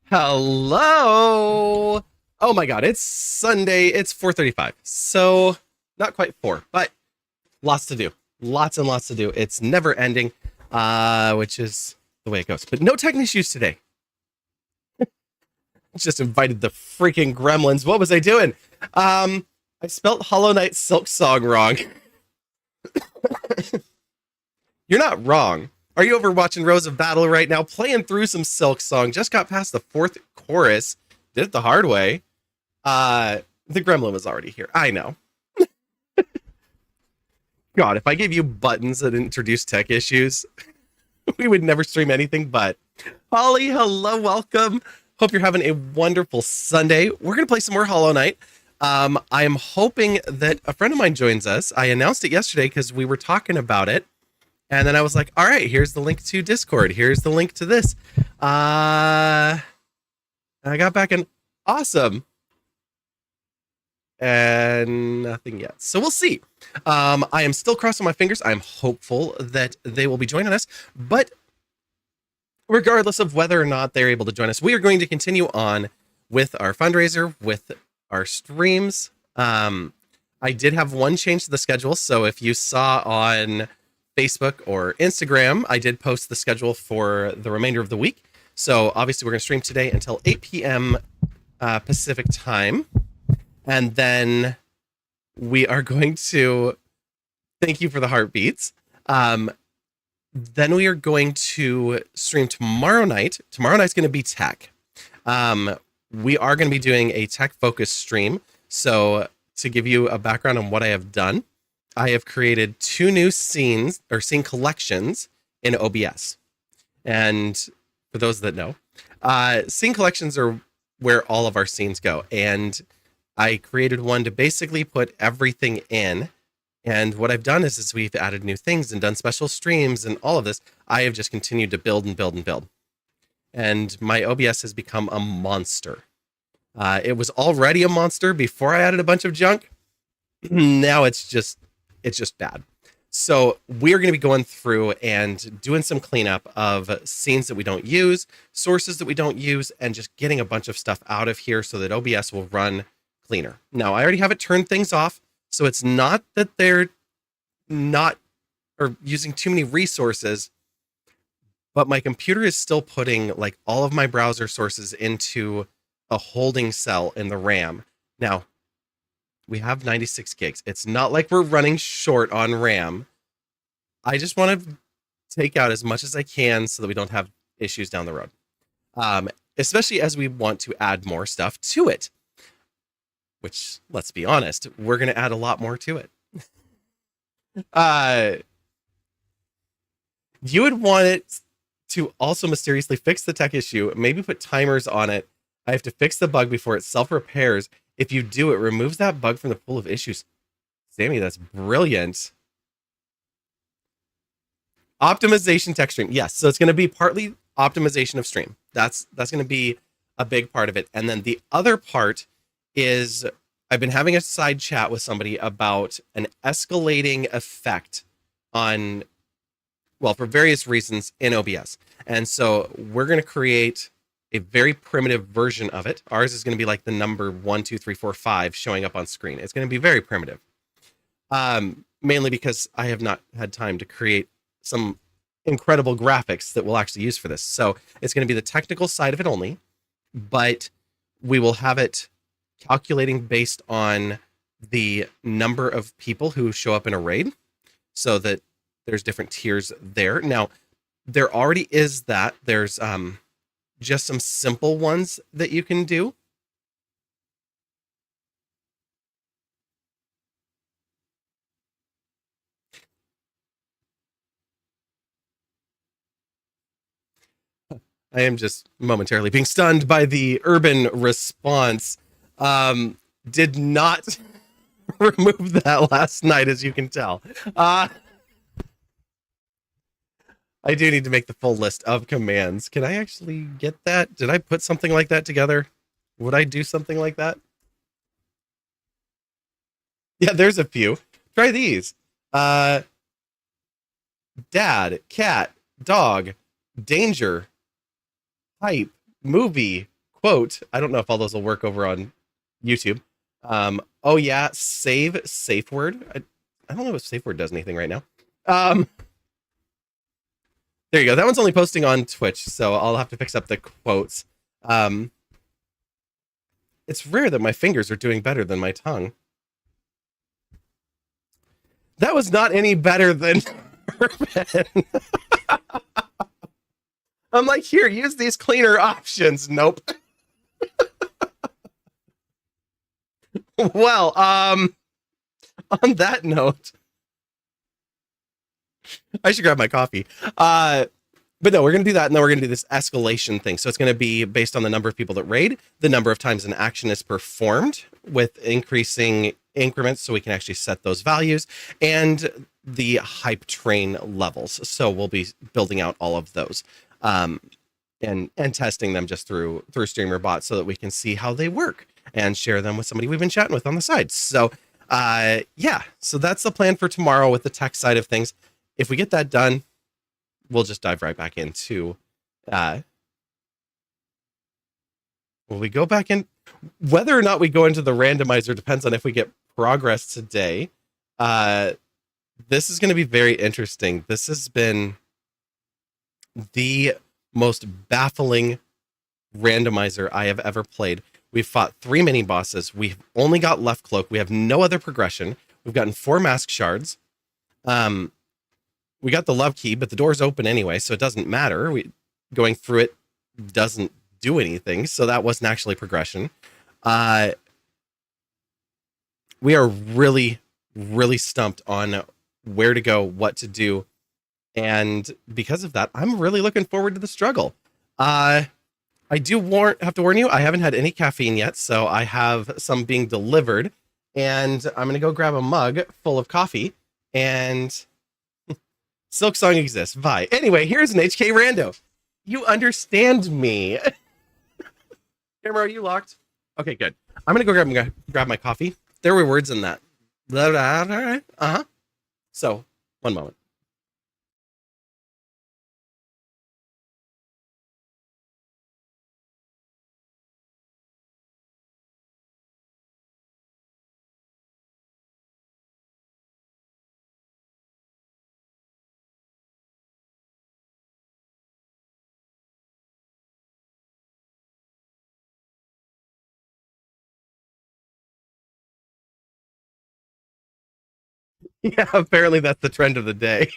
Hello. Oh my god, it's Sunday. It's 4:35. So, not quite 4, but lots to do. Lots and lots to do. It's never ending, which is the way it goes. But no tech issues today. Just invited the freaking gremlins. What was I doing? I spelt Hollow Knight Silk Song wrong. You're not wrong. Are you over watching Rose of Battle right now? Playing through some Silk Song. Just got past the fourth chorus. Did it the hard way. The gremlin was already here. I know. God, if I gave you buttons that introduce tech issues, we would never stream anything but. Holly, hello, welcome. Hope you're having a wonderful Sunday. We're going to play some more Hollow Knight. I am hoping that a friend of mine joins us. I announced it yesterday because we were talking about it. And then I was like, all right, here's the link to Discord. Here's the link to this. I got back and awesome. And nothing yet. So we'll see. I am still crossing my fingers. I'm hopeful that they will be joining us. But regardless of whether or not they're able to join us, we are going to continue on with our fundraiser, with our streams. I did have one change to the schedule. So if you saw on Facebook or Instagram, I did post the schedule for the remainder of the week. So obviously we're going to stream today until 8 p.m. Pacific time. And then we are going to thank you for the heartbeats. Then we are going to stream tomorrow night. Tomorrow night's going to be tech. We are going to be doing a tech focused stream. So to give you a background on what I have done, I have created 2 new scenes or scene collections in OBS. And for those that know, scene collections are where all of our scenes go. And I created one to basically put everything in. And what I've done is we've added new things and done special streams and all of this. I have just continued to build and build and build. And my OBS has become a monster. It was already a monster before I added a bunch of junk. Now it's just bad. So we're going to be going through and doing some cleanup of scenes that we don't use, sources that we don't use, and just getting a bunch of stuff out of here so that OBS will run cleaner. Now, I already have it turned things off, so it's not that they're not or using too many resources, but my computer is still putting like all of my browser sources into a holding cell in the RAM. Now, we have 96 gigs. It's not like we're running short on RAM. I just want to take out as much as I can so that we don't have issues down the road. Especially as we want to add more stuff to it. Which, let's be honest, we're going to add a lot more to it. You would want it to also mysteriously fix the tech issue, maybe put timers on it. I have to fix the bug before it self-repairs. If you do, it removes that bug from the pool of issues. Sammy, that's brilliant. Optimization tech stream. Yes, so it's going to be partly optimization of stream. That's going to be a big part of it. And then the other part is I've been having a side chat with somebody about an escalating effect on, well, for various reasons in OBS. And so we're going to create a very primitive version of it. Ours is going to be like the number 1, 2, 3, 4, 5 showing up on screen. It's going to be very primitive. Mainly because I have not had time to create some incredible graphics that we'll actually use for this. So it's going to be the technical side of it only, but we will have it calculating based on the number of people who show up in a raid so that there's different tiers there. Now, there already is that. There's just some simple ones that you can do. I am just momentarily being stunned by the urban response. Did not remove that last night, as you can tell. I do need to make the full list of commands. Can I actually get that? Did I put something like that together? Would I do something like that? Yeah, there's a few. Try these. Dad, cat, dog, danger, hype, movie, quote. I don't know if all those will work over on YouTube. Oh yeah, save safe word. I don't know if safe word does anything right now. Um, there you go. That one's only posting on Twitch, so I'll have to fix up the quotes. Um, it's rare that my fingers are doing better than my tongue. That was not any better than Urban. I'm like, here, use these cleaner options. Nope. Well, on that note, I should grab my coffee. But no, we're going to do that, and then we're going to do this escalation thing. So it's going to be based on the number of people that raid, the number of times an action is performed with increasing increments, so we can actually set those values, and the hype train levels. So we'll be building out all of those, and testing them just through Streamer Bot, so that we can see how they work and share them with somebody we've been chatting with on the side. So yeah, so that's the plan for tomorrow with the tech side of things. If we get that done, we'll just dive right back into will we go back in? Whether or not we go into the randomizer depends on if we get progress today. This is going to be very interesting. This has been the most baffling randomizer I have ever played. We've fought 3 mini bosses. We've only got left cloak. We have no other progression. We've gotten 4 mask shards. We got the love key, but the door's open anyway, so it doesn't matter. Going through it doesn't do anything, so that wasn't actually progression. We are really, really stumped on where to go, what to do, and because of that, I'm really looking forward to the struggle. I do have to warn you, I haven't had any caffeine yet, so I have some being delivered, and I'm going to go grab a mug full of coffee, and Silksong exists. Bye. Anyway, here's an HK Rando. You understand me. Camera, are you locked? Okay, good. I'm going to go grab my coffee. There were words in that. Uh-huh. So, one moment. Yeah, apparently that's the trend of the day.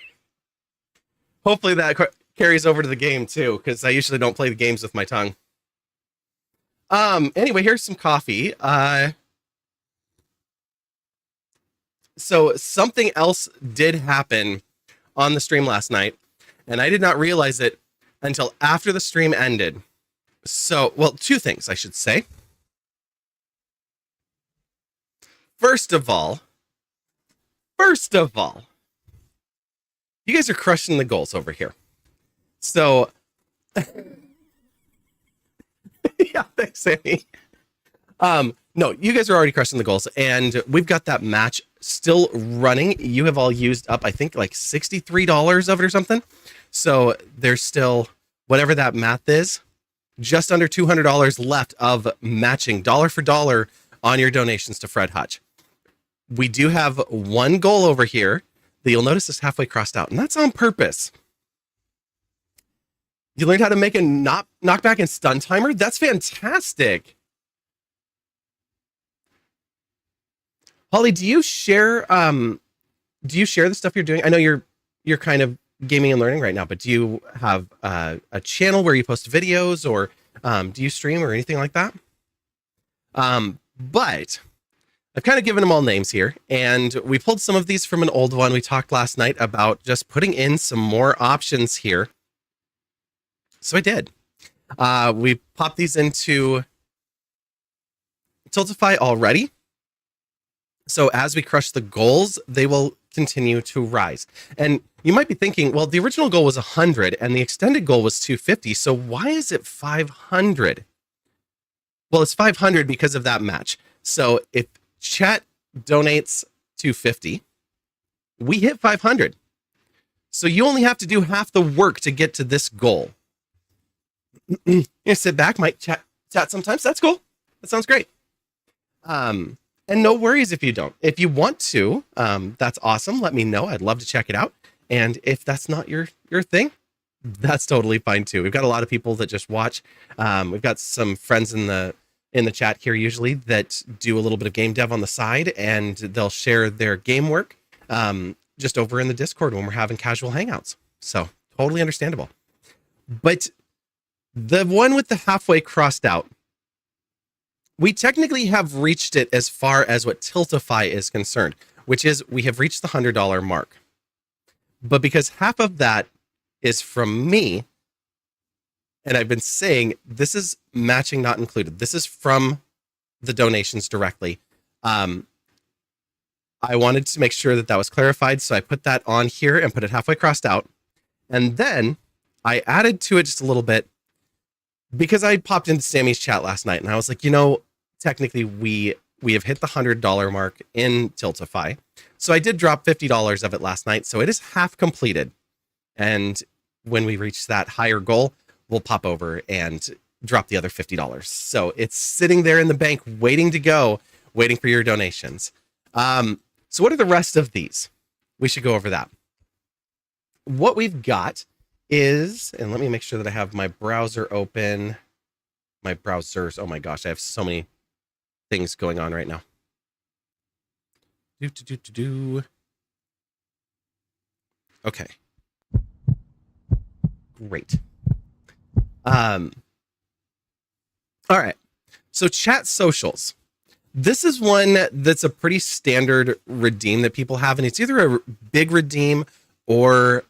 Hopefully that carries over to the game too, because I usually don't play the games with my tongue. Anyway, here's some coffee. So something else did happen on the stream last night, and I did not realize it until after the stream ended. So, well, 2 things I should say. First of all, you guys are crushing the goals over here. So, yeah, thanks, Sammy. No, you guys are already crushing the goals, and we've got that match still running. You have all used up, I think, like $63 of it or something. So there's still, whatever that math is, just under $200 left of matching dollar for dollar on your donations to Fred Hutch. We do have one goal over here that you'll notice is halfway crossed out, and that's on purpose. You learned how to make a knockback and stun timer? That's fantastic. Holly, do you share the stuff you're doing? I know you're kind of gaming and learning right now, but do you have a channel where you post videos, or do you stream or anything like that? But I've kind of given them all names here, and we pulled some of these from an old one. We talked last night about just putting in some more options here. So I did. We popped these into Tiltify already. So as we crush the goals, they will continue to rise. And you might be thinking, well, the original goal was 100 and the extended goal was 250. So why is it 500? Well, it's 500 because of that match. So if chat donates 250, we hit 500. So you only have to do half the work to get to this goal. You sit back, might chat chat sometimes. That's cool. That sounds great. And no worries if you don't. If you want to, that's awesome. Let me know. I'd love to check it out. And if that's not your thing, that's totally fine too. We've got a lot of people that just watch. We've got some friends in the chat here usually that do a little bit of game dev on the side, and they'll share their game work just over in the Discord when we're having casual hangouts. So totally understandable. But the one with the halfway crossed out, we technically have reached it as far as what Tiltify is concerned, which is we have reached the $100 mark. But because half of that is from me, and I've been saying this is matching not included. This is from the donations directly. I wanted to make sure that that was clarified, so I put that on here and put it halfway crossed out. And then I added to it just a little bit because I popped into Sammy's chat last night and I was like, technically we have hit the $100 mark in Tiltify. So I did drop $50 of it last night. So it is half completed. And when we reach that higher goal, we'll pop over and drop the other $50. So it's sitting there in the bank waiting to go, waiting for your donations. So what are the rest of these? We should go over that. What we've got is, and let me make sure that I have my browser open. My browsers. Oh my gosh, I have so many things going on right now. Okay. Great. All right. So chat socials. This is one that's a pretty standard redeem that people have, and it's either a big redeem or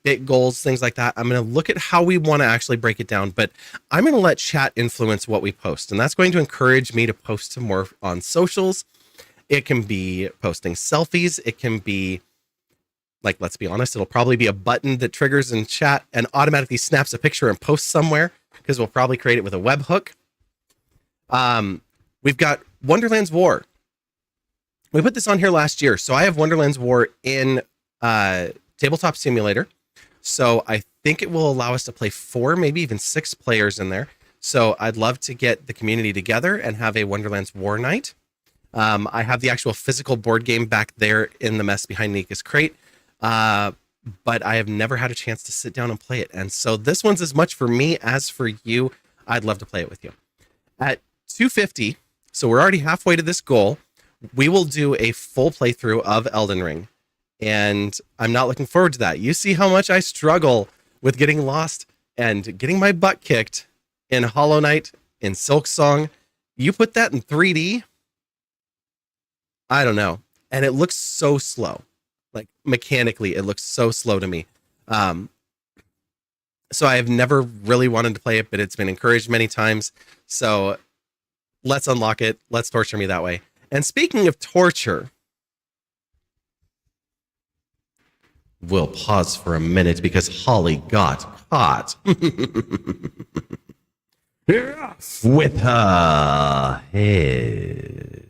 bit goals, things like that. I'm going to look at how we want to actually break it down, but I'm going to let chat influence what we post, and that's going to encourage me to post some more on socials. It can be posting selfies. It can be, like, let's be honest, it'll probably be a button that triggers in chat and automatically snaps a picture and posts somewhere, because we'll probably create it with a webhook. We've got Wonderland's War. We put this on here last year. So I have Wonderland's War in Tabletop Simulator. So I think it will allow us to play 4, maybe even 6 players in there. So I'd love to get the community together and have a Wonderland's War night. I have the actual physical board game back there in the mess behind Nika's crate. But I have never had a chance to sit down and play it. And so this one's as much for me as for you. I'd love to play it with you. At 250, so we're already halfway to this goal, we will do a full playthrough of Elden Ring. And I'm not looking forward to that. You see how much I struggle with getting lost and getting my butt kicked in Hollow Knight, in Silksong. You put that in 3D, I don't know. And it looks so slow. Like, mechanically, it looks so slow to me. So I have never really wanted to play it, but it's been encouraged many times. So let's unlock it. Let's torture me that way. And speaking of torture, we'll pause for a minute because Holly got caught. Yes. With her head.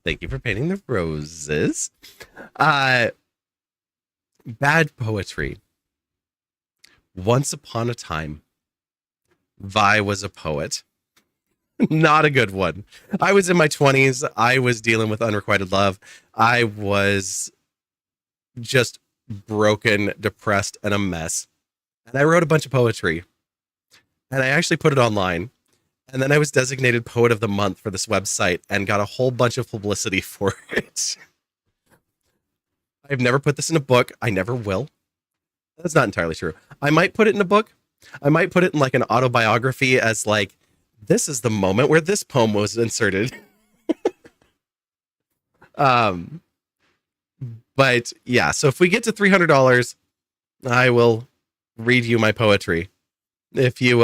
Thank you for painting the roses. Bad poetry. Once upon a time, Vi was a poet. Not a good one. I was in my 20s. I was dealing with unrequited love. I was just broken, depressed, and a mess. And I wrote a bunch of poetry. And I actually put it online. And then I was designated Poet of the Month for this website and got a whole bunch of publicity for it. I've never put this in a book. I never will. That's not entirely true. I might put it in a book. I might put it in like an autobiography as like, this is the moment where this poem was inserted. But yeah, so if we get to $300, I will read you my poetry. If you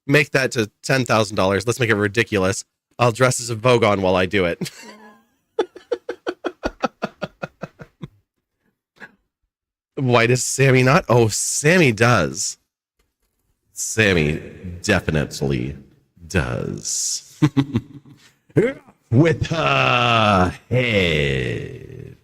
make that to $10,000, let's make it ridiculous. I'll dress as a Vogon while I do it. Why does Sammy not? Oh, Sammy does. Sammy definitely does. With her head.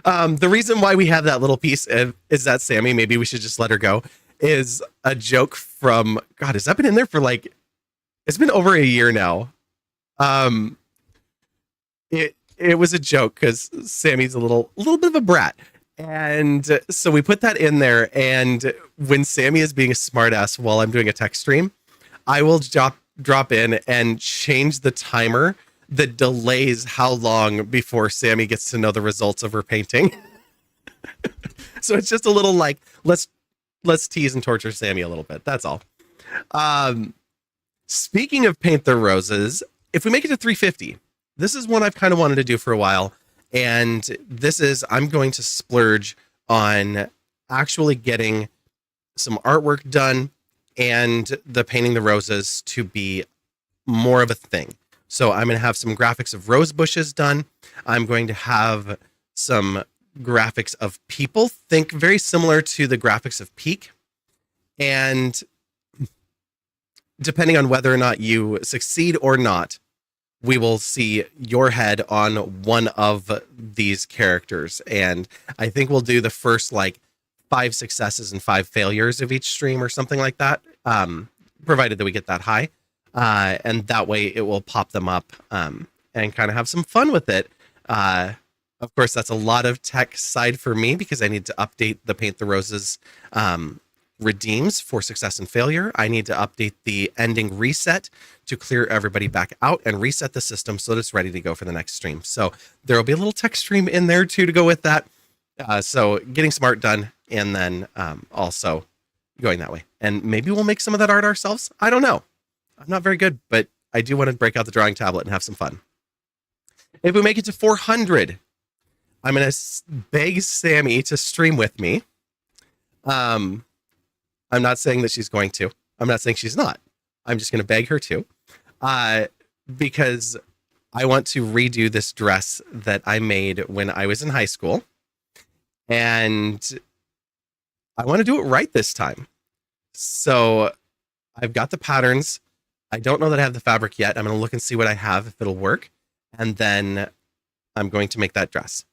The reason why we have that little piece is that Sammy, maybe we should just let her go, is a joke from, God, has that been in there for like, it's been over a year now. Um, it was a joke because Sammy's a little bit of a brat. And so we put that in there. And when Sammy is being a smartass while I'm doing a tech stream, I will drop in and change the timer that delays how long before Sammy gets to know the results of her painting. So it's just a little like let's tease and torture Sammy a little bit. That's all. Um, Speaking of paint the roses, if we make it to 350, this is one I've kind of wanted to do for a while, and this is I'm going to splurge on actually getting some artwork done and the painting the roses to be more of a thing. So I'm going to have some graphics of rose bushes done. I'm going to have some graphics of people, think very similar to the graphics of Peak. And depending on whether or not you succeed or not, we will see your head on one of these characters. And I think we'll do the first like 5 successes and 5 failures of each stream or something like that, provided that we get that high. And that way it will pop them up and kind of have some fun with it. Of course, that's a lot of tech side for me because I need to update the Paint the Roses redeems for success and failure. I need to update the ending reset to clear everybody back out and reset the system so that it's ready to go for the next stream. So there will be a little tech stream in there too to go with that. So getting smart done and then also going that way. And maybe we'll make some of that art ourselves. I don't know. I'm not very good, but I do want to break out the drawing tablet and have some fun. If we make it to 400, I'm going to beg Sammy to stream with me. I'm not saying that she's going to. I'm not saying she's not. I'm just going to beg her to, because I want to redo this dress that I made when I was in high school. And I want to do it right this time. So I've got the patterns. I don't know that I have the fabric yet. I'm going to look and see what I have, if it'll work. And then I'm going to make that dress.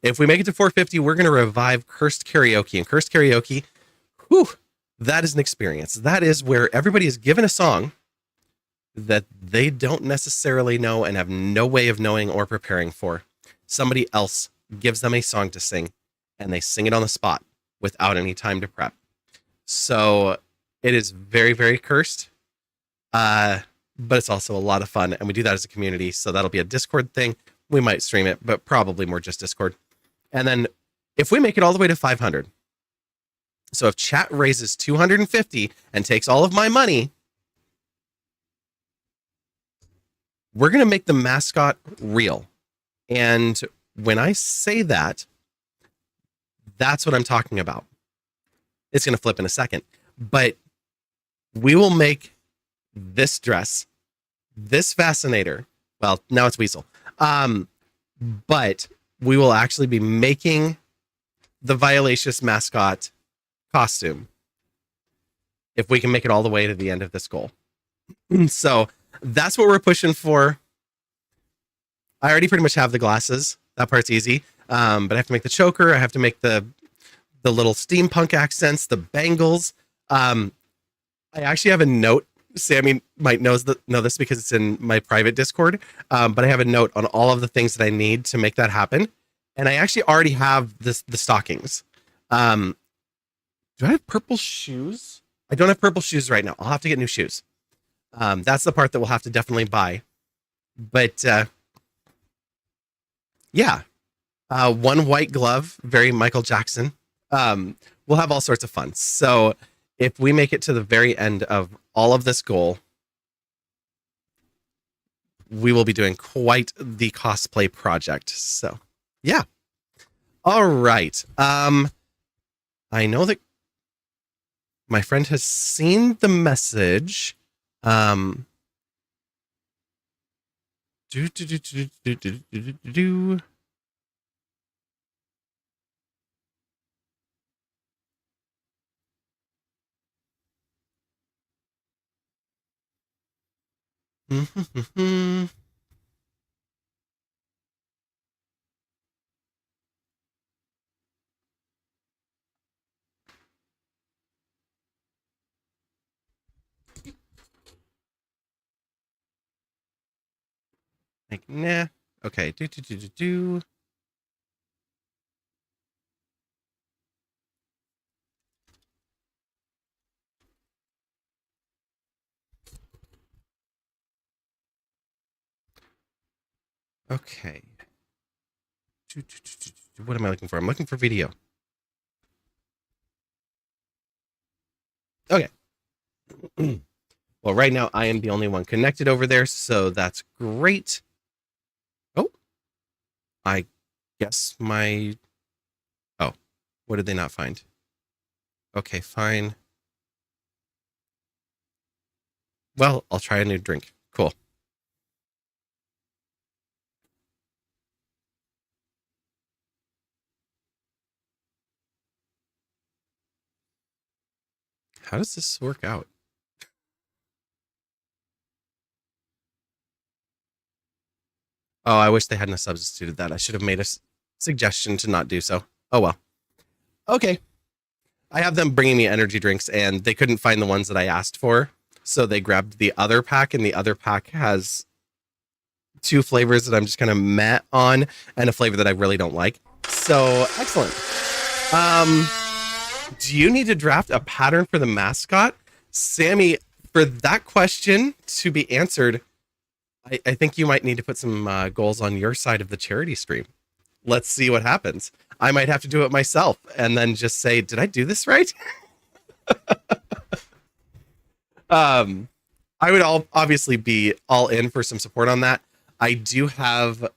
If we make it to 450, we're going to revive Cursed Karaoke. And Cursed Karaoke, whew, that is an experience. That is where everybody is given a song that they don't necessarily know and have no way of knowing or preparing for. Somebody else gives them a song to sing, and they sing it on the spot without any time to prep. So it is very, very cursed, but it's also a lot of fun, and we do that as a community, so that'll be a Discord thing. We might stream it, but probably more just Discord. And then if we make it all the way to 500, so if chat raises 250 and takes all of my money, we're going to make the mascot real. And when I say that, that's what I'm talking about. It's going to flip in a second. But we will make this dress, this fascinator. Well, now it's Weasel. But we will actually be making the Violacious mascot costume if we can make it all the way to the end of this goal. So that's what we're pushing for. I already pretty much have the glasses. That part's easy. But I have to make the choker. I have to make the little steampunk accents, the bangles. I actually have a note. Sammy might know this because it's in my private Discord. But I have a note on all of the things that I need to make that happen. And I actually already have the stockings. Do I have purple shoes? I don't have purple shoes right now. I'll have to get new shoes. That's the part that we'll have to definitely buy. But yeah, one white glove, very Michael Jackson. We'll have all sorts of fun. So if we make it to the very end of all of this goal, we will be doing quite the cosplay project. So yeah. All right. I know that my friend has seen the message. Do. Like, nah. Okay. Do. Okay. What am I looking for? I'm looking for video. Okay. Well, right now I am the only one connected over there, so that's great. Oh, I guess my. Oh, what did they not find? Okay, fine. Well, I'll try a new drink. Cool. How does this work out? Oh, I wish they hadn't substituted that. I should have made a suggestion to not do so. Oh well. Okay. I have them bringing me energy drinks, and they couldn't find the ones that I asked for, so they grabbed the other pack, and the other pack has two flavors that I'm just kind of met on, and a flavor that I really don't like. So excellent. Um, do you need to draft a pattern for the mascot, Sammy? For that question to be answered, I think you might need to put some goals on your side of the charity stream. Let's see what happens. I might have to do it myself and then just say, did I do this right? um, I would obviously be all in for some support on that. I do have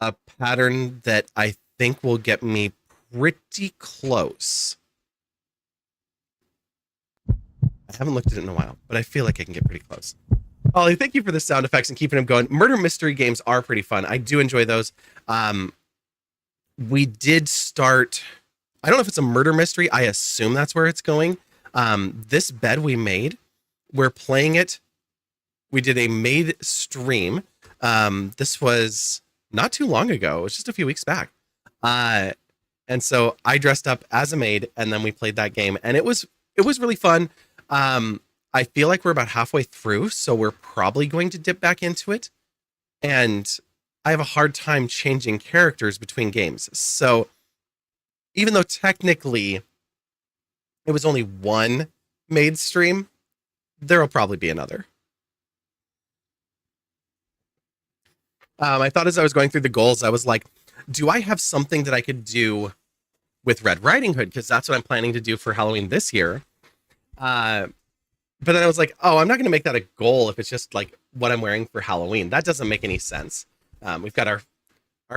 a pattern that I think will get me pretty close. I haven't looked at it in a while, but I feel like I can get pretty close. Ollie, thank you for the sound effects and keeping them going. Murder mystery games are pretty fun. I do enjoy those. We did start. I don't know if it's a murder mystery. I assume that's where it's going. This bed we made, we're playing it. We did a made stream. This was not too long ago. It was just a few weeks back. And so I dressed up as a maid, and then we played that game, and it was really fun. I feel like we're about halfway through, so we're probably going to dip back into it. And I have a hard time changing characters between games. So even though technically it was only one made stream, there'll probably be another. I thought as I was going through the goals, I was like, do I have something that I could do with Red Riding Hood? Because that's what I'm planning to do for Halloween this year. But then I was like, oh, I'm not going to make that a goal if it's just like what I'm wearing for Halloween. That doesn't make any sense. We've got our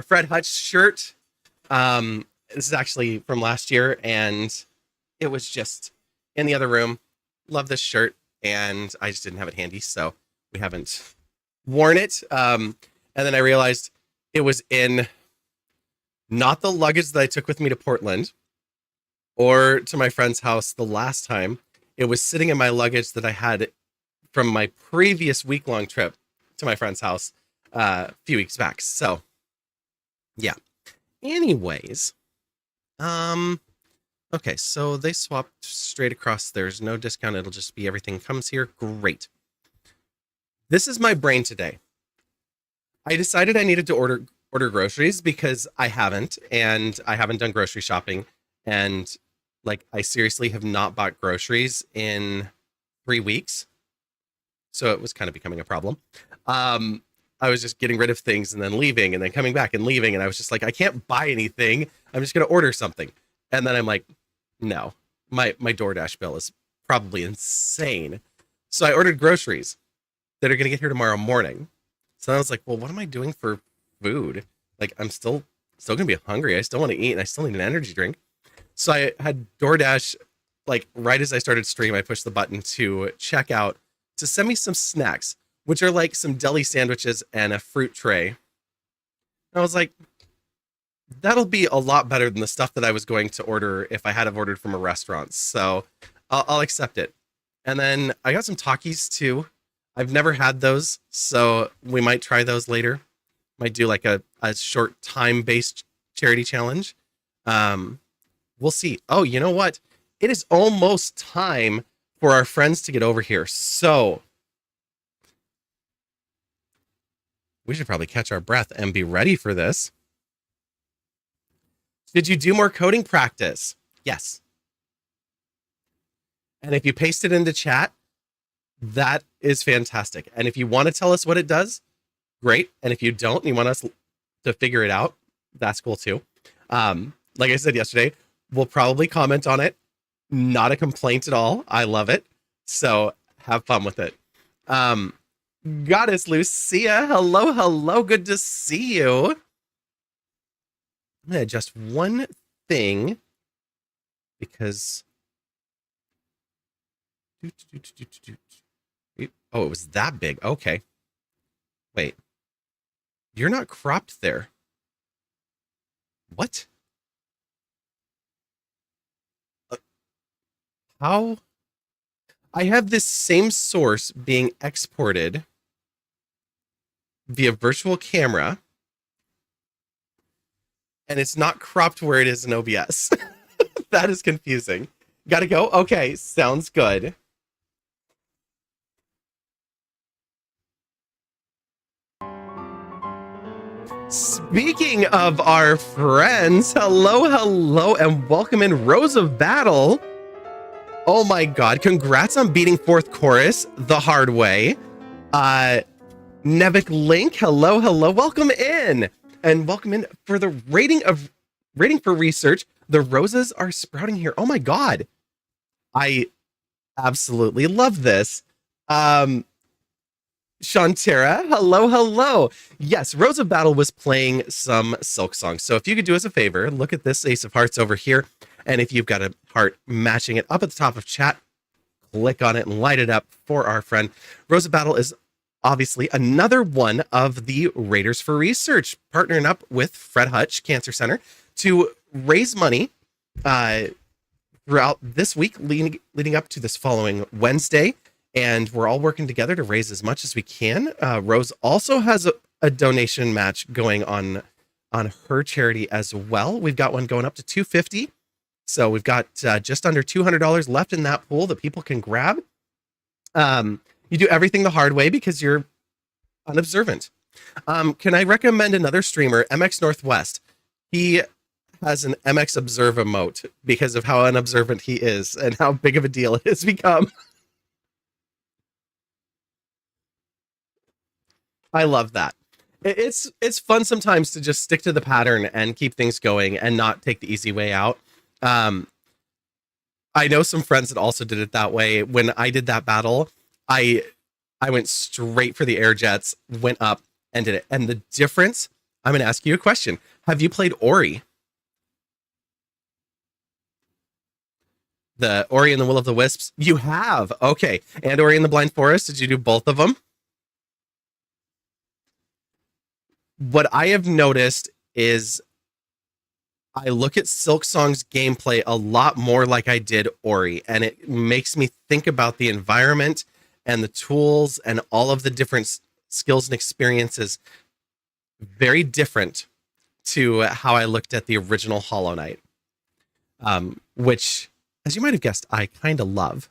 Fred Hutch shirt. This is actually from last year, and it was just in the other room. Love this shirt, and I just didn't have it handy, so we haven't worn it. And then I realized it was in not the luggage that I took with me to Portland or to my friend's house the last time. It was sitting in my luggage that I had from my previous week-long trip to my friend's house a few weeks back. So, yeah. Anyways, okay, so they swapped straight across. There's no discount. It'll just be everything comes here. Great. This is my brain today. I decided I needed to order groceries because I haven't, and I haven't done grocery shopping, and like I seriously have not bought groceries in 3 weeks. So it was kind of becoming a problem. I was just getting rid of things and then leaving and then coming back and leaving. And I was just like, I can't buy anything. I'm just going to order something. And then I'm like, no, my DoorDash bill is probably insane. So I ordered groceries that are going to get here tomorrow morning. So I was like, well, what am I doing for food? Like, I'm still going to be hungry. I still want to eat, and I still need an energy drink. So I had DoorDash, like right as I started stream, I pushed the button to check out to send me some snacks, which are like some deli sandwiches and a fruit tray. And I was like, that'll be a lot better than the stuff that I was going to order if I had have ordered from a restaurant. So I'll accept it. And then I got some Takis too. I've never had those, so we might try those later. Might do like a short time-based charity challenge. We'll see. Oh, you know what? It is almost time for our friends to get over here. So We should probably catch our breath and be ready for this. Did you do more coding practice? Yes. And if you paste it into chat, that is fantastic. And if you want to tell us what it does, great. And if you don't, and you want us to figure it out, that's cool too. Like I said yesterday, we'll probably comment on it. Not a complaint at all. I love it. So have fun with it. Goddess Lucia, hello, hello. Good to see you. I'm going to adjust one thing because... Oh, it was that big. Okay. Wait. You're not cropped there. What? How? I have this same source being exported via virtual camera, and it's not cropped where it is in OBS. That is confusing. Gotta go? Okay, sounds good. Speaking of our friends, hello, hello, and welcome in Rose of Battle. Oh my god, congrats on beating fourth chorus the hard way. Nevik Link, hello, hello, welcome in. And welcome in for the rating for research. The roses are sprouting here. Oh my god. I absolutely love this. Shantara, hello, hello. Yes, Rose of Battle was playing some Silksong. So if you could do us a favor, look at this Ace of Hearts over here. And if you've got a heart matching it up at the top of chat, click on it and light it up for our friend. Rose of Battle is obviously another one of the Raiders for Research, partnering up with Fred Hutch Cancer Center to raise money throughout this week, leading up to this following Wednesday. And we're all working together to raise as much as we can. Rose also has a donation match going on her charity as well. We've got one going up to $250. So we've got just under $200 left in that pool that people can grab. You do everything the hard way because you're unobservant. Can I recommend another streamer, MX Northwest? He has an MX Observe emote because of how unobservant he is and how big of a deal it has become. I love that. It's fun sometimes to just stick to the pattern and keep things going and not take the easy way out. I know some friends that also did it that way. When I did that battle, I went straight for the air jets, went up and did it. And the difference, I'm going to ask you a question. Have you played Ori? The Ori and the Will of the Wisps? You have. Okay. And Ori and the Blind Forest, did you do both of them? What I have noticed is I look at Silksong's gameplay a lot more like I did Ori, and it makes me think about the environment and the tools and all of the different skills and experiences very different to how I looked at the original Hollow Knight, which, as you might have guessed, I kind of love.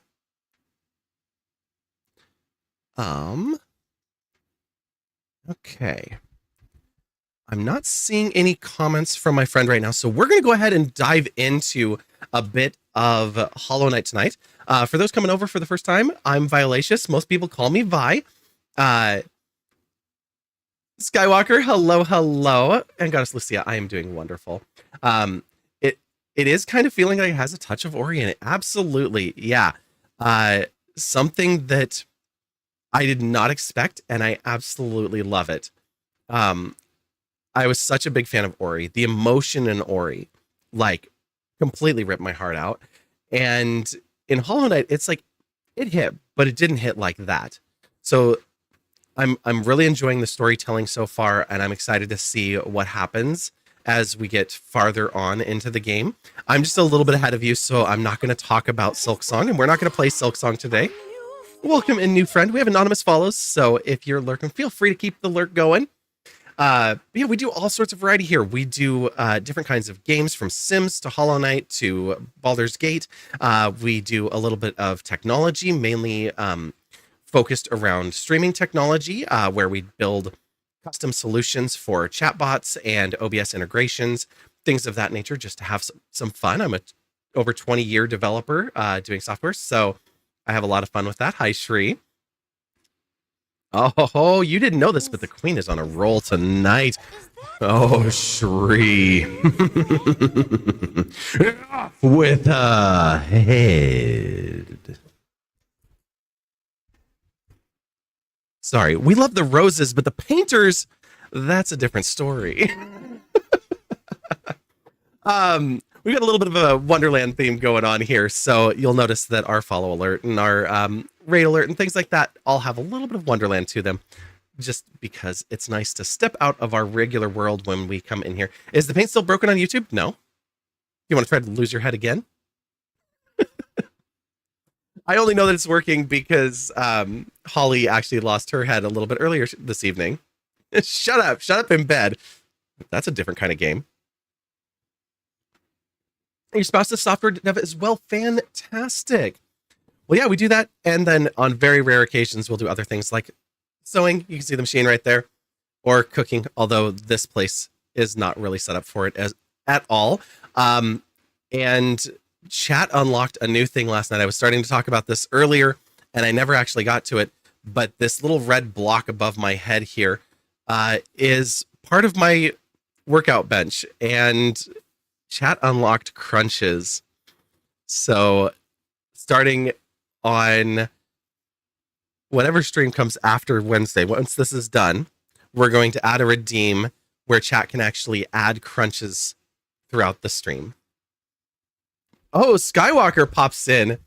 Okay. I'm not seeing any comments from my friend right now, so we're going to go ahead and dive into a bit of Hollow Knight tonight. For those coming over for the first time, I'm Violacious. Most people call me Vi. Skywalker, hello, hello. And Goddess Lucia, I am doing wonderful. It is kind of feeling like it has a touch of Ori in it. Absolutely, yeah. Something that I did not expect, and I absolutely love it. I was such a big fan of Ori. The emotion in Ori, like, completely ripped my heart out. And in Hollow Knight, it's like, it hit, but it didn't hit like that. So I'm really enjoying the storytelling so far, and I'm excited to see what happens as we get farther on into the game. I'm just a little bit ahead of you, so I'm not going to talk about Silksong, and we're not going to play Silksong today. Welcome in, new friend. We have anonymous follows, so if you're lurking, feel free to keep the lurk going. Yeah, we do all sorts of variety here. We do different kinds of games, from Sims to Hollow Knight to Baldur's Gate. We do a little bit of technology, mainly focused around streaming technology, where we build custom solutions for chatbots and OBS integrations, things of that nature, just to have some fun. I'm a over 20-year developer doing software, so I have a lot of fun with that. Hi, Shri. Oh, you didn't know this, but the queen is on a roll tonight. Oh, Shri. With a head. Sorry, we love the roses, but the painters, that's a different story. We got a little bit of a Wonderland theme going on here, so you'll notice that our follow alert and our raid alert and things like that all have a little bit of Wonderland to them, just because it's nice to step out of our regular world when we come in here. Is the paint still broken on YouTube? No. You want to try to lose your head again? I only know that it's working because Holly actually lost her head a little bit earlier this evening. Shut up in bed. That's a different kind of game. Your spouse's software dev as well. Fantastic. Well, yeah, we do that. And then on very rare occasions, we'll do other things like sewing. You can see the machine right there, or cooking, although this place is not really set up for it at all. And chat unlocked a new thing last night. I was starting to talk about this earlier, and I never actually got to it. But this little red block above my head here is part of my workout bench, and chat unlocked crunches. So starting on whatever stream comes after Wednesday, once this is done, we're going to add a redeem where chat can actually add crunches throughout the stream. Oh, Skywalker pops in,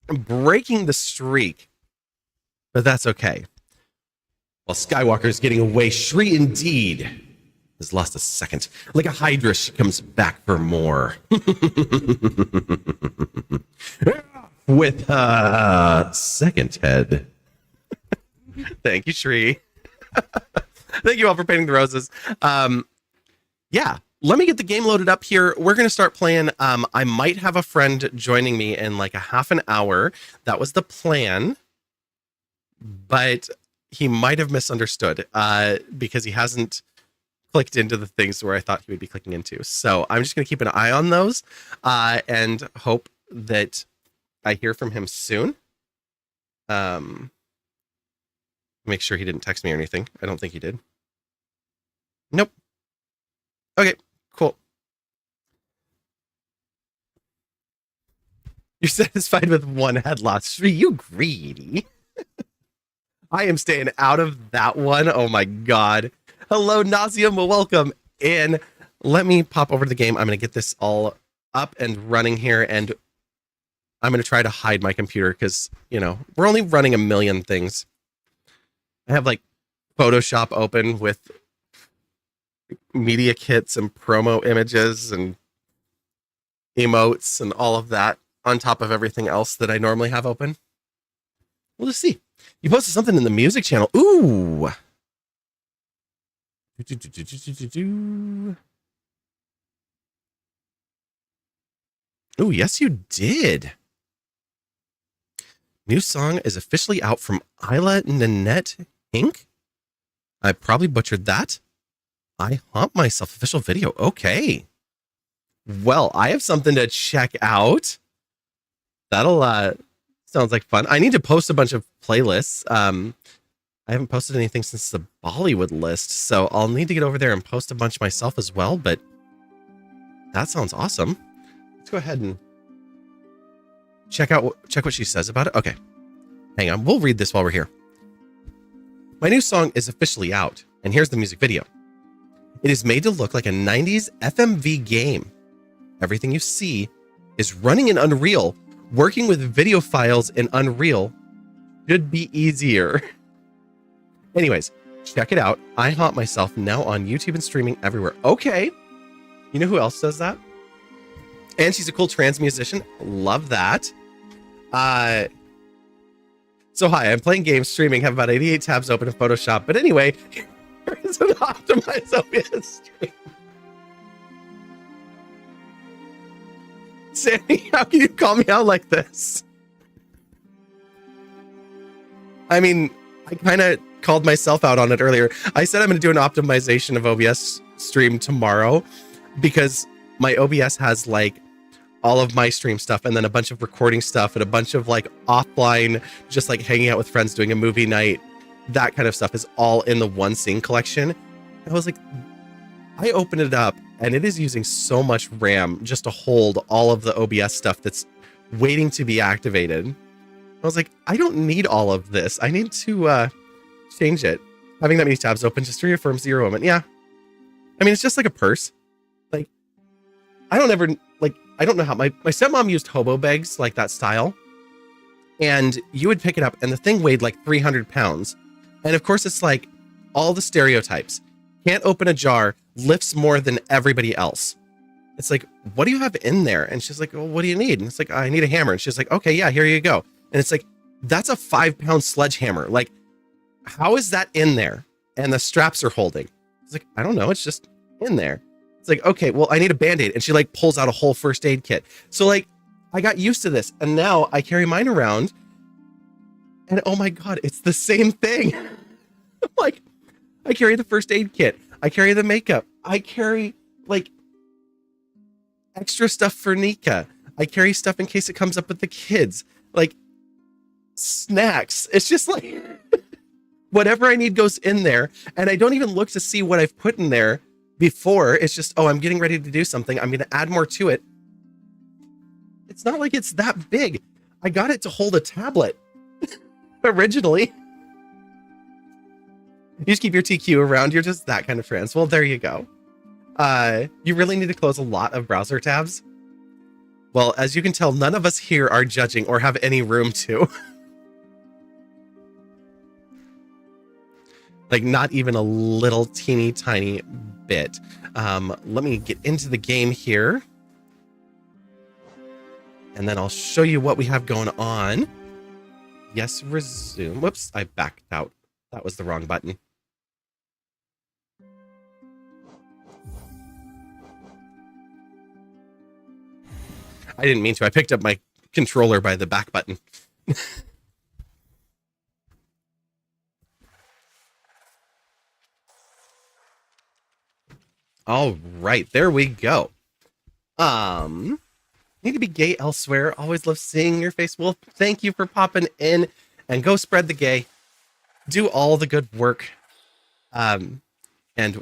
breaking the streak, but that's okay. While Skywalker's getting away, Shri indeed has lost a second. Like a Hydra, she comes back for more. With a second head. Thank you, Shri. Thank you all for painting the roses. Yeah, let me get the game loaded up here. We're going to start playing. I might have a friend joining me in like a half an hour. That was the plan. But he might have misunderstood because he hasn't clicked into the things where I thought he would be clicking into. So I'm just going to keep an eye on those and hope that I hear from him soon. Make sure he didn't text me or anything. I don't think he did. Nope. Okay, cool. You're satisfied with one head loss. You greedy. I am staying out of that one. Oh my God. Hello, Nauseum. Well, welcome in. Let me pop over to the game. I'm going to get this all up and running here, and I'm going to try to hide my computer because, you know, we're only running a million things. I have like Photoshop open with media kits and promo images and emotes and all of that on top of everything else that I normally have open. We'll just see. You posted something in the music channel. Ooh. Oh, yes, you did. New song is officially out from Isla Nanette Inc. I probably butchered that. I Haunt Myself official video. Okay. Well, I have something to check out. That'll sounds like fun. I need to post a bunch of playlists. I haven't posted anything since the Bollywood list, so I'll need to get over there and post a bunch myself as well, but that sounds awesome. Let's go ahead and check what she says about it. Okay. Hang on. We'll read this while we're here. My new song is officially out, and here's the music video. It is made to look like a 90s FMV game. Everything you see is running in Unreal. Working with video files in Unreal should be easier. Anyways, check it out. I Haunt Myself now on YouTube and streaming everywhere. Okay. You know who else does that? And she's a cool trans musician. Love that. So hi, I'm playing games, streaming, have about 88 tabs open in Photoshop. But anyway, here's an optimized OBS stream. Sammy, how can you call me out like this? I mean, I kind of called myself out on it earlier. I said I'm going to do an optimization of OBS stream tomorrow because my OBS has like all of my stream stuff and then a bunch of recording stuff and a bunch of like offline, just like hanging out with friends, doing a movie night. That kind of stuff is all in the one scene collection. I was like, I opened it up and it is using so much RAM just to hold all of the OBS stuff that's waiting to be activated. I was like, I don't need all of this. I need to change it. Having that many tabs open just reaffirms the moment. Yeah. I mean, it's just like a purse. Like, I don't know how my stepmom used hobo bags like that style. And you would pick it up and the thing weighed like 300 pounds. And of course, it's like all the stereotypes. Can't open a jar, lifts more than everybody else. It's like, what do you have in there? And she's like, well, what do you need? And it's like, I need a hammer. And she's like, okay, yeah, here you go. And it's like, that's a 5-pound sledgehammer. Like, how is that in there? And the straps are holding. It's like, I don't know. It's just in there. It's like, okay, well, I need a Band-Aid. And she like pulls out a whole first aid kit. So like, I got used to this. And now I carry mine around. And oh my God, it's the same thing. Like, I carry the first aid kit. I carry the makeup. I carry like extra stuff for Nika. I carry stuff in case it comes up with the kids. Like snacks. It's just like whatever I need goes in there. And I don't even look to see what I've put in there before. It's just, oh, I'm getting ready to do something. I'm going to add more to it. It's not like it's that big. I got it to hold a tablet originally. You just keep your TQ around. You're just that kind of friends. Well, there you go. You really need to close a lot of browser tabs. Well, as you can tell, none of us here are judging or have any room to. Like not even a little teeny tiny bit. Let me get into the game here. And then I'll show you what we have going on. Yes, resume. Whoops, I backed out. That was the wrong button. I didn't mean to. I picked up my controller by the back button. All right, there we go. Need to be gay elsewhere. Always love seeing your face. Well, thank you for popping in and go spread the gay. Do all the good work. And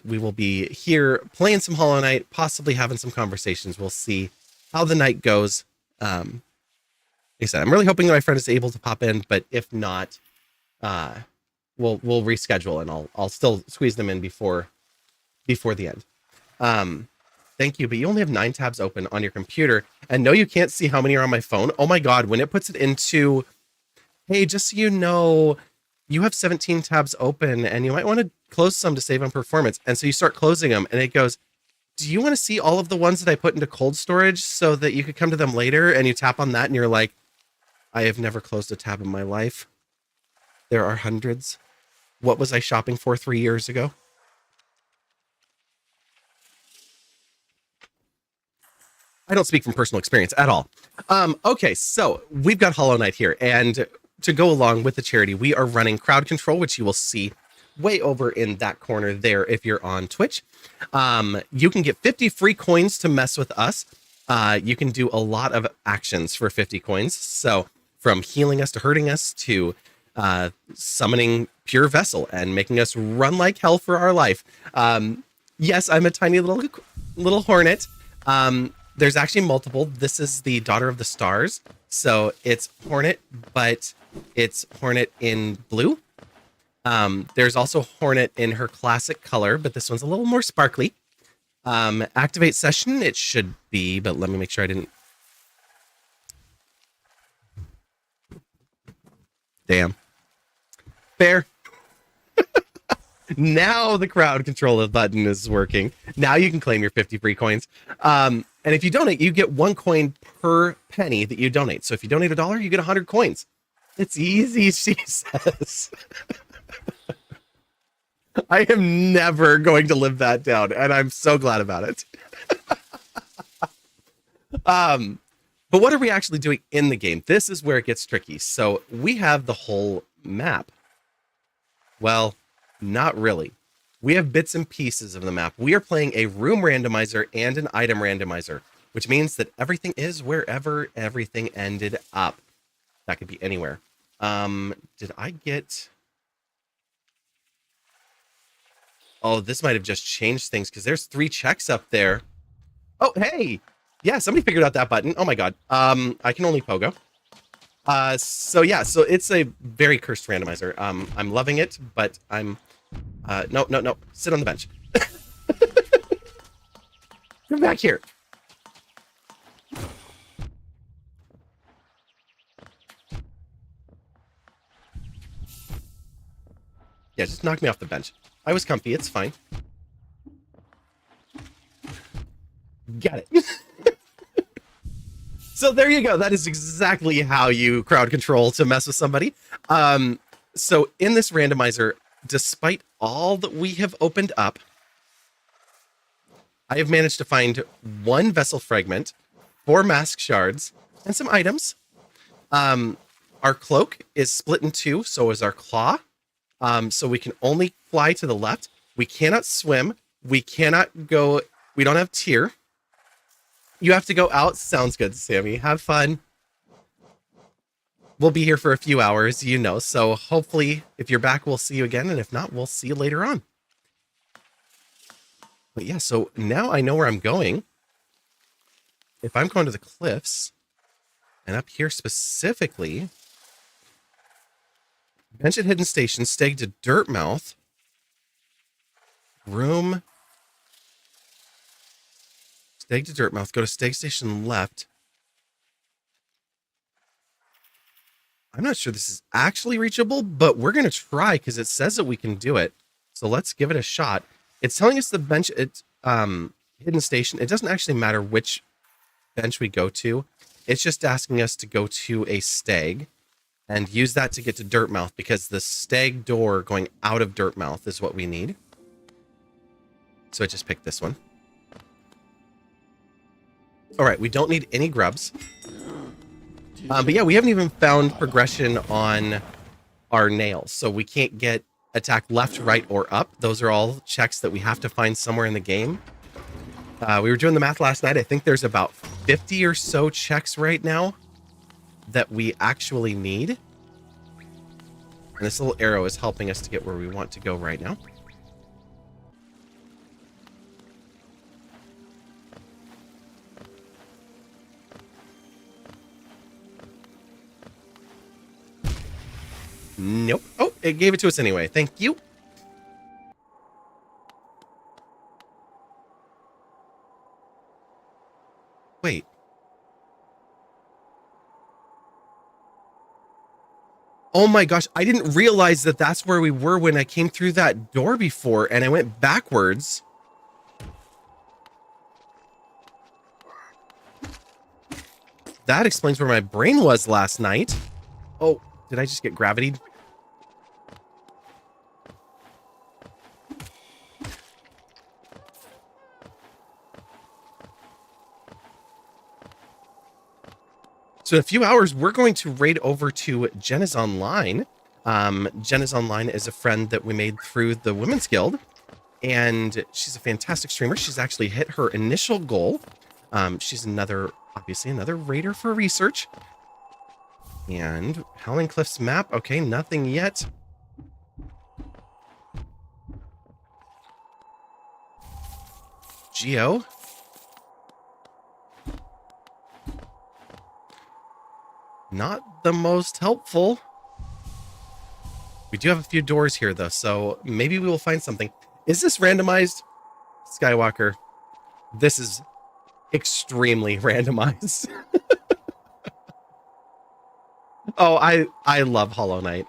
we will be here playing some Hollow Knight, possibly having some conversations. We'll see how the night goes. Like I said, I'm really hoping that my friend is able to pop in, but if not, we'll reschedule and I'll still squeeze them in before the end. Thank you, but you only have 9 tabs open on your computer, and no, you can't see how many are on my phone. Oh my God, when it puts it into, hey, just so you know, you have 17 tabs open and you might want to close some to save on performance. And so you start closing them and it goes, do you want to see all of the ones that I put into cold storage so that you could come to them later? And you tap on that and you're like, I have never closed a tab in my life. There are hundreds. What was I shopping for 3 years ago? I don't speak from personal experience at all. Okay, so we've got Hollow Knight here, and to go along with the charity, we are running crowd control, which you will see way over in that corner there if you're on Twitch. You can get 50 free coins to mess with us. You can do a lot of actions for 50 coins. So from healing us to hurting us to summoning Pure Vessel and making us run like hell for our life. Yes, I'm a tiny little hornet. There's actually multiple. This is the Daughter of the Stars. So it's Hornet, but it's Hornet in blue. There's also Hornet in her classic color, but this one's a little more sparkly. Activate session, it should be, but let me make sure I didn't. Damn. Fair. Now the crowd control button is working. Now you can claim your 50 free coins. And if you donate, you get 1 coin per penny that you donate. So if you donate $1, you get 100 coins. It's easy, she says. I am never going to live that down, and I'm so glad about it. But what are we actually doing in the game? This is where it gets tricky. So we have the whole map. Well, not really. We have bits and pieces of the map. We are playing a room randomizer and an item randomizer, which means that everything is wherever everything ended up. That could be anywhere. Did I get... Oh, this might have just changed things because there's 3 checks up there. Oh, hey! Yeah, somebody figured out that button. Oh my god. I can only pogo. So yeah, so it's a very cursed randomizer. I'm loving it, but I'm... No. Sit on the bench. Come back here. Yeah, just knock me off the bench. I was comfy, it's fine. Got it. So there you go. That is exactly how you crowd control to mess with somebody. So in this randomizer, despite all that we have opened up, I have managed to find 1 vessel fragment, 4 mask shards, and some items. Our cloak is split in 2, so is our claw. So we can only fly to the left. We cannot swim. We cannot go. We don't have tier. You have to go out. Sounds good, Sammy. Have fun. We'll be here for a few hours, you know. So hopefully, if you're back, we'll see you again. And if not, we'll see you later on. But yeah, so now I know where I'm going. If I'm going to the cliffs, and up here specifically, bench at Hidden Station, stag to Dirtmouth, room, stag to Dirtmouth, go to stag station left. I'm not sure this is actually reachable, but we're going to try because it says that we can do it. So let's give it a shot. It's telling us the bench at Hidden Station. It doesn't actually matter which bench we go to. It's just asking us to go to a stag and use that to get to Dirtmouth because the stag door going out of Dirtmouth is what we need. So I just picked this one. All right, we don't need any grubs. But yeah, we haven't even found progression on our nails. So we can't get attack left, right, or up. Those are all checks that we have to find somewhere in the game. We were doing the math last night. I think there's about 50 or so checks right now that we actually need. And this little arrow is helping us to get where we want to go right now. Nope. Oh, it gave it to us anyway. Thank you. Wait. Oh my gosh, I didn't realize that that's where we were when I came through that door before and I went backwards. That explains where my brain was last night. Oh, did I just get gravitied? So in a few hours, we're going to raid over to Jenna's Online. Jenna's Online is a friend that we made through the Women's Guild, and she's a fantastic streamer. She's actually hit her initial goal. She's obviously another raider for research. And Howling Cliffs map. Okay, nothing yet. Geo. Not the most helpful. We do have a few doors here, though, so maybe we will find something. Is this randomized? Skywalker. This is extremely randomized. Oh, I love Hollow Knight.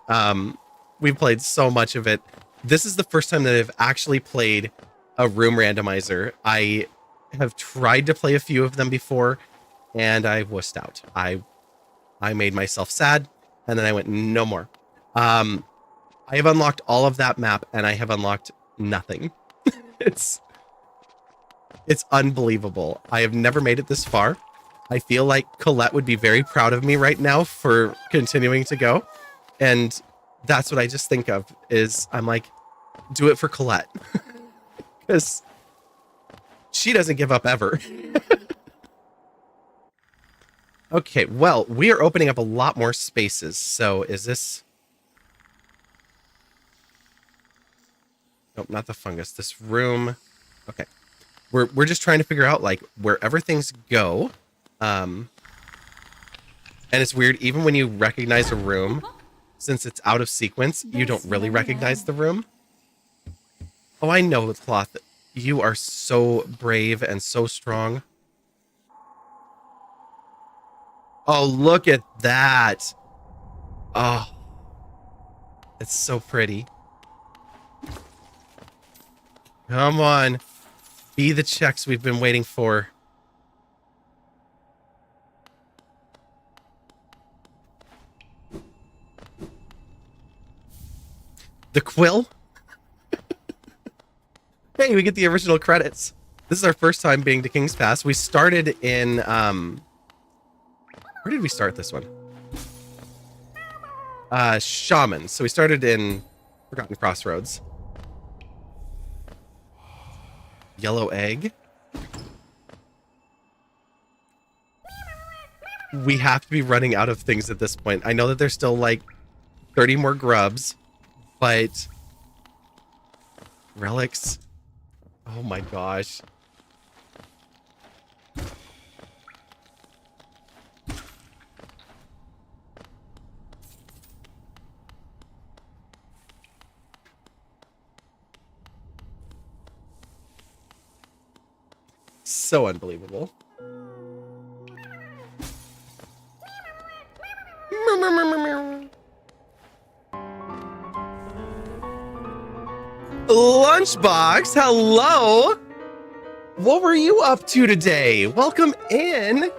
We've played so much of it. This is the first time that I've actually played a room randomizer. I have tried to play a few of them before, and I wussed out. I made myself sad, and then I went, no more. I have unlocked all of that map, and I have unlocked nothing. It's unbelievable. I have never made it this far. I feel like Colette would be very proud of me right now for continuing to go. And That's what I just think of is I'm like, do it for Colette. Because she doesn't give up ever. Okay, well, we are opening up a lot more spaces. So is this... Nope, not the fungus. This room... Okay. We're just trying to figure out, like, wherever things go. And it's weird, even when you recognize a room, since it's out of sequence, you don't really recognize the room. Oh, I know, Cloth. You are so brave and so strong. Oh, look at that. Oh, it's so pretty. Come on. Be the checks we've been waiting for. The quill? Hey, we get the original credits. This is our first time being to King's Pass. We started in, where did we start this one? Shaman. So we started in Forgotten Crossroads. Yellow egg. We have to be running out of things at this point. I know that there's still like 30 more grubs, but relics. Oh my gosh. So unbelievable. Lunchbox, hello. What were you up to today? Welcome in.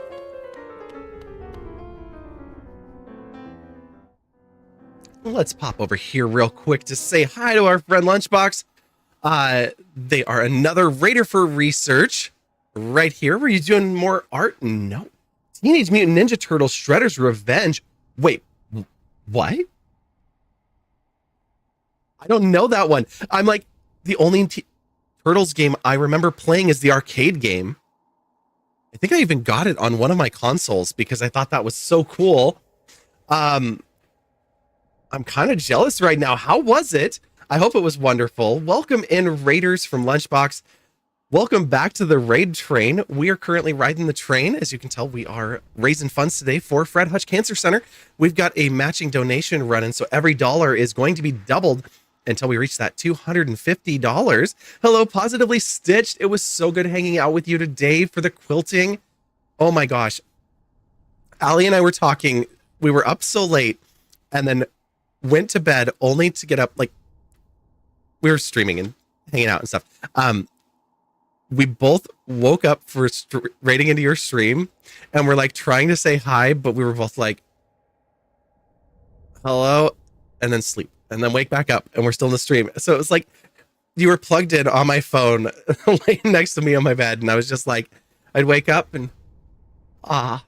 Let's pop over here real quick to say hi to our friend Lunchbox. They are another Raider for Research right here. Were you doing more art? No. Teenage Mutant Ninja Turtles Shredder's Revenge. Wait, what? I don't know that one. I'm like, the only Turtles game I remember playing is the arcade game. I think I even got it on one of my consoles because I thought that was so cool. I'm kind of jealous right now. How was it? I hope it was wonderful. Welcome in, Raiders from Lunchbox. Welcome back to the Raid Train. We are currently riding the train. As you can tell, we are raising funds today for Fred Hutch Cancer Center. We've got a matching donation running, so every dollar is going to be doubled until we reach that $250. Hello, Positively Stitched. It was so good hanging out with you today for the quilting. Oh my gosh. Ali and I were talking. We were up so late and then went to bed only to get up. Like, we were streaming and hanging out and stuff. We both woke up for raiding into your stream and we're like trying to say hi, but we were both like, hello, and then sleep and then wake back up and we're still in the stream. So it was like you were plugged in on my phone laying next to me on my bed. And I was just like, I'd wake up and and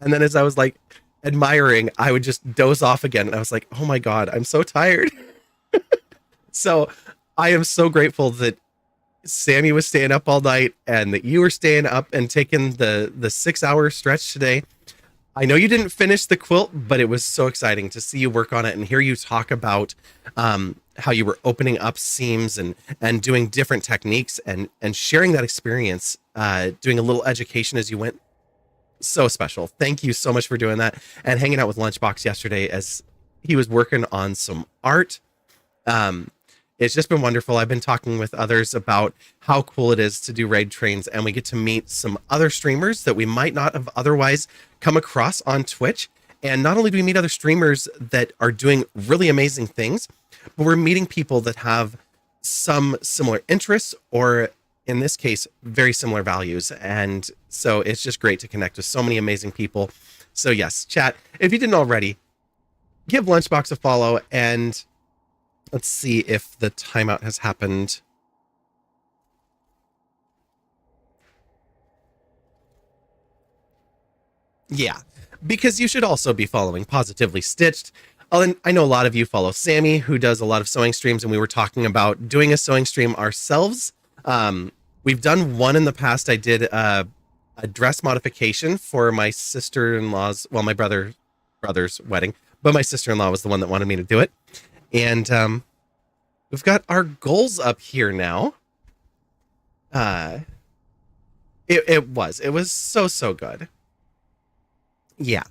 then as I was like admiring, I would just doze off again. And I was like, oh my God, I'm so tired. So I am so grateful that Sammy was staying up all night and that you were staying up and taking the 6-hour stretch today. I know you didn't finish the quilt, but it was so exciting to see you work on it and hear you talk about how you were opening up seams and doing different techniques and sharing that experience, doing a little education as you went. So special. Thank you so much for doing that and hanging out with Lunchbox yesterday as he was working on some art. It's just been wonderful. I've been talking with others about how cool it is to do raid trains, and we get to meet some other streamers that we might not have otherwise come across on Twitch. And not only do we meet other streamers that are doing really amazing things, but we're meeting people that have some similar interests, or in this case, very similar values. And so it's just great to connect with so many amazing people. So yes, chat, if you didn't already, give Lunchbox a follow, and let's see if the timeout has happened. Yeah, because you should also be following Positively Stitched. And I know a lot of you follow Sammy, who does a lot of sewing streams, and we were talking about doing a sewing stream ourselves. We've done one in the past. I did a dress modification for my sister-in-law's, well, my brother's wedding, but my sister-in-law was the one that wanted me to do it. And we've got our goals up here now. It was so good. Yeah.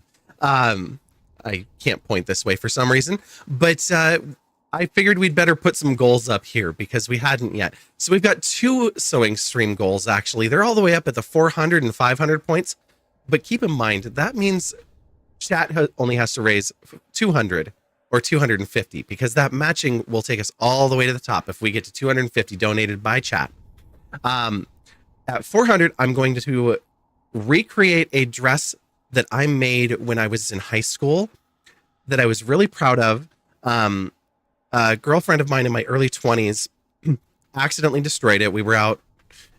I can't point this way for some reason, but I figured we'd better put some goals up here because we hadn't yet. So we've got 2 sewing stream goals, actually. They're all the way up at the 400 and 500 points. But keep in mind, that means chat only has to raise 200 or 250 because that matching will take us all the way to the top if we get to 250 donated by chat. At 400, I'm going to recreate a dress that I made when I was in high school that I was really proud of. A girlfriend of mine in my early 20s accidentally destroyed it. We were out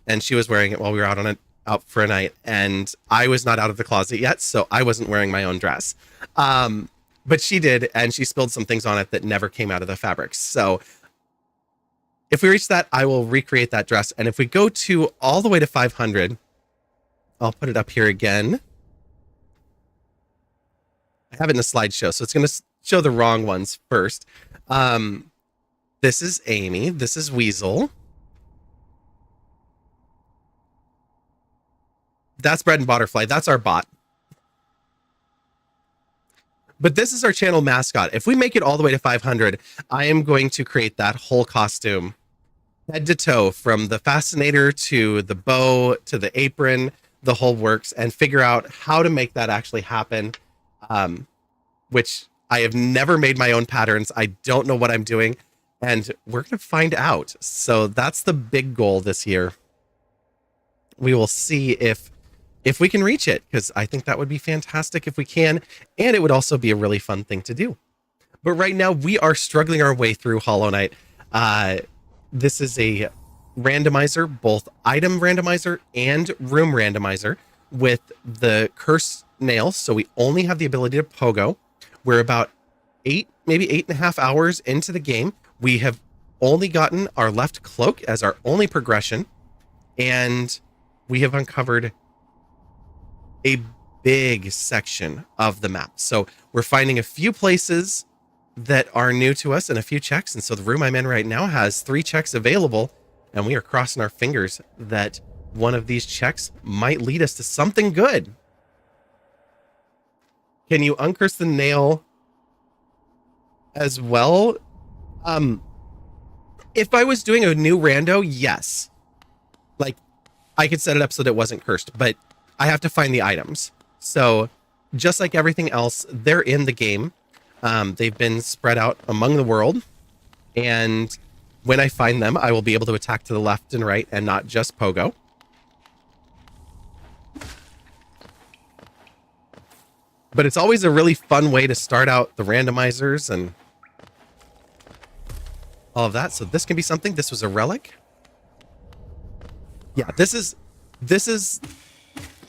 and she was wearing it while we were out for a night, and I was not out of the closet yet, so I wasn't wearing my own dress. But she did, and she spilled some things on it that never came out of the fabrics. So if we reach that, I will recreate that dress. And if we go to all the way to 500, I'll put it up here again. I have it in a slideshow, so it's going to show the wrong ones first. This is Amy. This is Weasel. That's Bread and Butterfly. That's our bot. But this is our channel mascot. If we make it all the way to 500, I am going to create that whole costume, head to toe, from the fascinator to the bow to the apron, the whole works, and figure out how to make that actually happen. Which I have never made my own patterns. I don't know what I'm doing, and we're going to find out. So that's the big goal this year. We will see if we can reach it, because I think that would be fantastic if we can, and it would also be a really fun thing to do. But right now we are struggling our way through Hollow Knight. This is a randomizer, both item randomizer and room randomizer, with the cursed nail. So we only have the ability to pogo. We're about 8, maybe 8.5 hours into the game. We have only gotten our left cloak as our only progression, and we have uncovered a big section of the map. So we're finding a few places that are new to us and a few checks. And so the room I'm in right now has 3 checks available, and we are crossing our fingers that one of these checks might lead us to something good. Can you uncurse the nail as well? If I was doing a new rando, yes. Like, I could set it up so that it wasn't cursed, but I have to find the items. So just like everything else, they're in the game. They've been spread out among the world. And when I find them, I will be able to attack to the left and right and not just pogo. But it's always a really fun way to start out the randomizers and all of that. So this can be something. This was a relic. Yeah, this is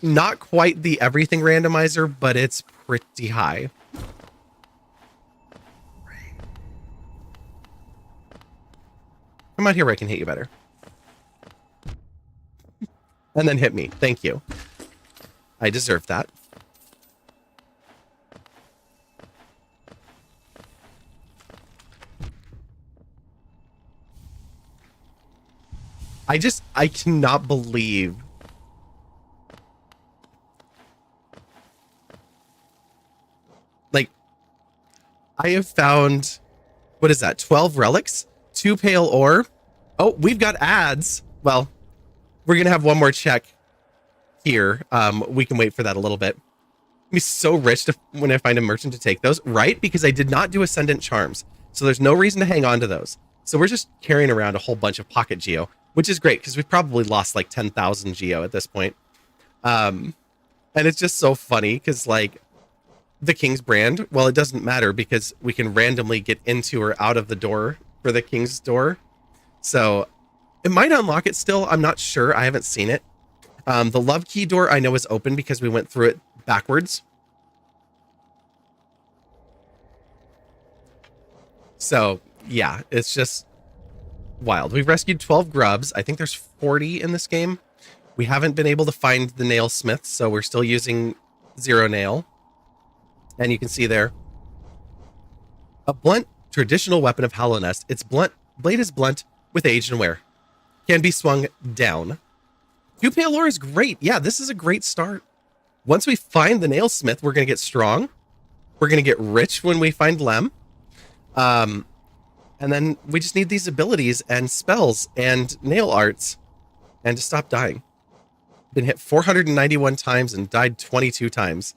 not quite the everything randomizer, but it's pretty high. Come out here where I can hit you better. And then hit me. Thank you. I deserve that. I cannot believe like I have found, what is that? 12 relics, 2 pale ore. Oh, we've got ads. Well, we're going to have one more check here. We can wait for that a little bit. I'd be so rich when I find a merchant to take those, right? Because I did not do Ascendant Charms. So there's no reason to hang on to those. So we're just carrying around a whole bunch of pocket geo, which is great because we've probably lost like 10,000 geo at this point. And it's just so funny because like the King's brand, well, it doesn't matter because we can randomly get into or out of the door for the King's door. So it might unlock it still. I'm not sure. I haven't seen it. The Love Key door I know is open because we went through it backwards. So yeah, it's just wild. We've rescued 12 grubs. I think there's 40 in this game. We haven't been able to find the nail smith, so we're still using zero nail. And you can see there, a blunt traditional weapon of Hallownest. Its blade is blunt with age and wear. Can be swung down. 2 pale ore is great. Yeah, this is a great start. Once we find the nail smith, we're going to get strong. We're going to get rich when we find Lem. And then we just need these abilities and spells and nail arts and to stop dying. Been hit 491 times and died 22 times.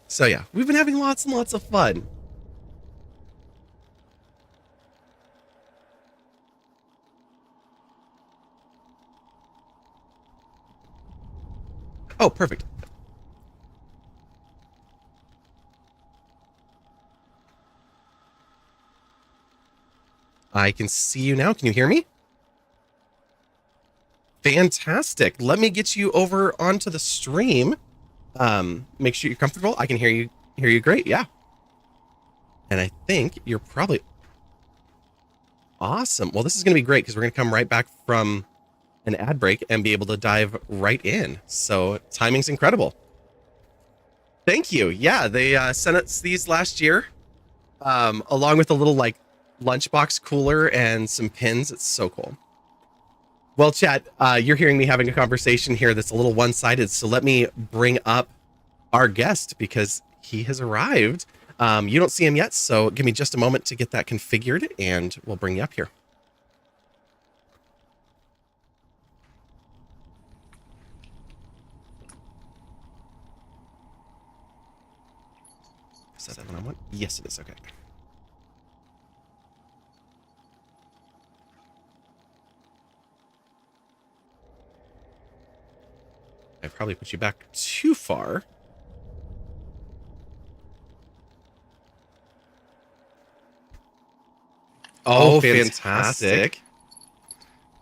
So yeah, we've been having lots and lots of fun. Oh, perfect. I can see you now. Can you hear me? Fantastic. Let me get you over onto the stream. Make sure you're comfortable. I can hear you great. Yeah. And I think you're probably awesome. Well, this is going to be great because we're going to come right back from an ad break and be able to dive right in. So timing's incredible. Thank you. Yeah, they sent us these last year, along with a little like lunchbox cooler and some pins. It's so cool. Well, chat, you're hearing me having a conversation here that's a little one-sided. So let me bring up our guest because he has arrived. You don't see him yet, so give me just a moment to get that configured and we'll bring you up here. Is that the one I want? Yes, it is. Okay. I probably put you back too far. Oh, fantastic.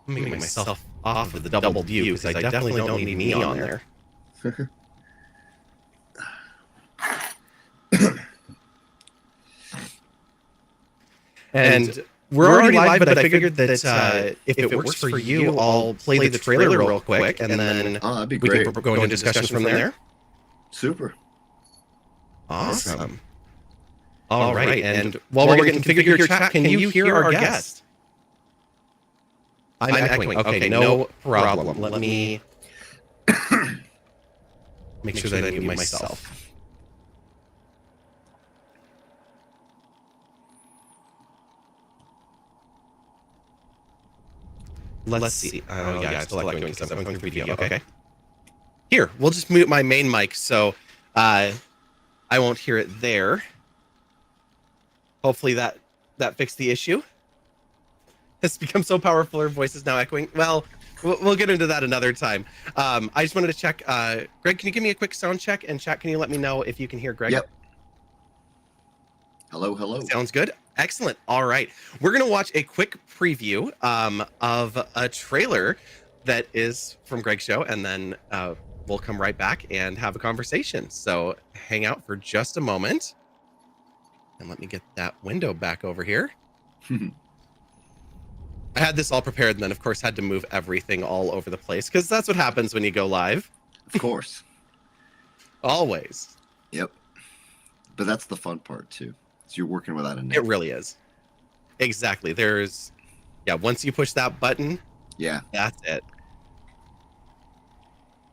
I'm making myself off of the double view because I definitely don't need me on there. And we're already live, but I figured that if it works for you, I'll play the trailer real quick, and then that'd be we great. can go into discussion from there. Super. Awesome. All right, and while we're getting configured your chat, can you hear our guest? I'm echoing. Okay, no problem. Let me make sure that I mute myself. Let's see. Oh, yeah, I'm still echoing because I'm going through video. Okay. Here, we'll just mute my main mic so I won't hear it there. Hopefully that fixed the issue. It's become so powerful, her voice is now echoing. Well, we'll get into that another time. I just wanted to check. Greg, can you give me a quick sound check? And chat, can you let me know if you can hear Greg? Yep. Hello, hello. Sounds good. Excellent. All right. We're going to watch a quick preview of a trailer that is from Greg's show, and then we'll come right back and have a conversation. So hang out for just a moment. And let me get that window back over here. I had this all prepared and then, of course, had to move everything all over the place because that's what happens when you go live. Of course. Always. Yep. But that's the fun part, too. So you're working without a net. It really is. Exactly. There's, yeah, once you push that button, yeah, that's it.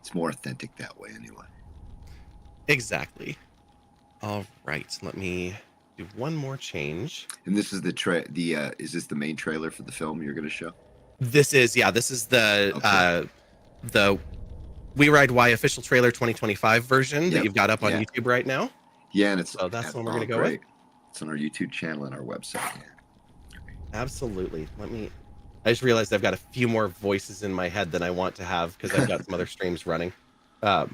It's more authentic that way anyway. Exactly. All right. Let me do one more change. And this is is this the main trailer for the film you're going to show? This is the We Ride Y official trailer 2025 version that you've got up on YouTube right now. Yeah, and it's so that's the one we're going to go with. It's on our YouTube channel and our website. Absolutely. I just realized I've got a few more voices in my head than I want to have because I've got some other streams running. All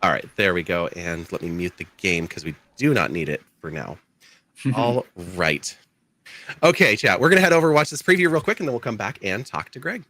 right, there we go. And let me mute the game because we do not need it for now. All right. Okay, chat. We're going to head over, watch this preview real quick, and then we'll come back and talk to Greg.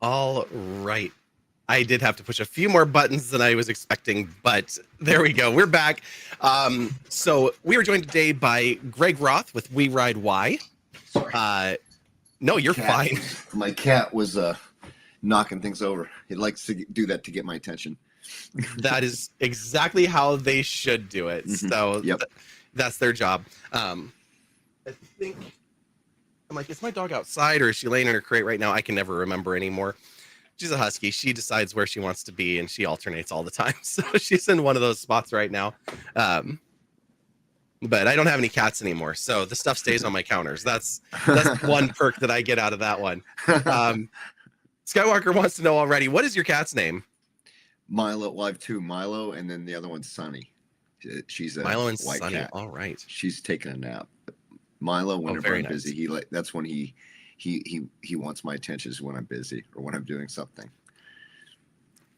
All right. I did have to push a few more buttons than I was expecting, but there we go. We're back. So we were joined today by Greg Roth with We Ride Y. Sorry. No, you're fine. My cat was knocking things over. He likes to do that to get my attention. That is exactly how they should do it. Mhm. So Yep. that's their job. I think I'm like, is my dog outside or is she laying in her crate right now? I can never remember anymore. She's a husky. She decides where she wants to be and she alternates all the time. So she's in one of those spots right now. But I don't have any cats anymore. So the stuff stays on my counters. That's one perk that I get out of that one. Skywalker wants to know already, what is your cat's name? Milo. Well, I have two, Milo, and then the other one's Sunny. She's a Milo and white Sunny. cat. All right. She's taking a nap. Milo, whenever very I'm busy, that's when he wants my attention, is when I'm busy or when I'm doing something.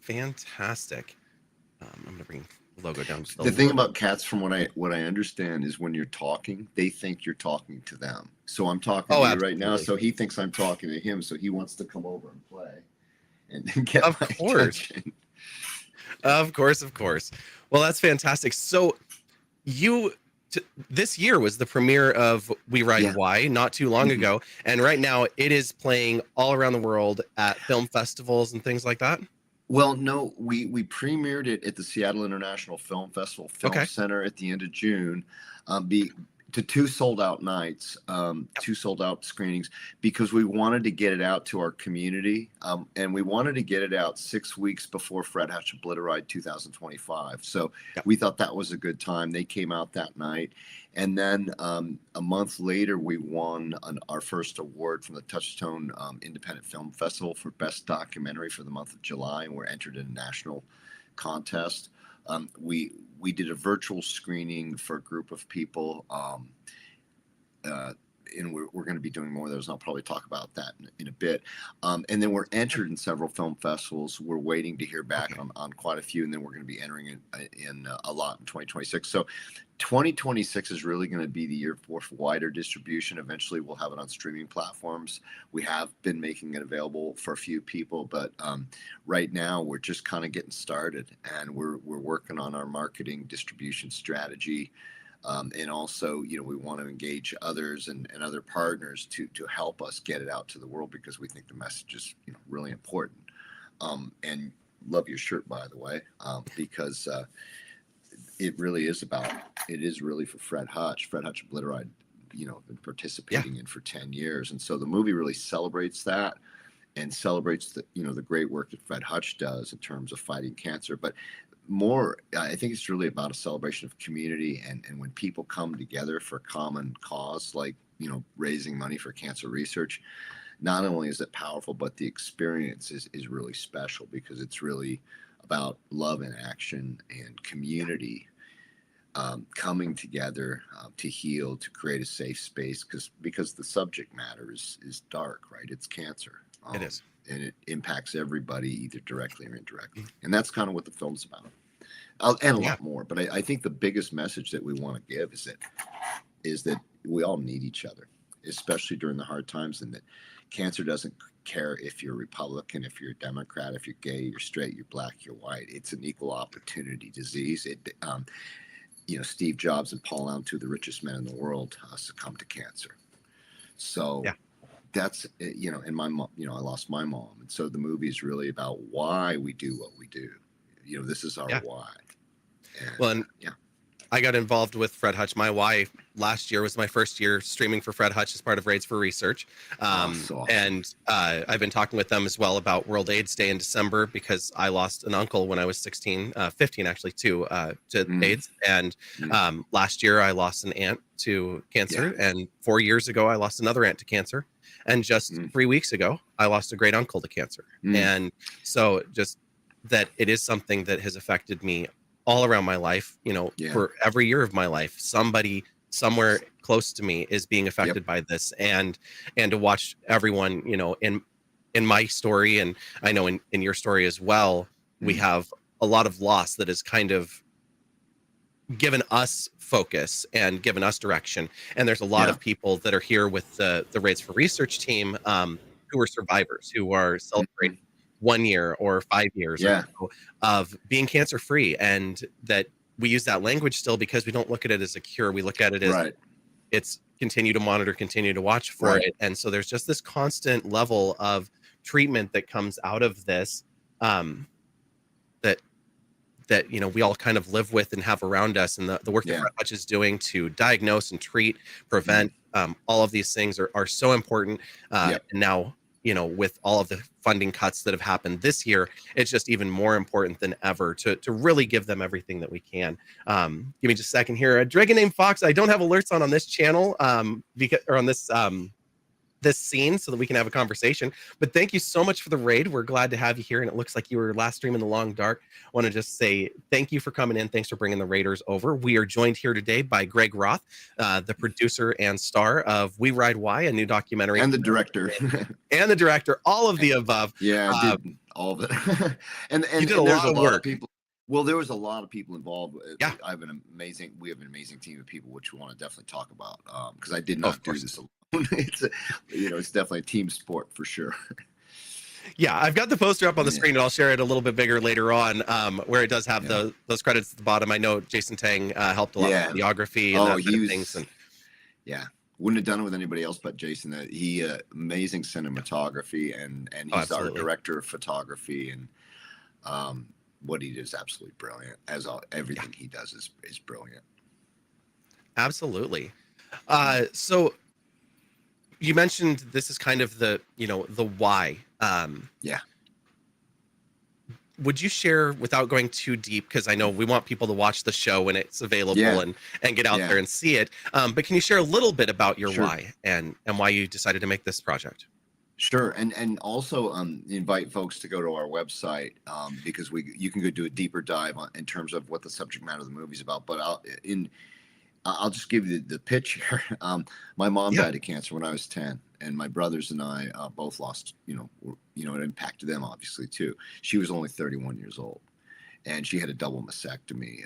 Fantastic. I'm gonna bring the logo down. Just The thing about cats, from what I understand, is when you're talking, they think you're talking to them. So I'm talking to you right now, so he thinks I'm talking to him, so he wants to come over and play and get my attention. Of course. Well, that's fantastic. So this year was the premiere of We Ride Y not too long ago, and right now it is playing all around the world at film festivals and things like that. Well, no, we premiered it at the Seattle International Film Festival Film Center at the end of June, to two sold out nights, two sold out screenings, because we wanted to get it out to our community, and we wanted to get it out 6 weeks before Fred Hutch Obliteride 2025. So we thought that was a good time. They came out that night, and then a month later we won our first award from the Touchstone Independent Film Festival for Best Documentary for the month of July, and we're entered in a national contest. We did a virtual screening for a group of people, and we're going to be doing more of those, and I'll probably talk about that in a bit. And then we're entered in several film festivals. We're waiting to hear back on quite a few, and then we're going to be entering in a lot in 2026. So 2026 is really going to be the year for wider distribution. Eventually, we'll have it on streaming platforms. We have been making it available for a few people, but right now we're just kind of getting started, and we're working on our marketing distribution strategy. And also, we want to engage others and other partners to help us get it out to the world, because we think the message is really important. And love your shirt, by the way, because it is really for Fred Hutch. Fred Hutch Obliteride, been participating in for 10 years. And so the movie really celebrates that, and celebrates the great work that Fred Hutch does in terms of fighting cancer. But more, I think it's really about a celebration of community, and when people come together for a common cause, like raising money for cancer research. Not only is it powerful, but the experience is really special, because it's really about love in action and community coming together to heal, to create a safe space, because the subject matter is dark, right? It's cancer. It is. And it impacts everybody, either directly or indirectly. And that's kind of what the film's about. And a lot more. But I think the biggest message that we want to give is that we all need each other, especially during the hard times, and that cancer doesn't care if you're Republican, if you're a Democrat, if you're gay, you're straight, you're black, you're white. It's an equal opportunity disease. Steve Jobs and Paul Allen, two of the richest men in the world, succumbed to cancer. So that's, and my mom, I lost my mom. And so the movie is really about why we do what we do. This is our why. And, I got involved with Fred Hutch. My why last year was my first year streaming for Fred Hutch as part of Raids for Research. So awesome. And I've been talking with them as well about World AIDS Day in December, because I lost an uncle when I was 15 actually, to AIDS. And last year I lost an aunt to cancer. And 4 years ago I lost another aunt to cancer. And just 3 weeks ago I lost a great uncle to cancer. And so just that it is something that has affected me all around my life, for every year of my life. Somebody somewhere close to me is being affected by this, and to watch everyone, in my story, and I know in your story as well, we have a lot of loss that has kind of given us focus and given us direction. And there's a lot of people that are here with the Raids for Research team, who are survivors, who are celebrating Mhm. 1 year or 5 years or Yeah. so of being cancer free, and that we use that language still because we don't look at it as a cure. We look at it as Right. it's continue to monitor, continue to watch for Right. it. And so there's just this constant level of treatment that comes out of this, um, that we all kind of live with and have around us, and the work that Yeah. Fred Hutch is doing to diagnose and treat, Mhm. prevent, all of these things are so important. Yep. And now, with all of the funding cuts that have happened this year, it's just even more important than ever to really give them everything that we can. Give me just a second here. A dragon named Fox. I don't have alerts on this channel, because or on this scene, so that we can have a conversation. But thank you so much for the raid. We're glad to have you here. And it looks like you were last stream in the long dark. I want to just say thank you for coming in. Thanks for bringing the raiders over. We are joined here today by Greg Roth, the producer and star of We Ride Y, a new documentary, And the director. and the director, all of the above. Yeah, I Uh, did all of it. and you did a there's lot a of lot of work. people. Well, there was a lot of people involved. Yeah. We have an amazing team of people, which we want to definitely talk about. Because I did Of not do course. this alone. It's definitely a team sport for sure. Yeah, I've got the poster up on the Yeah. screen, and I'll share it a little bit bigger later on, where it does have Yeah. those credits at the bottom. I know Jason Tang helped a lot Yeah. with videography and Oh, that he sort of was. things. And Yeah, wouldn't have done it with anybody else but Jason. He amazing cinematography, and oh, he's our absolutely. director of photography, and um, what he does is absolutely brilliant. Everything he does is brilliant. Absolutely. So you mentioned this is kind of the why. Yeah. Would you share, without going too deep, because I know we want people to watch the show when it's available, Yeah. and get out Yeah. there and see it. But can you share a little bit about your Sure. why and why you decided to make this project? Sure, and also invite folks to go to our website, because you can go do a deeper dive in terms of what the subject matter of the movie is about. But I'll just give you the pitch here. My mom Yeah. died of cancer when I was 10, and my brothers and I both lost. It impacted them obviously too. She was only 31 years old, and she had a double mastectomy.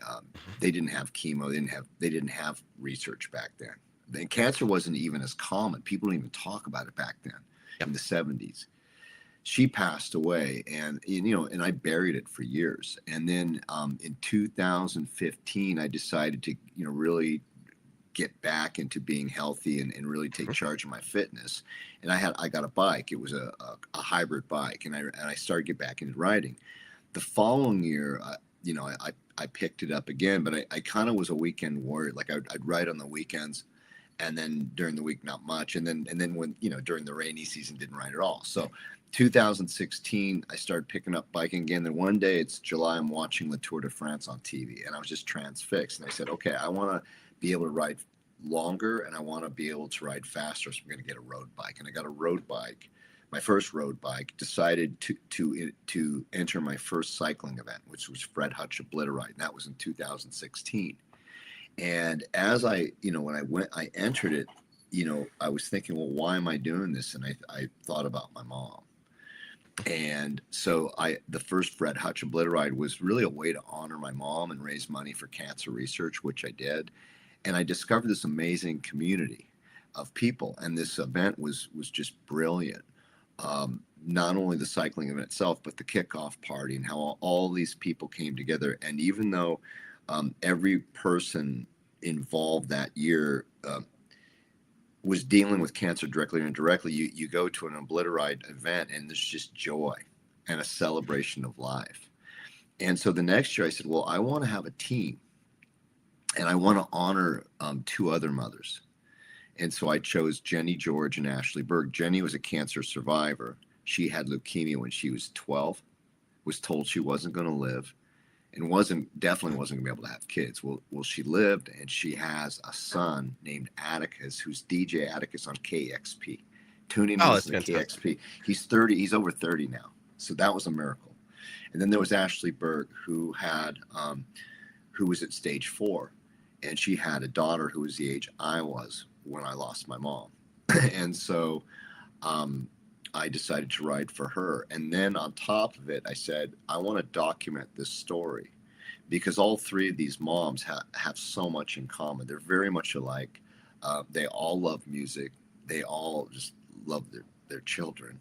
They didn't have chemo. They didn't have research back then. And cancer wasn't even as common. People didn't even talk about it back then in the 70s. She passed away, and and I buried it for years. And then in 2015, I decided to really get back into being healthy, and really take Mhm. charge of my fitness. And I got a bike. It was a hybrid bike, and I started to get back into riding. The following year, I picked it up again, but I kind of was a weekend warrior. Like I'd ride on the weekends, and then during the week not much, and then when during the rainy season didn't ride at all. So 2016 I started picking up biking again. Then one day it's July, I'm watching the Tour de France on TV, and I was just transfixed, and I said, okay, I want to be able to ride longer, and I want to be able to ride faster, so I'm going to get a road bike. And I got a road bike, my first road bike. Decided to enter my first cycling event, which was Fred Hutch Obliterate, and that was in 2016. And as when I entered it, I was thinking, well, why am I doing this? And I thought about my mom. And so the first Fred Hutch Obliterate was really a way to honor my mom and raise money for cancer research, which I did. And I discovered this amazing community of people. And this event was just brilliant. Not only the cycling event itself, but the kickoff party, and how all these people came together. And even though every person involved that year was dealing with cancer directly or indirectly, you go to an Obliterate event, and there's just joy and a celebration of life. And so the next year I said, well, I want to have a team, and I want to honor two other mothers. And so I chose Jenny George and Ashley Berg. Jenny was a cancer survivor. She had leukemia when she was 12, was told she wasn't going to live, and definitely wasn't gonna be able to have kids. Well, she lived, and she has a son named Atticus, who's DJ Atticus on KXP. Tune in, Oh, and that's listen to fantastic. KXP. He's 30. He's over 30 now, so that was a miracle. And then there was Ashley Berg, who was at stage 4, and she had a daughter who was the age I was when I lost my mom. And so I decided to ride for her. And then on top of it, I said, I want to document this story, because all three of these moms have so much in common. They're very much alike. They all love music. They all just love their children.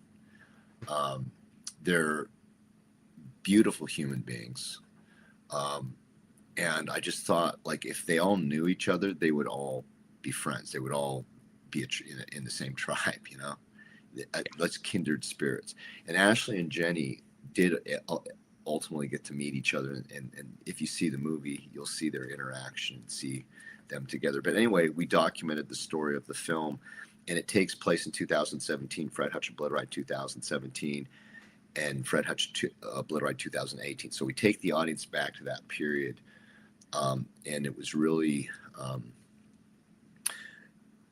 Um, they're beautiful human beings. Um, and I just thought, like, if they all knew each other, they would all be friends. They would all be in the same tribe, you know? Let's kindred spirits. And Ashley and Jenny did ultimately get to meet each other. And if you see the movie, you'll see their interaction, see them together. But anyway, we documented the story of the film, and it takes place in 2017, Fred Hutch and Blood Ride 2017, and Fred Hutch Blood Ride 2018. So we take the audience back to that period. And it was really,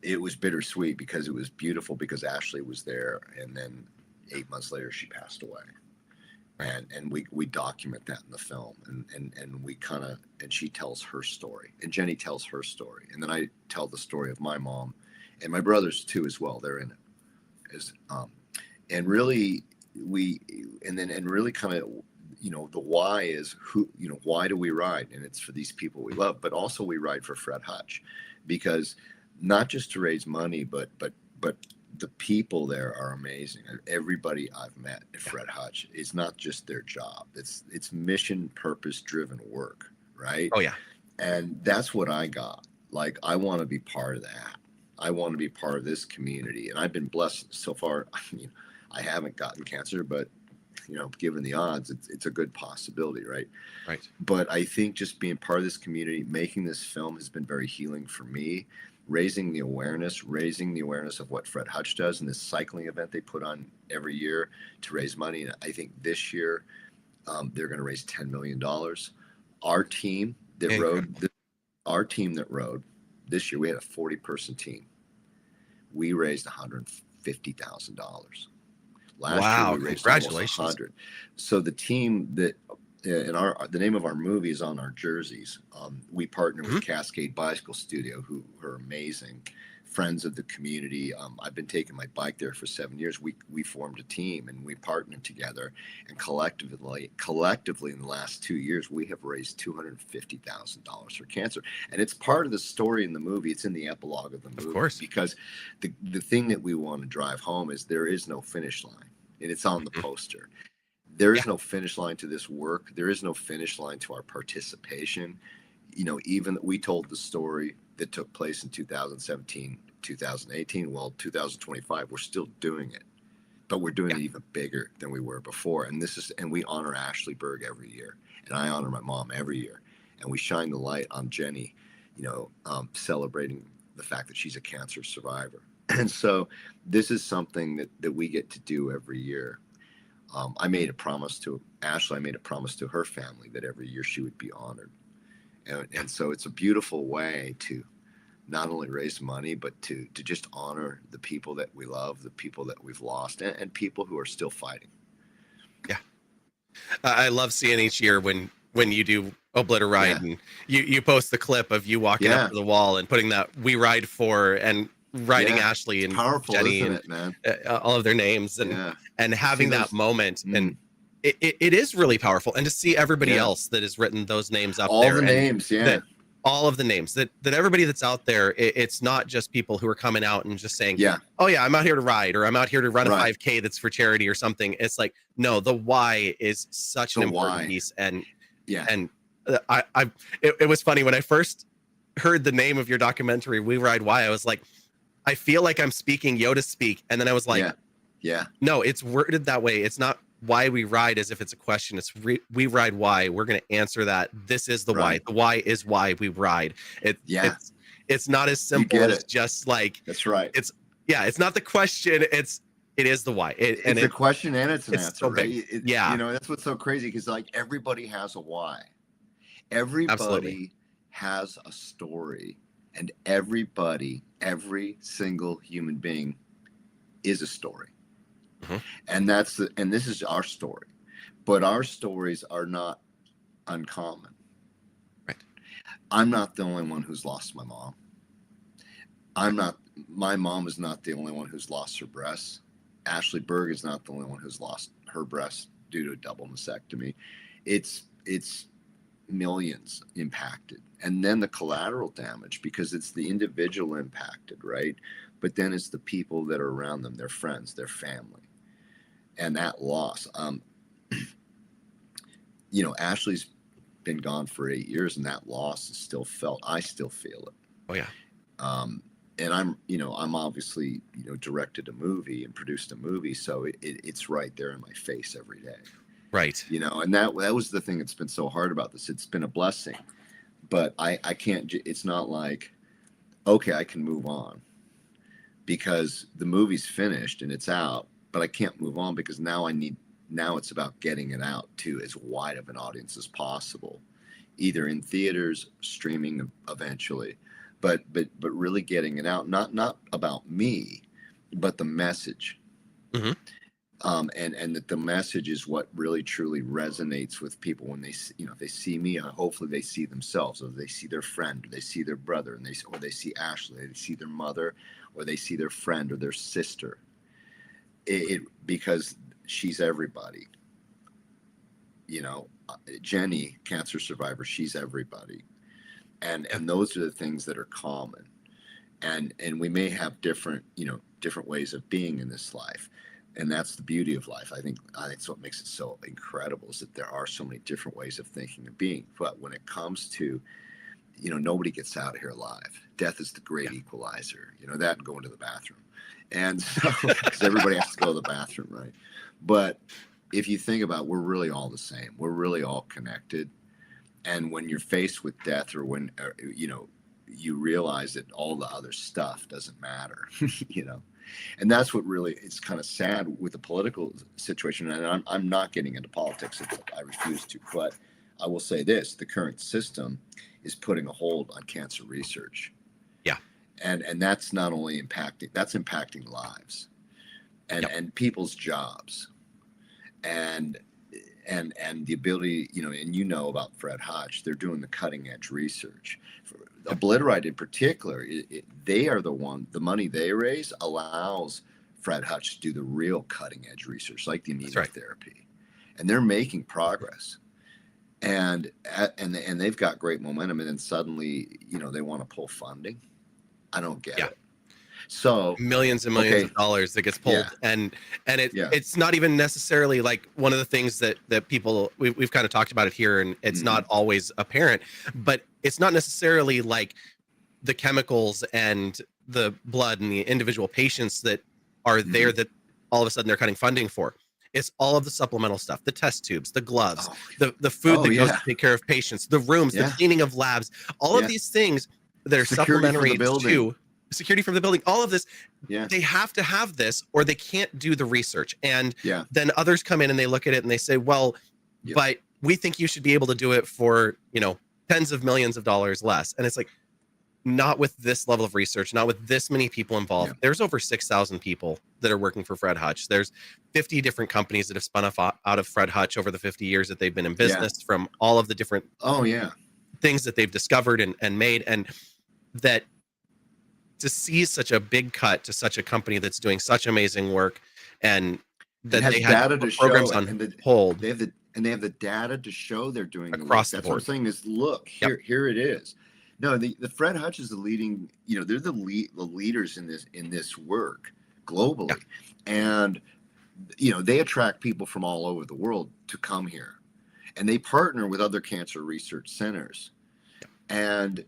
it was bittersweet because it was beautiful because Ashley was there, and then 8 months later she passed away. And we document that in the film, and we kind of, and she tells her story, and Jenny tells her story, and then I tell the story of my mom, and my brothers too as well. They're in it, and really and really kind of, you know, the why is who, you know, why do we ride? And it's for these people we love, but also we ride for Fred Hutch, because not just to raise money, but the people there are amazing. Everybody I've met at Fred Hutch, it's not just their job. It's mission purpose driven work, right? Oh yeah. And that's what I got. Like, I want to be part of that. I want to be part of this community. And I've been blessed so far. I mean, I haven't gotten cancer, but, you know, given the odds, it's a good possibility, right? Right. But I think just being part of this community, making this film has been very healing for me. Raising the awareness of what Fred Hutch does, and this cycling event they put on every year to raise money. And I think this year they're going to raise $10 million. Our team that rode this year, we had a 40-person team. We raised $150,000. Last year we raised almost 100. So the team that the name of our movie is on our jerseys. We partner with Cascade Bicycle Studio, who are amazing friends of the community. I've been taking my bike there for 7 years. We formed a team and we partnered together, and collectively in the last 2 years, we have raised $250,000 for cancer. And it's part of the story in the movie. It's in the epilogue of the movie. Of course. Because the thing that we want to drive home is there is no finish line, and it's on the poster. There is no finish line to this work. There is no finish line to our participation. You know, even we told the story that took place in 2017, 2018. Well, 2025, we're still doing it, but we're doing it even bigger than we were before. And we honor Ashley Berg every year, and I honor my mom every year, and we shine the light on Jenny, you know, celebrating the fact that she's a cancer survivor. And so this is something that we get to do every year. I made a promise to Ashley. I made a promise to her family that every year she would be honored. And so it's a beautiful way to not only raise money, but to just honor the people that we love, the people that we've lost, and people who are still fighting. Yeah. I love seeing each year when you do Obliter Ride and you post the clip of you walking up to the wall and putting that "We Ride For" and writing Ashley and powerful, Jenny isn't and it, man? All of their names and having that moment. And it is really powerful. And to see everybody else that has written those names up all there. The names, all of the names that everybody that's out there, it's not just people who are coming out and just saying, oh yeah, I'm out here to ride, or I'm out here to run a 5K that's for charity or something. It's like, no, the why is such an important piece. And it was funny when I first heard the name of your documentary, We Ride Why. I was like, I feel like I'm speaking Yoda speak. And then I was like, no, it's worded that way. It's not why we ride as if it's a question. It's we ride why. We're going to answer that. This is the why. The why is why we ride. It's not as simple as just like, that's right. It's not the question. It is the why. It's a question and it's an answer. So right? You know, that's what's so crazy, because like everybody has a why. Everybody has a story, and every single human being is a story. And this is our story, but our stories are not uncommon. Right. I'm not the only one who's lost my mom. My mom is not the only one who's lost her breasts. Ashley Berg is not the only one who's lost her breasts due to a double mastectomy. It's millions impacted. And then the collateral damage, because it's the individual impacted, right? But then it's the people that are around them, their friends, their family. and that loss. Ashley's been gone for 8 years, and that loss is still felt. I still feel it. Oh yeah. And I'm obviously, directed a movie and produced a movie, so it's right there in my face every day. Right. And that was the thing that's been so hard about this. It's been a blessing, but I can't. It's not like, okay, I can move on because the movie's finished and it's out, but I can't move on because now it's about getting it out to as wide of an audience as possible, either in theaters, streaming eventually, but really getting it out, not about me, but the message. Mm-hmm. And that the message is what really truly resonates with people when they see me. Hopefully they see themselves, or they see their friend, or they see their brother, or they see Ashley, they see their mother, or they see their friend or their sister. Because she's everybody. Jenny, cancer survivor, she's everybody, and those are the things that are common, and we may have different ways of being in this life. And that's the beauty of life. I think it's what makes it so incredible, is that there are so many different ways of thinking and being. But when it comes to, nobody gets out of here alive. Death is the great equalizer. That and going to the bathroom. And so, because everybody has to go to the bathroom, right? But if you think about it, we're really all the same. We're really all connected. And when you're faced with death, or when, you realize that all the other stuff doesn't matter, And that's what really is kind of sad with the political situation. And I'm not getting into politics. I refuse to. But I will say this: the current system is putting a hold on cancer research. Yeah. And that's not only impacting lives and people's jobs and the ability, and about Fred Hutch. They're doing the cutting edge research. Obliterate in particular, they are the money they raise allows Fred Hutch to do the real cutting edge research, like the immunotherapy, and they're making progress, and they've got great momentum, and then suddenly, they want to pull funding. I don't get it. So millions and millions of dollars that gets pulled, and it's not even necessarily like one of the things that people we've kind of talked about it here, and it's not always apparent, but it's not necessarily like the chemicals and the blood and the individual patients that are there that all of a sudden they're cutting funding for. It's all of the supplemental stuff, the test tubes, the gloves, the food that goes to take care of patients, the rooms, the cleaning of labs, all of these things that are supplementary to security from the building, all of this. They have to have this or they can't do the research. And then others come in and they look at it and they say, well, but we think you should be able to do it for, tens of millions of dollars less. And it's like, not with this level of research, not with this many people involved. There's over 6,000 people that are working for Fred Hutch. There's 50 different companies that have spun off out of Fred Hutch over the 50 years that they've been in business, from all of the different things that they've discovered and made. And that to see such a big cut to such a company that's doing such amazing work, and that they have programs on hold. They have the data to show they're doing across the board. That's what I'm saying is, look, here it is. No, the Fred Hutch is the leading, they're the leaders in this work globally. And, they attract people from all over the world to come here, and they partner with other cancer research centers. And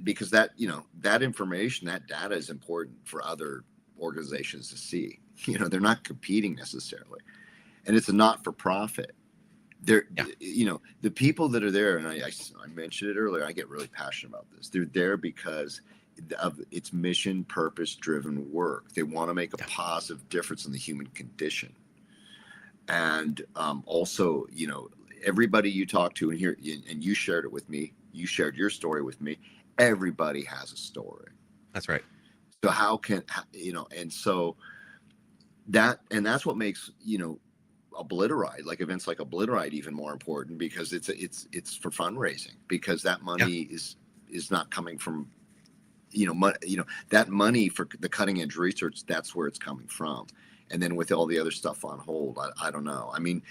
because that, that information, that data is important for other organizations to see. They're not competing necessarily, and it's a not-for-profit. They're, the people that are there, and I mentioned it earlier, I get really passionate about this. They're there because of its mission, purpose-driven work. They want to make a positive difference in the human condition. And also, everybody you talk to, and here, and you shared it with me, you shared your story with me, everybody has a story. That's right. So how can, and so that's what makes, Obliterate, like events like Obliterate, even more important, because it's for fundraising, because that money is not coming from, that money for the cutting edge research, that's where it's coming from. And then with all the other stuff on hold, I don't know. I mean,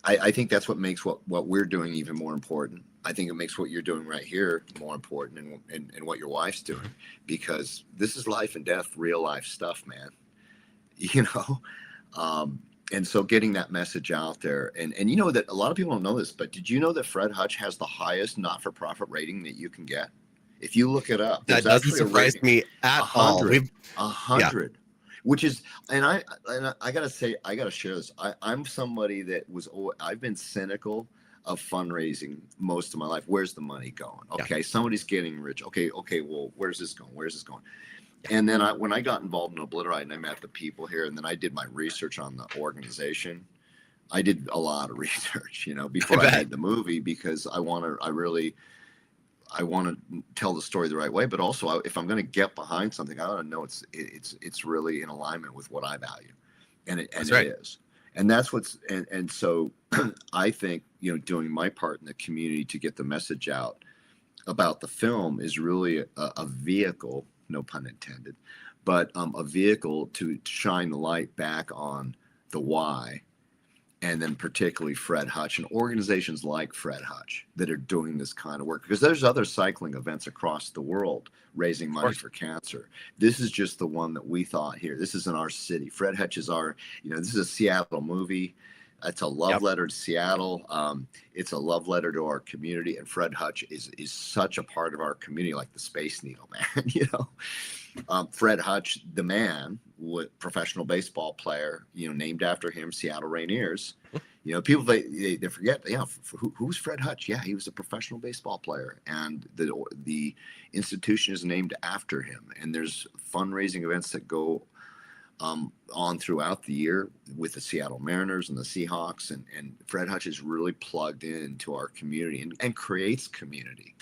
I think that's what makes what we're doing even more important. I think it makes what you're doing right here more important, and what your wife's doing, because this is life and death, real life stuff, man. And so getting that message out there, and you know that a lot of people don't know this, but did you know that Fred Hutch has the highest not-for-profit rating that you can get? If you look it up, there's That doesn't actually a surprise rating, me a at all. hundred, a Yeah, hundred, which is, and I gotta say, I gotta share this. I'm somebody that I've been cynical of fundraising most of my life. Where's the money going? yeah, Okay, somebody's getting rich. Okay, well, where's this going? Where's this going? yeah. And then when I got involved in Obliterate and I met the people here, and then I did my research on the organization. I did a lot of research, I before I bet. made the movie, because I want to tell the story the right way. But also, if I'm going to get behind something, I want to know it's really in alignment with what I value, and That's it right. is. And that's and so I think, doing my part in the community to get the message out about the film is really a vehicle, no pun intended, but a vehicle to shine the light back on the why, and then particularly Fred Hutch and organizations like Fred Hutch that are doing this kind of work, because there's other cycling events across the world raising Of money course. for cancer. This is just the one that we thought here. This is in our city. Fred Hutch is this is a Seattle movie. It's a love Yep. letter to Seattle. It's a love letter to our community, and Fred Hutch is such a part of our community, like the Space Needle, man. Fred Hutch, the man, professional baseball player, named after him, Seattle Rainiers. People they forget, who's Fred Hutch? Yeah, he was a professional baseball player, and the institution is named after him. And there's fundraising events that go on throughout the year with the Seattle Mariners and the Seahawks, and Fred Hutch is really plugged into our community and creates community.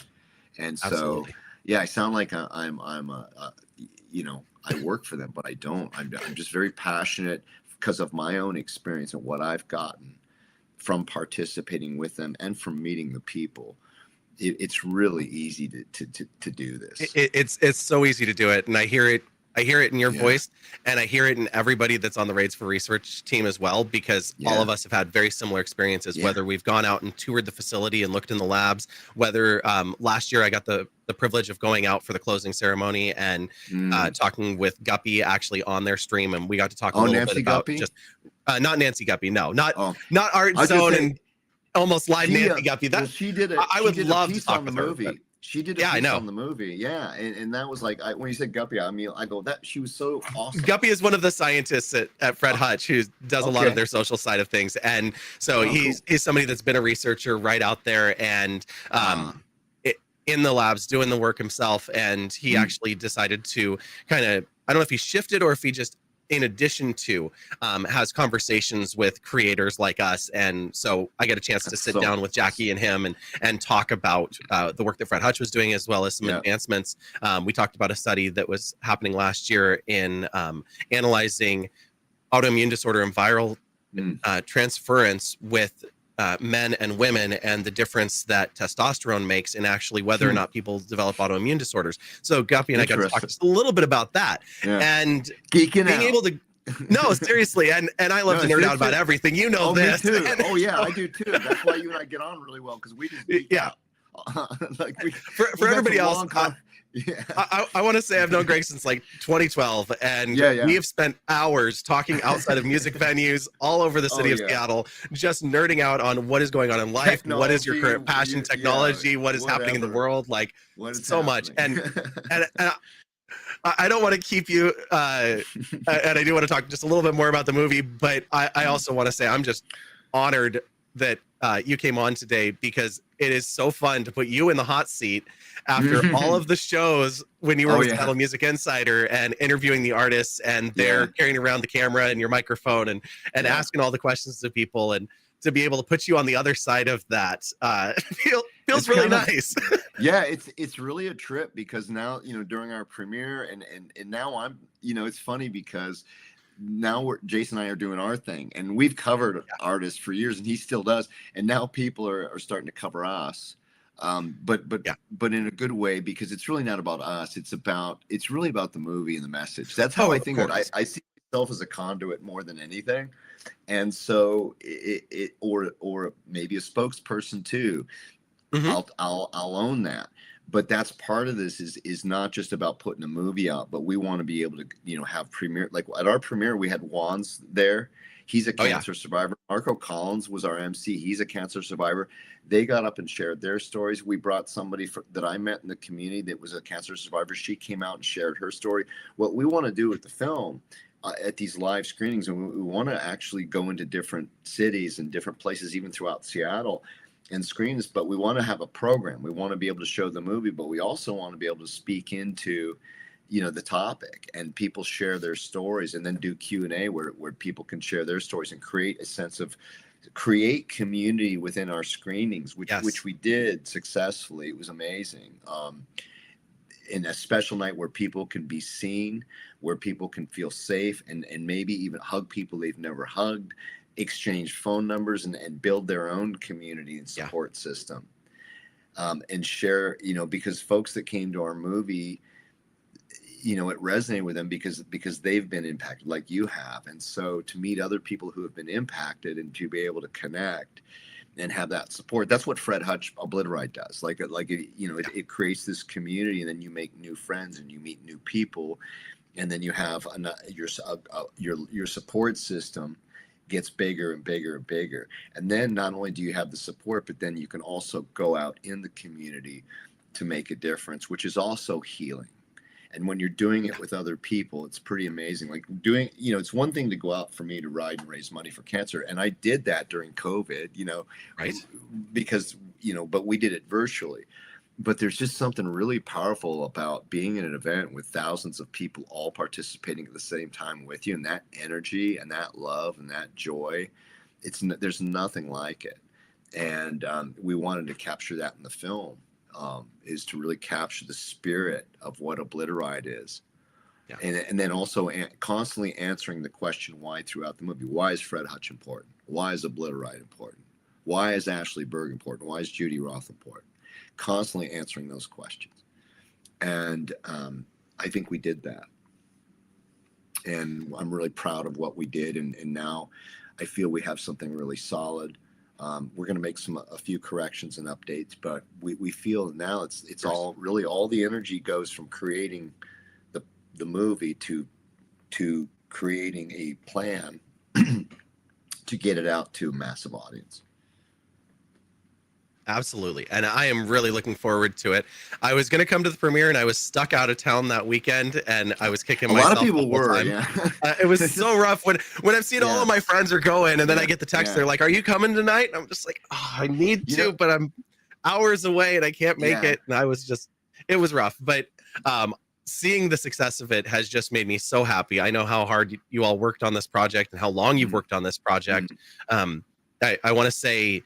And so, Absolutely. yeah, I sound like I work for them, but I don't. I'm just very passionate because of my own experience and what I've gotten from participating with them and from meeting the people. It's really easy to do this. It's so easy to do it, and I hear it in your Yeah, voice, and I hear it in everybody that's on the Raids for Research team as well, because all yeah, of us have had very similar experiences, yeah. whether we've gone out and toured the facility and looked in the labs, whether last year I got the privilege of going out for the closing ceremony and Mm. talking with Guppy actually on their stream, and we got to talk a Oh, little bit Nancy about Guppy. just not Nancy Guppy, no, Oh, not Art I was just Zone saying, and almost live she Nancy Guppy. well, That she did I she would did a love to piece talk on the with her, but movie. She did a yeah, I piece know. on the movie. Yeah, and that was like, when you said Guppy, I mean, I go, that she was so awesome. Guppy is one of the scientists at Fred Oh, Hutch who does a lot of okay. their social side of things, and so Oh, cool. he's somebody that's been a researcher right out there and Uh, in the labs doing the work himself. And he mm, actually decided to kind of, I don't know if he shifted or if he just, in addition to, has conversations with creators like us. And so I get a chance to that's sit so down with awesome. Jackie and him and talk about the work that Fred Hutch was doing, as well as some Yeah. advancements. We talked about a study that was happening last year in analyzing autoimmune disorder and viral Mm, transference with men and women, and the difference that testosterone makes in actually whether or hmm, not people develop autoimmune disorders. So Guppy and I got to talk interesting. just a little bit about that, Yeah. and Geeking being out. able to. No, seriously, and I love No, to it's nerd good out about too. everything. You know Oh, me this. too. And Oh, yeah, so, I do too. That's why you and I get on really well, because we just geek yeah, out. Like we for we've had everybody some else, long con. Yeah, I want to say I've known Greg since like 2012, and yeah, we yeah. have spent hours talking outside of music venues all over the Oh, city of yeah. Seattle, just nerding out on what is going on in life, what is your Technology, current passion, yeah, technology, what is happening in the whatever. world, like What is so much. happening? And I don't want to keep you, and I do want to talk just a little bit more about the movie, but I Mm, also want to say I'm just honored that you came on today, because it is so fun to put you in the hot seat after all of the shows when you were oh with yeah, Seattle Music Insider and interviewing the artists, and they're yeah. carrying around the camera and your microphone and Yeah. asking all the questions to people, and to be able to put you on the other side of that feels It's really kind of nice. Yeah, it's really a trip, because now, during our premiere, and now I'm, it's funny because now Jason and I are doing our thing, and we've covered artists for years, and he still does, and now people are starting to cover us. But Yeah. but in a good way, because it's really not about us. It's really about the movie and the message. That's how Oh, I of think that course. I see myself as a conduit more than anything. And so or maybe a spokesperson too. Hmm. I'll own that. But that's part of this is not just about putting a movie out, but we want to be able to, have premiere. Like at our premiere, we had Wands there. He's a Oh yeah. cancer survivor. Marco Collins was our MC. He's a cancer survivor. They got up and shared their stories. We brought somebody that I met in the community that was a cancer survivor. She came out and shared her story. What we want to do with the film at these live screenings, and we want to actually go into different cities and different places, even throughout Seattle, and screens. But we want to have a program. We want to be able to show the movie, but we also want to be able to speak into, the topic, and people share their stories, and then do Q&A where people can share their stories and create community within our screenings, which we did successfully. It was amazing. In a special night where people can be seen, where people can feel safe, and maybe even hug people they've never hugged, exchange phone numbers, and build their own community and support system, and share, because folks that came to our movie, it resonated with them because they've been impacted like you have. And so to meet other people who have been impacted and to be able to connect and have that support, that's what Fred Hutch Obliterate does. It creates this community, and then you make new friends and you meet new people, and then you have your support system gets bigger and bigger and bigger. And then not only do you have the support, but then you can also go out in the community to make a difference, which is also healing. And when you're doing it with other people, it's pretty amazing. Like it's one thing to go out for me to ride and raise money for cancer. And I did that during COVID, Right. Because, but we did it virtually. But there's just something really powerful about being in an event with thousands of people all participating at the same time with you, and that energy and that love and that joy, there's nothing like it. And we wanted to capture that in the film. Is to really capture the spirit of what Obliterate is. Yeah. And then also constantly answering the question why throughout the movie. Why is Fred Hutch important? Why is Obliterate important? Why is Ashley Berg important? Why is Judy Roth important? Constantly answering those questions. And I think we did that. And I'm really proud of what we did. And now I feel we have something really solid. We're going to make a few corrections and updates, but we feel now it's all the energy goes from creating the movie to creating a plan to get it out to a massive audience. Absolutely. And I am really looking forward to it. I was going to come to the premiere, and I was stuck out of town that weekend, and I was kicking myself. A lot of people were, yeah. It was so rough when I've seen all of my friends are going, and then I get the text. They're like, "Are you coming tonight?" And I'm just like, "Oh, I need to, but I'm hours away and I can't make it." And it was rough, but seeing the success of it has just made me so happy. I know how hard you all worked on this project and how long you've worked on this project. I want to say,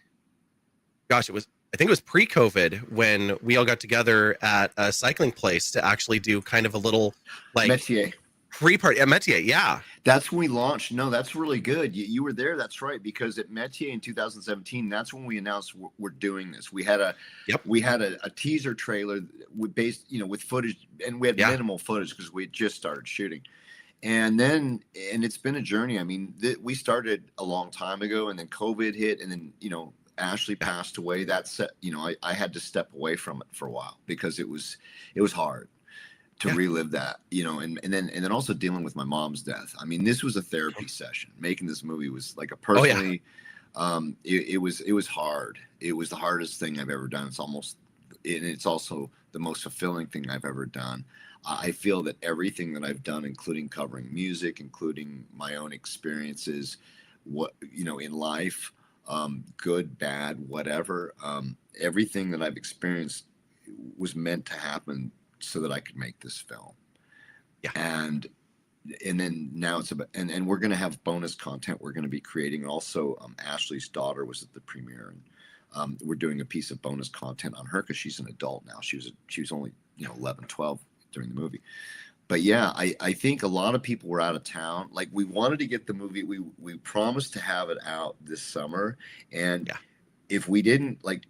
gosh, I think it was pre-COVID when we all got together at a cycling place to actually do kind of a little Metier pre-party at Metier. Yeah. That's when we launched. No, that's really good. You were there. That's right. Because at Metier in 2017, that's when we announced we're doing this. We had a teaser trailer with footage, and we had minimal footage because we had just started shooting. And it's been a journey. I mean, we started a long time ago, and then COVID hit, and then, Ashley passed away. I had to step away from it for a while because it was hard to relive that, and then also dealing with my mom's death. I mean, this was a therapy session. Making this movie was like it was hard. It was the hardest thing I've ever done. It's also the most fulfilling thing I've ever done. I feel that everything that I've done, including covering music, including my own experiences, in life, good, bad, whatever, everything that I've experienced was meant to happen so that I could make this film. Yeah. And then now it's about, and we're going to have bonus content we're going to be creating. Also, Ashley's daughter was at the premiere, and we're doing a piece of bonus content on her because she's an adult now. She was only 11, 12 during the movie. But yeah, I think a lot of people were out of town. Like, we wanted to get the movie. We promised to have it out this summer, and if we didn't, like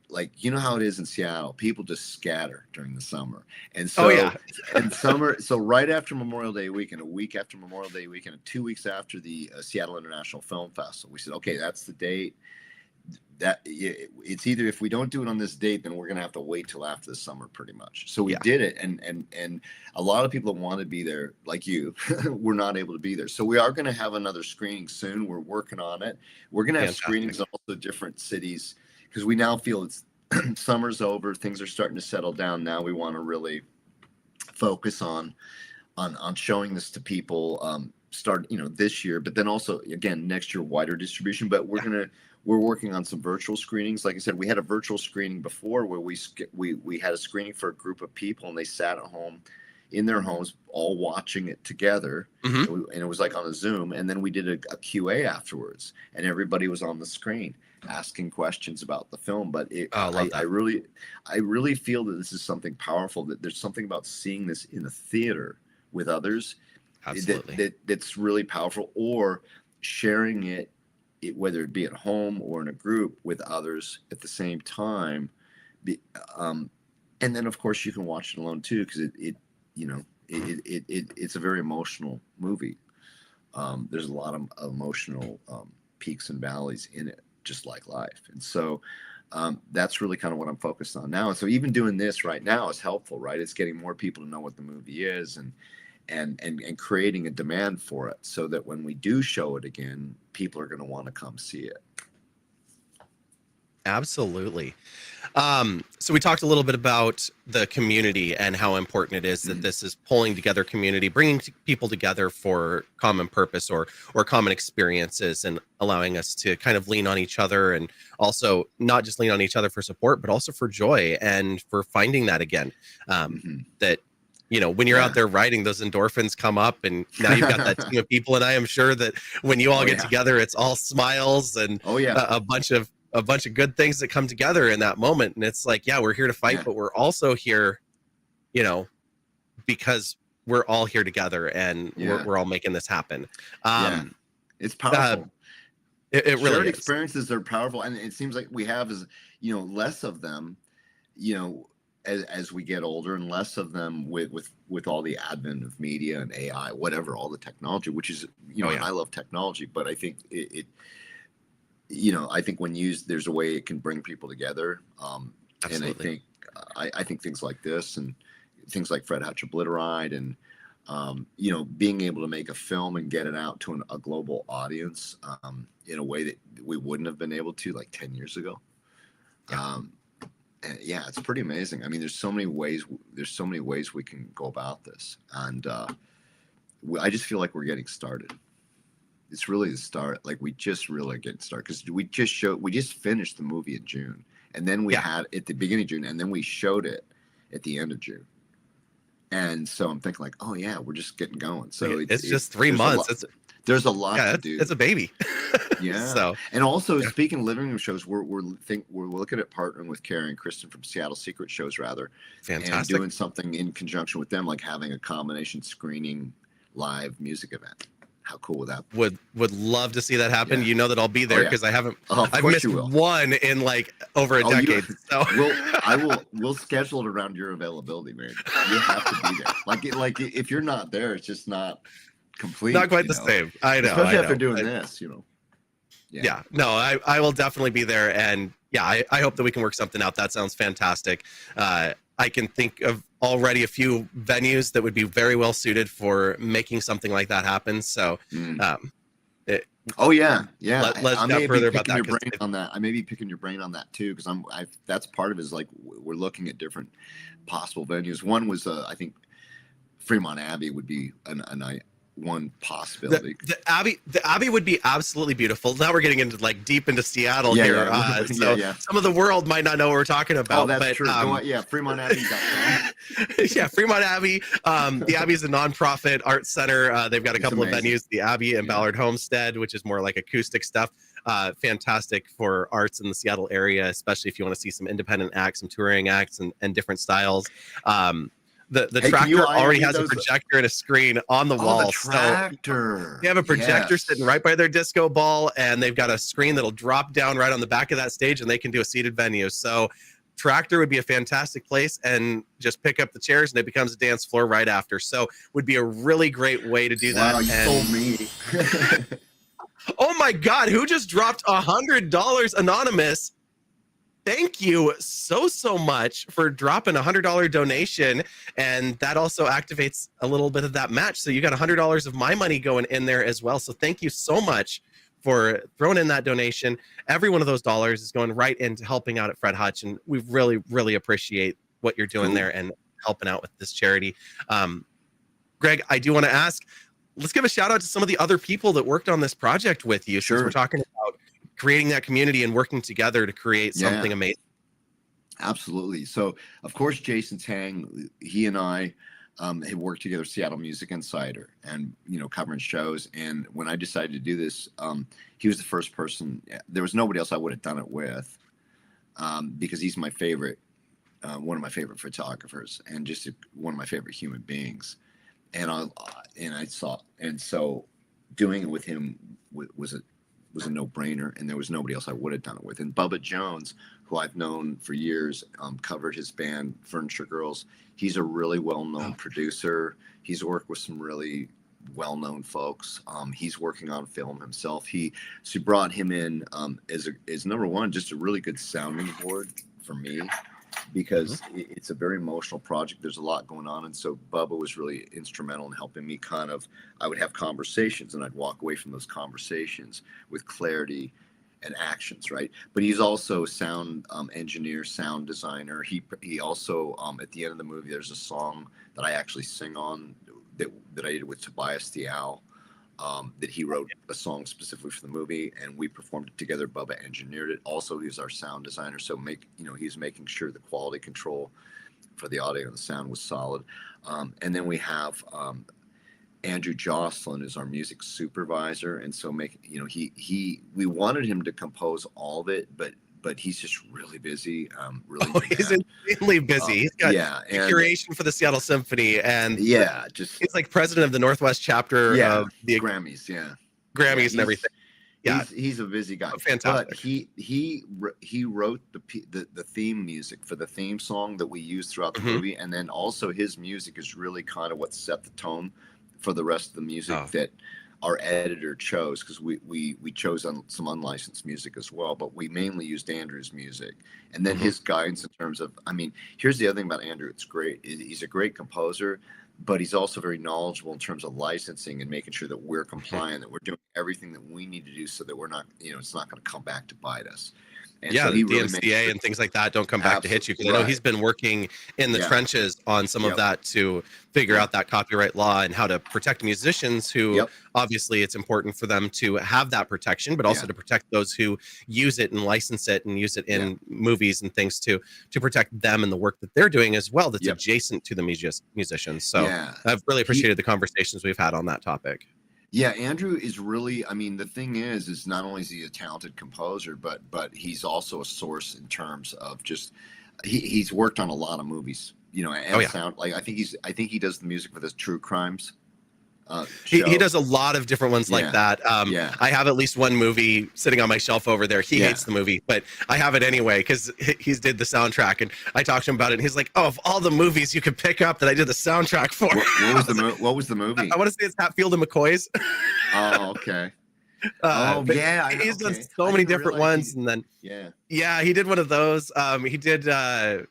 how it is in Seattle, people just scatter during the summer. And so so right after Memorial Day weekend, a week after Memorial Day weekend, and 2 weeks after the Seattle International Film Festival, we said, okay, that's the date. it's either, if we don't do it on this date, then we're going to have to wait till after the summer pretty much. So we Yeah. did it. And a lot of people that want to be there, like you, were not able to be there. So we are going to have another screening soon. We're working on it. We're going to have Fantastic. screenings in also different cities, because we now feel it's summer's over. Things are starting to settle down. Now we want to really focus on showing this to people, start, this year, but then also again next year, wider distribution. But we're working on some virtual screenings. Like I said, we had a virtual screening before where we had a screening for a group of people, and they sat at home in their homes all watching it together. Mhm. And it was like on a Zoom, and then we did a QA afterwards, and everybody was on the screen asking questions about the film. But Oh, I love that. I really feel that this is something powerful, that there's something about seeing this in a theater with others Absolutely. that's really powerful, or sharing it, whether it be at home or in a group with others at the same time. And then of course you can watch it alone too, because it's a very emotional movie. There's a lot of emotional peaks and valleys in it, just like life. And so that's really kind of what I'm focused on now. And so even doing this right now is helpful, right? It's getting more people to know what the movie is, and creating a demand for it, so that when we do show it again, people are going to want to come see it. Absolutely. So we talked a little bit about the community and how important it is that this is pulling together community, bringing people together for common purpose or common experiences, and allowing us to kind of lean on each other, and also not just lean on each other for support, but also for joy and for finding that again. That when you're out there riding, those endorphins come up, and now you've got that team of people. And I am sure that when you all get together, it's all smiles and a bunch of good things that come together in that moment. And it's like, we're here to fight, but we're also here, because we're all here together, and we're all making this happen. It's powerful. It really shared is. Experiences are powerful, and it seems like we have less of them, as we get older, and less of them with all the advent of media and AI, whatever, all the technology, which is, and I love technology, but I think I think when used, there's a way it can bring people together. Absolutely. And I think things like this, and things like Fred Hutch Obliteride, and being able to make a film and get it out to a global audience in a way that we wouldn't have been able to like 10 years ago. And it's pretty amazing. I mean, there's so many ways we can go about this, and I just feel like we're getting started. It's really the start. Like, we just really getting started, because we just finished the movie in June, and then we had at the beginning of June, and then we showed it at the end of June. And so I'm thinking like, oh yeah, we're just getting going. So it's just 3 months. There's a lot to do. It's a baby. So, and also speaking of living room shows, we're looking at partnering with Carrie and Kristen from Seattle Secret Shows, Fantastic. and doing something in conjunction with them, like having a combination screening live music event. How cool would that be? Would love to see that happen. You know that I'll be there, because I haven't. I've missed one in like over a decade. So we'll schedule it around your availability, man. You have to be there. Like if you're not there, it's just not complete. Not quite the same. I know. Especially after doing this, No, I will definitely be there, and I hope that we can work something out. That sounds fantastic. I can think of already a few venues that would be very well suited for making something like that happen. So, let's chat further about that. I may be picking your brain on that too, because that's part of it, is like we're looking at different possible venues. One was I think Fremont Abbey would be one possibility. The Abbey would be absolutely beautiful. Now we're getting into deep into Seattle here. Some of the world might not know what we're talking about. Oh, that's true. Fremont Abbey. Fremont Abbey. The Abbey is a nonprofit art center. They've got a couple of venues, the Abbey and Ballard Homestead, which is more like acoustic stuff. Fantastic for arts in the Seattle area, especially if you want to see some independent acts, some touring acts, and different styles. The Tractor already has a projector and a screen on the wall. The Tractor. So they have a projector sitting right by their disco ball, and they've got a screen that'll drop down right on the back of that stage, and they can do a seated venue. So Tractor would be a fantastic place, and just pick up the chairs and it becomes a dance floor right after. So would be a really great way to do that. Wow, you sold me. Oh my God, who just dropped $100 anonymous? Thank you so much for dropping $100 donation, and that also activates a little bit of that match. So you got $100 of my money going in there as well. So thank you so much for throwing in that donation. Every one of those dollars is going right into helping out at Fred Hutch, and we really appreciate what you're doing Cool. there and helping out with this charity. Greg, I do want to ask, let's give a shout out to some of the other people that worked on this project with you. Sure. Since we're talking about creating that community and working together to create something amazing. Absolutely. So, of course, Jason Tang, he and I have worked together, Seattle Music Insider, and covering shows. And when I decided to do this, he was the first person. There was nobody else I would have done it with, because he's my favorite, one of my favorite photographers, and just one of my favorite human beings. And so doing it with him was a no-brainer, and there was nobody else I would have done it with. And Bubba Jones, who I've known for years, covered his band Furniture Girls. He's a really well-known producer. He's worked with some really well-known folks. He's working on film himself. So brought him in as number one, just a really good sounding board for me, because it's a very emotional project. There's a lot going on. And so Bubba was really instrumental in helping me I would have conversations, and I'd walk away from those conversations with clarity and actions, right? But he's also sound engineer, sound designer. He also, at the end of the movie, there's a song that I actually sing on that I did with Tobias the Owl. That he wrote a song specifically for the movie, and we performed it together. Bubba engineered it. Also, he's our sound designer, so he's making sure the quality control for the audio and the sound was solid. And then we have Andrew Jocelyn is our music supervisor, and so we wanted him to compose all of it, but he's just really busy. He's insanely busy. He's got curation for the Seattle Symphony, and he's like president of the Northwest chapter of the Grammys. Grammys and everything. He's a busy guy. Fantastic. But he wrote the theme music for the theme song that we used throughout the movie, and then also his music is really kind of what set the tone for the rest of the music that our editor chose, because we chose some unlicensed music as well, but we mainly used Andrew's music, and then his guidance in terms of, here's the other thing about Andrew. It's great. He's a great composer, but he's also very knowledgeable in terms of licensing and making sure that we're compliant, that we're doing everything that we need to do so that we're not, it's not going to come back to bite us. And so the DMCA and things like that don't come back to hit you, because I know he's been working in the trenches on some of that to figure out that copyright law and how to protect musicians who obviously it's important for them to have that protection, but also to protect those who use it and license it and use it in movies and things to protect them and the work that they're doing as well that's adjacent to the musicians. So I've really appreciated the conversations we've had on that topic. Yeah, Andrew is really, the thing is not only is he a talented composer, but he's also a source in terms of just, he's worked on a lot of movies, and sound, like I think he does the music for this True Crimes. He does a lot of different ones like that. I have at least one movie sitting on my shelf over there. He hates the movie, but I have it anyway because he's did the soundtrack, and I talked to him about it, and he's like, "Oh, of all the movies you could pick up that I did the soundtrack for." What was the movie? I want to say it's Hatfield and McCoy's. Oh, okay. He's done so many different ones, and then he did one of those. He did. I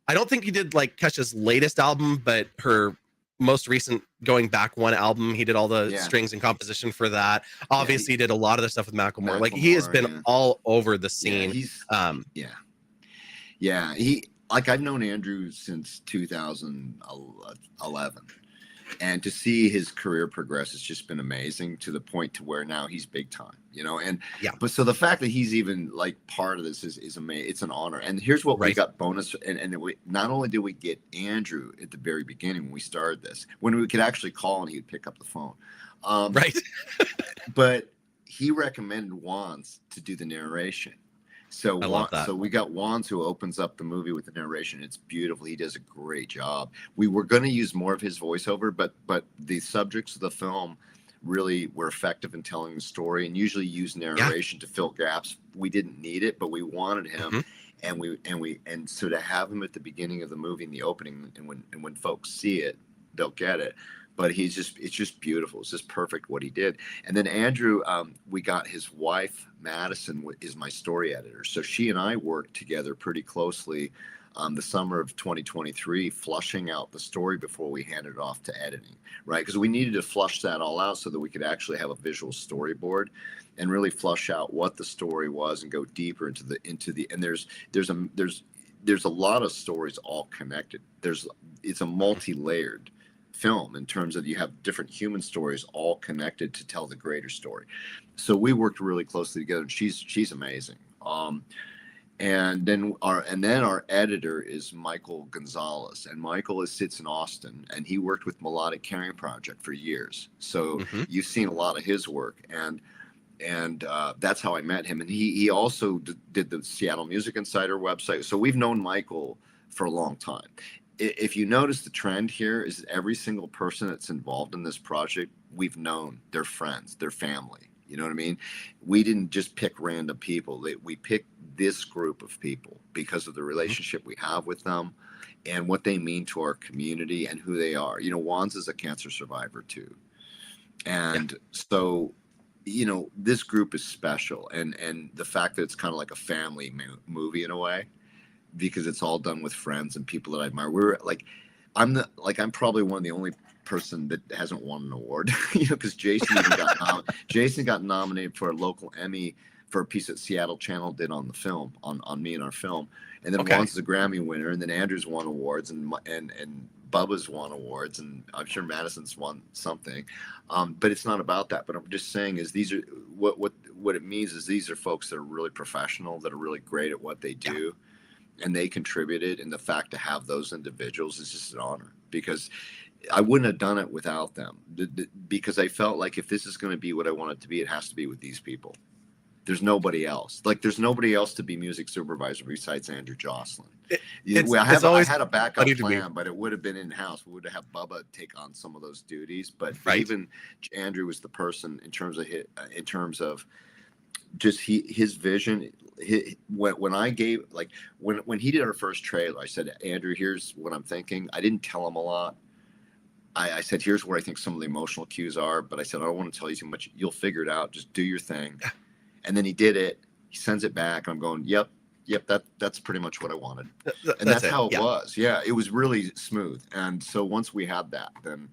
don't think he did like Kesha's latest album, but her most recent going back one album, he did all the strings and composition for that. Obviously, he did a lot of the stuff with Macklemore. Like he has been all over the scene. I've known Andrew since 2011, and to see his career progress has just been amazing, to the point to where now he's big time, but so the fact that he's even like part of this is amazing. It's an honor. And here's what we got bonus, and not only did we get Andrew at the very beginning when we started this, when we could actually call and he'd pick up the phone, but he recommended Wands to do the narration. So I love that. So we got Wands, who opens up the movie with the narration. It's beautiful. He does a great job. We were going to use more of his voiceover, but the subjects of the film really were effective in telling the story, and usually use narration to fill gaps. We didn't need it, but we wanted him, and so to have him at the beginning of the movie in the opening, and when folks see it, they'll get it. but it's just beautiful. It's just perfect what he did. And then Andrew, we got his wife Madison is my story editor, so she and I worked together pretty closely the summer of 2023, flushing out the story before we handed it off to editing, right? Because we needed to flush that all out so that we could actually have a visual storyboard and really flush out what the story was and go deeper into the and there's a lot of stories all connected. It's a multi-layered film in terms of you have different human stories all connected to tell the greater story. So we worked really closely together, and she's amazing. And then our editor is Michael Gonzalez, and Michael sits in Austin, and he worked with Melodic Caring Project for years. So Mm-hmm. you've seen a lot of his work, and that's how I met him. And he also did the Seattle Music Insider website. So we've known Michael for a long time. If you notice, the trend here is that every single person that's involved in this project, we've known, they're friends, they're family. You know what I mean? We didn't just pick random people. We picked this group of people because of the relationship we have with them and what they mean to our community and who they are. You know, Wands is a cancer survivor too. And so, you know, this group is special. And the fact that it's kind of like a family movie in a way, because it's all done with friends and people that I admire. I'm probably one of the only person that hasn't won an award, you know, because Jason got nominated for a local Emmy for a piece that Seattle Channel did on the film, on me and our film, and then Juan's the Grammy winner, and then Andrew's won awards, and Bubba's won awards, and I'm sure Madison's won something, but it's not about that. But I'm just saying is these are what it means is these are folks that are really professional, that are really great at what they do. And they contributed, and the fact to have those individuals is just an honor, because I wouldn't have done it without them, because I felt like if this is going to be what I want it to be, it has to be with these people. There's nobody else. Like, there's nobody else to be music supervisor besides Andrew Jocelyn. I had a backup plan, but it would have been in-house. We would have had Bubba take on some of those duties, but even Andrew was the person in terms of just his vision. When I gave, like, when he did our first trailer, I said, Andrew, here's what I'm thinking. I didn't tell him a lot. I said, here's where I think some of the emotional cues are, but I said, I don't want to tell you too much. You'll figure it out. Just do your thing. And then he did it. He sends it back. I'm going, yep, that's pretty much what I wanted. And that's how it was. Yeah, it was really smooth. And so once we had that, then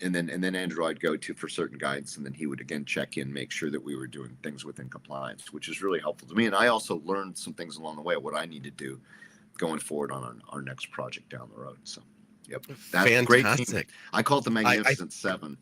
and then Andrew I'd go to for certain guidance, and then he would again check in, make sure that we were doing things within compliance, which is really helpful to me. And I also learned some things along the way of what I need to do going forward on our next project down the road. So, yep, that's fantastic. Great team. I call it the Magnificent Seven.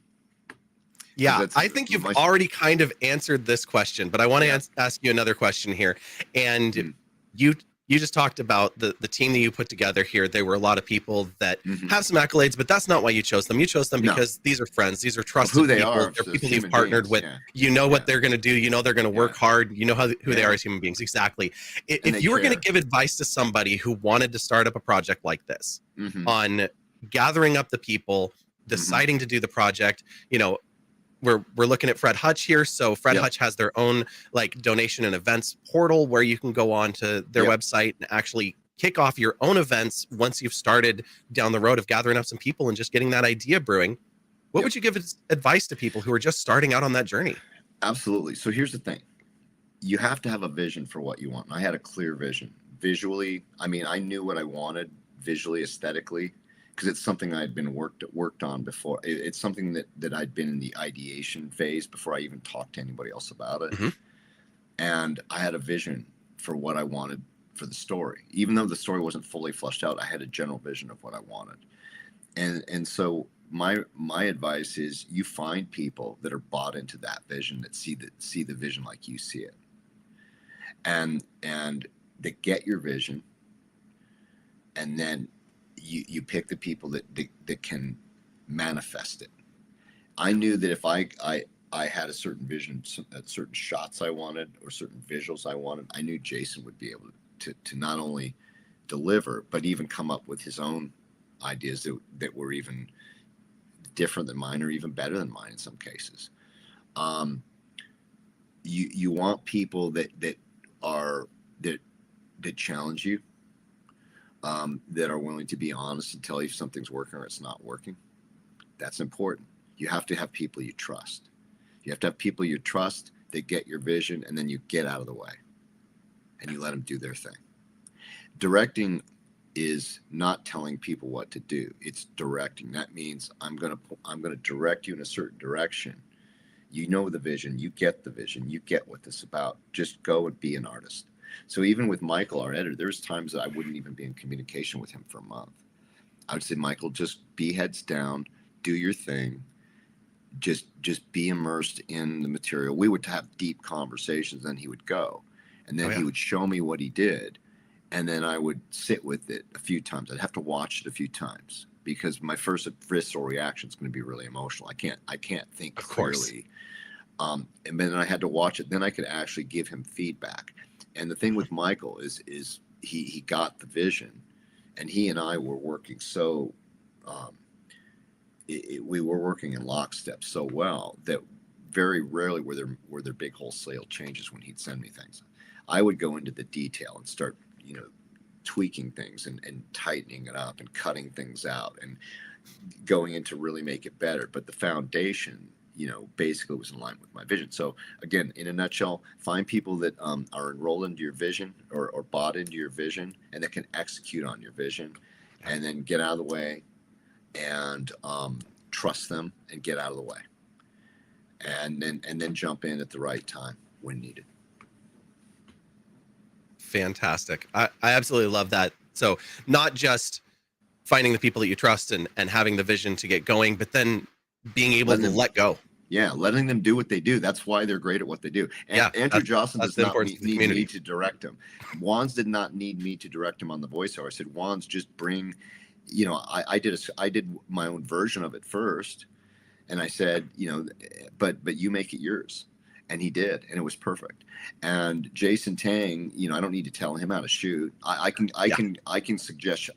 Yeah, I think you've already kind of answered this question, but I want to ask you another question here. And you just talked about the team that you put together here. There were a lot of people that have some accolades, but that's not why you chose them. You chose them because these are friends. These are trusted people. They're people you've partnered with. Yeah. You know what they're going to do. You know they're going to work hard. You know who they are as human beings. Exactly. If you were going to give advice to somebody who wanted to start up a project like this on gathering up the people, deciding to do the project, you know, we're looking at Fred Hutch here. So Fred Hutch has their own like donation and events portal where you can go on to their website and actually kick off your own events once you've started down the road of gathering up some people and just getting that idea brewing. What would you give advice to people who are just starting out on that journey? Absolutely. So here's the thing. You have to have a vision for what you want. And I had a clear vision. Visually, I mean, I knew what I wanted visually, aesthetically, because it's something I'd been worked on before. It's something that I'd been in the ideation phase before I even talked to anybody else about it. And I had a vision for what I wanted for the story. Even though the story wasn't fully fleshed out, I had a general vision of what I wanted. And so my advice is you find people that are bought into that vision, that see the vision like you see it. And that get your vision, and then you pick the people that can manifest it. I knew that if I had a certain vision, certain shots I wanted, or certain visuals I wanted, I knew Jason would be able to not only deliver, but even come up with his own ideas that were even different than mine, or even better than mine in some cases. You want people that challenge you. That are willing to be honest and tell you if something's working or it's not working. That's important. You have to have people you trust. You have to have people you trust that get your vision, and then you get out of the way and you let them do their thing. Directing is not telling people what to do. It's directing. That means I'm going to direct you in a certain direction. You know the vision, you get the vision, you get what this is about. Just go and be an artist. So even with Michael, our editor, there's times that I wouldn't even be in communication with him for a month. I would say, Michael, just be heads down, do your thing, just be immersed in the material. We would have deep conversations, then he would go, and then he would show me what he did, and then I would sit with it a few times. I'd have to watch it a few times because my first visceral reaction is going to be really emotional. I can't think clearly. And then I had to watch it. Then I could actually give him feedback. And the thing with Michael is he got the vision, and he and I were working so we were working in lockstep so well that very rarely were there big wholesale changes when he'd send me things. I would go into the detail and start, tweaking things and tightening it up and cutting things out and going in to really make it better. But the foundation, basically was in line with my vision. So again, in a nutshell, find people that are enrolled into your vision or bought into your vision and that can execute on your vision, and then get out of the way and trust them and get out of the way. And then jump in at the right time when needed. Fantastic. I absolutely love that. So not just finding the people that you trust and having the vision to get going, but then being able to let go. Yeah, letting them do what they do. That's why they're great at what they do. And Andrew Jocelyn does not need me to direct him. Wands did not need me to direct him on the voiceover. I said, Wands, just bring, I did my own version of it first. And I said, but you make it yours. And he did, and it was perfect. And Jason Tang, I don't need to tell him how to shoot. I can suggest,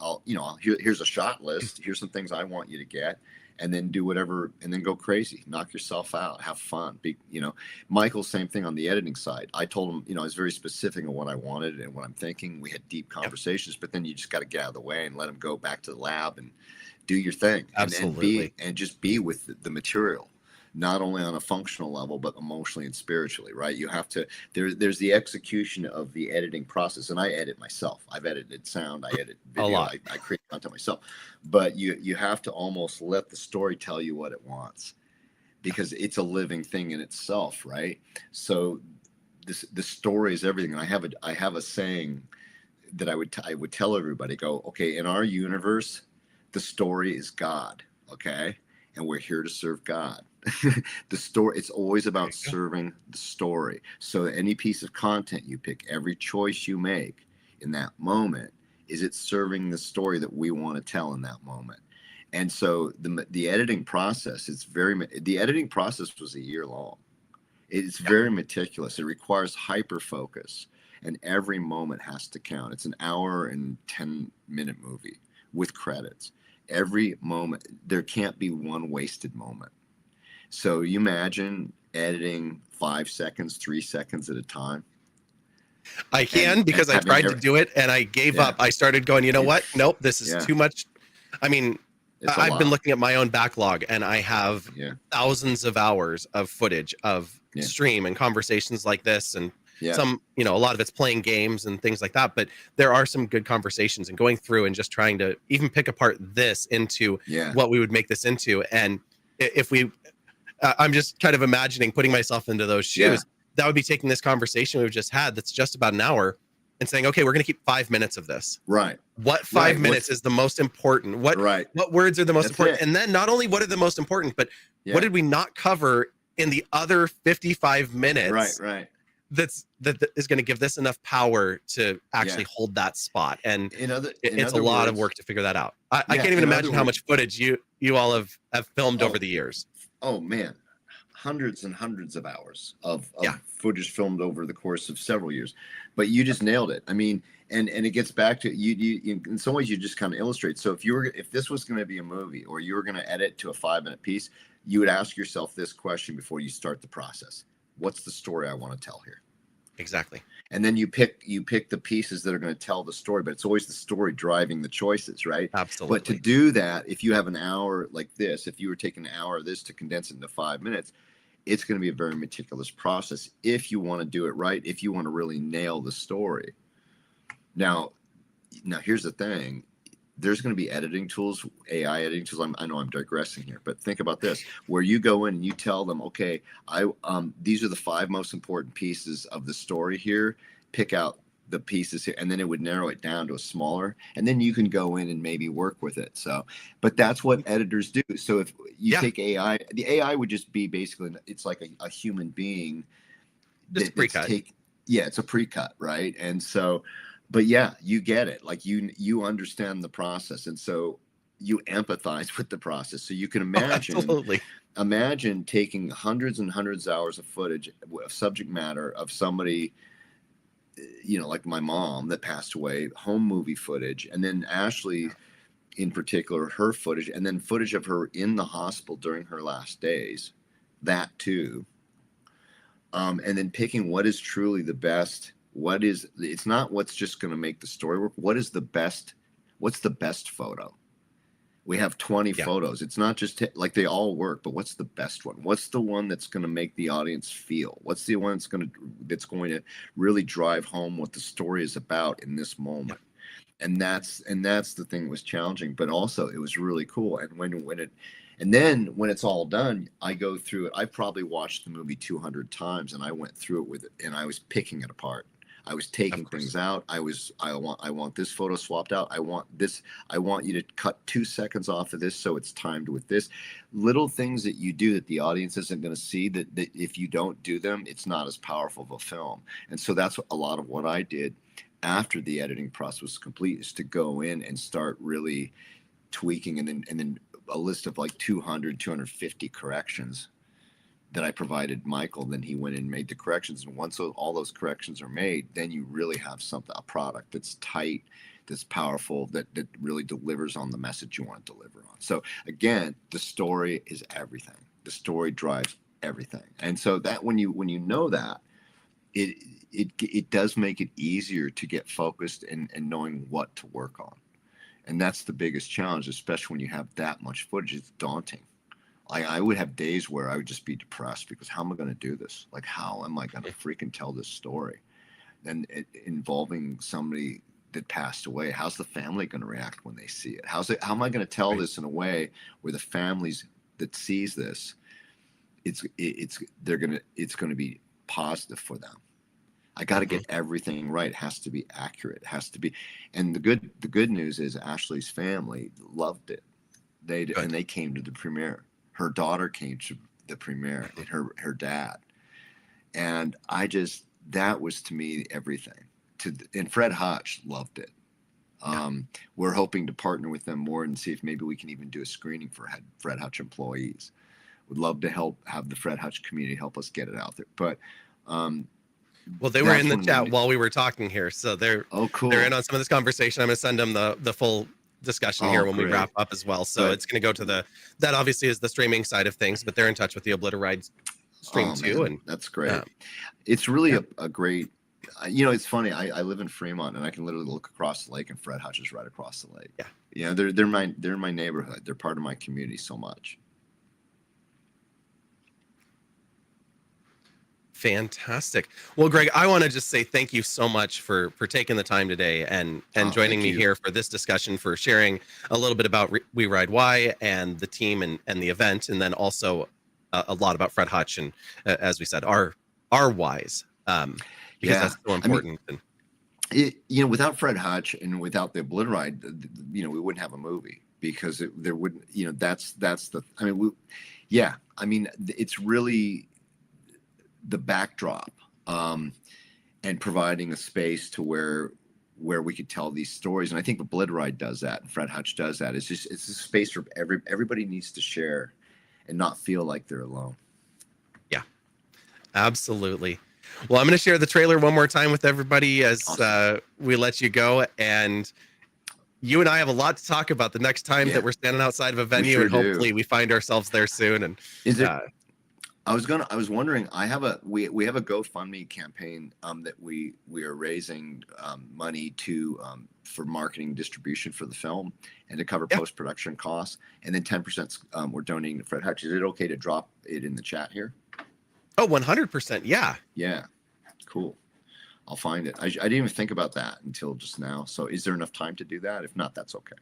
here's a shot list. Here's some things I want you to get, and then do whatever, and then go crazy, knock yourself out, have fun. Michael, same thing on the editing side. I told him, I was very specific on what I wanted and what I'm thinking. We had deep conversations, but then you just got to get out of the way and let him go back to the lab and do your thing. Absolutely. And just be with the material. Not only on a functional level, but emotionally and spiritually, right? You have to, there's the execution of the editing process. And I edit myself. I've edited sound, I edit video, A lot. I create content myself. But you have to almost let the story tell you what it wants, because it's a living thing in itself, right? So the story is everything. And I have a saying that I would tell everybody, go, okay, in our universe, the story is God, okay? And we're here to serve God. The story, it's always about serving the story. So any piece of content you pick, every choice you make in that moment, is it serving the story that we want to tell in that moment? And so the editing process, the editing process was a year long. It's very meticulous. It requires hyper focus, and every moment has to count. It's an hour and 10-minute movie with credits. Every moment, there can't be one wasted moment. So you imagine editing 5 seconds, 3 seconds at a time. I can, because I tried to do it and I gave up. I started going, what? Nope, this is too much. I mean, I've been looking at my own backlog, and I have thousands of hours of footage of stream and conversations like this, and some, a lot of it's playing games and things like that. But there are some good conversations, and going through and just trying to even pick apart this into what we would make this into. And if we, I'm just kind of imagining putting myself into those shoes. That would be taking this conversation we've just had, that's just about an hour, and saying, okay, we're going to keep 5 minutes of this. Right. What 5 minutes is the most important? What words are the most important? And then not only what are the most important, but what did we not cover in the other 55 minutes? Right. That is going to give this enough power to actually hold that spot. And it's a lot of work to figure that out. I can't even imagine how much footage you all have filmed over the years. Oh man, hundreds and hundreds of hours of footage filmed over the course of several years. But you just nailed it. I mean, and it gets back to you in some ways you just kind of illustrate. So if this was going to be a movie, or you were going to edit to a 5-minute piece, you would ask yourself this question before you start the process: what's the story I want to tell here? Exactly. And then you pick the pieces that are going to tell the story, but it's always the story driving the choices, right? But to Absolutely. do that, if you have an hour like this, if you were taking an hour of this to condense it into 5 minutes, it's going to be a very meticulous process if you want to do it right, if you want to really nail the story. Now here's the thing. There's going to be editing tools, AI editing tools. I know I'm digressing here, but think about this: where you go in and you tell them, okay, these are the 5 most important pieces of the story here. Pick out the pieces here, and then it would narrow it down to a smaller, and then you can go in and maybe work with it. So, but that's what editors do. So if you take AI, the AI would just be basically, it's like a human being. Just a pre-cut. Yeah, it's a pre-cut, right? And so, but yeah, you get it. Like you understand the process, and so you empathize with the process. So you can Absolutely. imagine taking hundreds and hundreds of hours of footage of subject matter of somebody, like my mom that passed away, home movie footage, and then Ashley in particular, her footage, and then footage of her in the hospital during her last days, that too. And then picking what is truly the best. It's not what's just going to make the story work. What's the best photo? We have 20 photos. It's not just like they all work, but what's the best one? What's the one that's going to make the audience feel? What's the one that's going to really drive home what the story is about in this moment? And that's the thing that was challenging, but also it was really cool. And then when it's all done, I go through it. I probably watched the movie 200 times, and I went through it with it, and I was picking it apart. I was taking things out. I want this photo swapped out. I want this. I want you to cut 2 seconds off of this so it's timed with this. Little things that you do that the audience isn't going to see, that if you don't do them, it's not as powerful of a film. And so that's a lot of what I did after the editing process was complete, is to go in and start really tweaking, and then a list of like 250 corrections that I provided Michael. Then he went and made the corrections. And once all those corrections are made, then you really have a product that's tight, that's powerful, that really delivers on the message you want to deliver on. So again, the story is everything. The story drives everything. And so that when you know that, it does make it easier to get focused and knowing what to work on. And that's the biggest challenge, especially when you have that much footage. It's daunting. I would have days where I would just be depressed because how am I going to do this? Like, how am I going to freaking tell this story? And involving somebody that passed away, how's the family going to react when they see it? How am I going to tell this in a way where the families that sees this, it's going to be positive for them. I got to get everything right. It has to be accurate. It has to be. And the good news is Ashley's family loved it. And they came to the premiere. Her daughter came to the premiere, and her dad. And that was to me everything. And Fred Hutch loved it. We're hoping to partner with them more and see if maybe we can even do a screening for Fred Hutch employees. Would love to have the Fred Hutch community help us get it out there. But well, they were in the chat while we were talking here, so they're cool. They're in on some of this conversation. I'm going to send them the full discussion here when we wrap up as well. So it's going to go to that obviously is the streaming side of things, but they're in touch with the Obliteride stream too, and that's great. It's really a great. It's funny. I live in Fremont, and I can literally look across the lake, and Fred Hutch is right across the lake. They're in my neighborhood. They're part of my community so much. Fantastic. Well, Greg, I want to just say thank you so much for taking the time today and joining me here for this discussion, for sharing a little bit about We Ride Why and the team and the event, and then also a lot about Fred Hutch and as we said, our whys, because that's so important. Without Fred Hutch and without the Obliteride, we wouldn't have a movie, because there wouldn't. That's the. It's really the backdrop, and providing a space to where we could tell these stories. And I think Obliteride does that, and Fred Hutch does that. It's a space where everybody needs to share and not feel like they're alone. Yeah, absolutely. Well, I'm going to share the trailer one more time with everybody as we let you go. And you and I have a lot to talk about the next time that we're standing outside of a venue, and hopefully we find ourselves there soon. And is it? I was wondering. We have a GoFundMe campaign that we are raising money to for marketing distribution for the film and to cover Yeah. post production costs, and then 10% we're donating to Fred Hutch. Is it okay to drop it in the chat here? Oh, 100%. Yeah. Yeah, cool. I'll find it. I didn't even think about that until just now. So is there enough time to do that? If not, that's okay.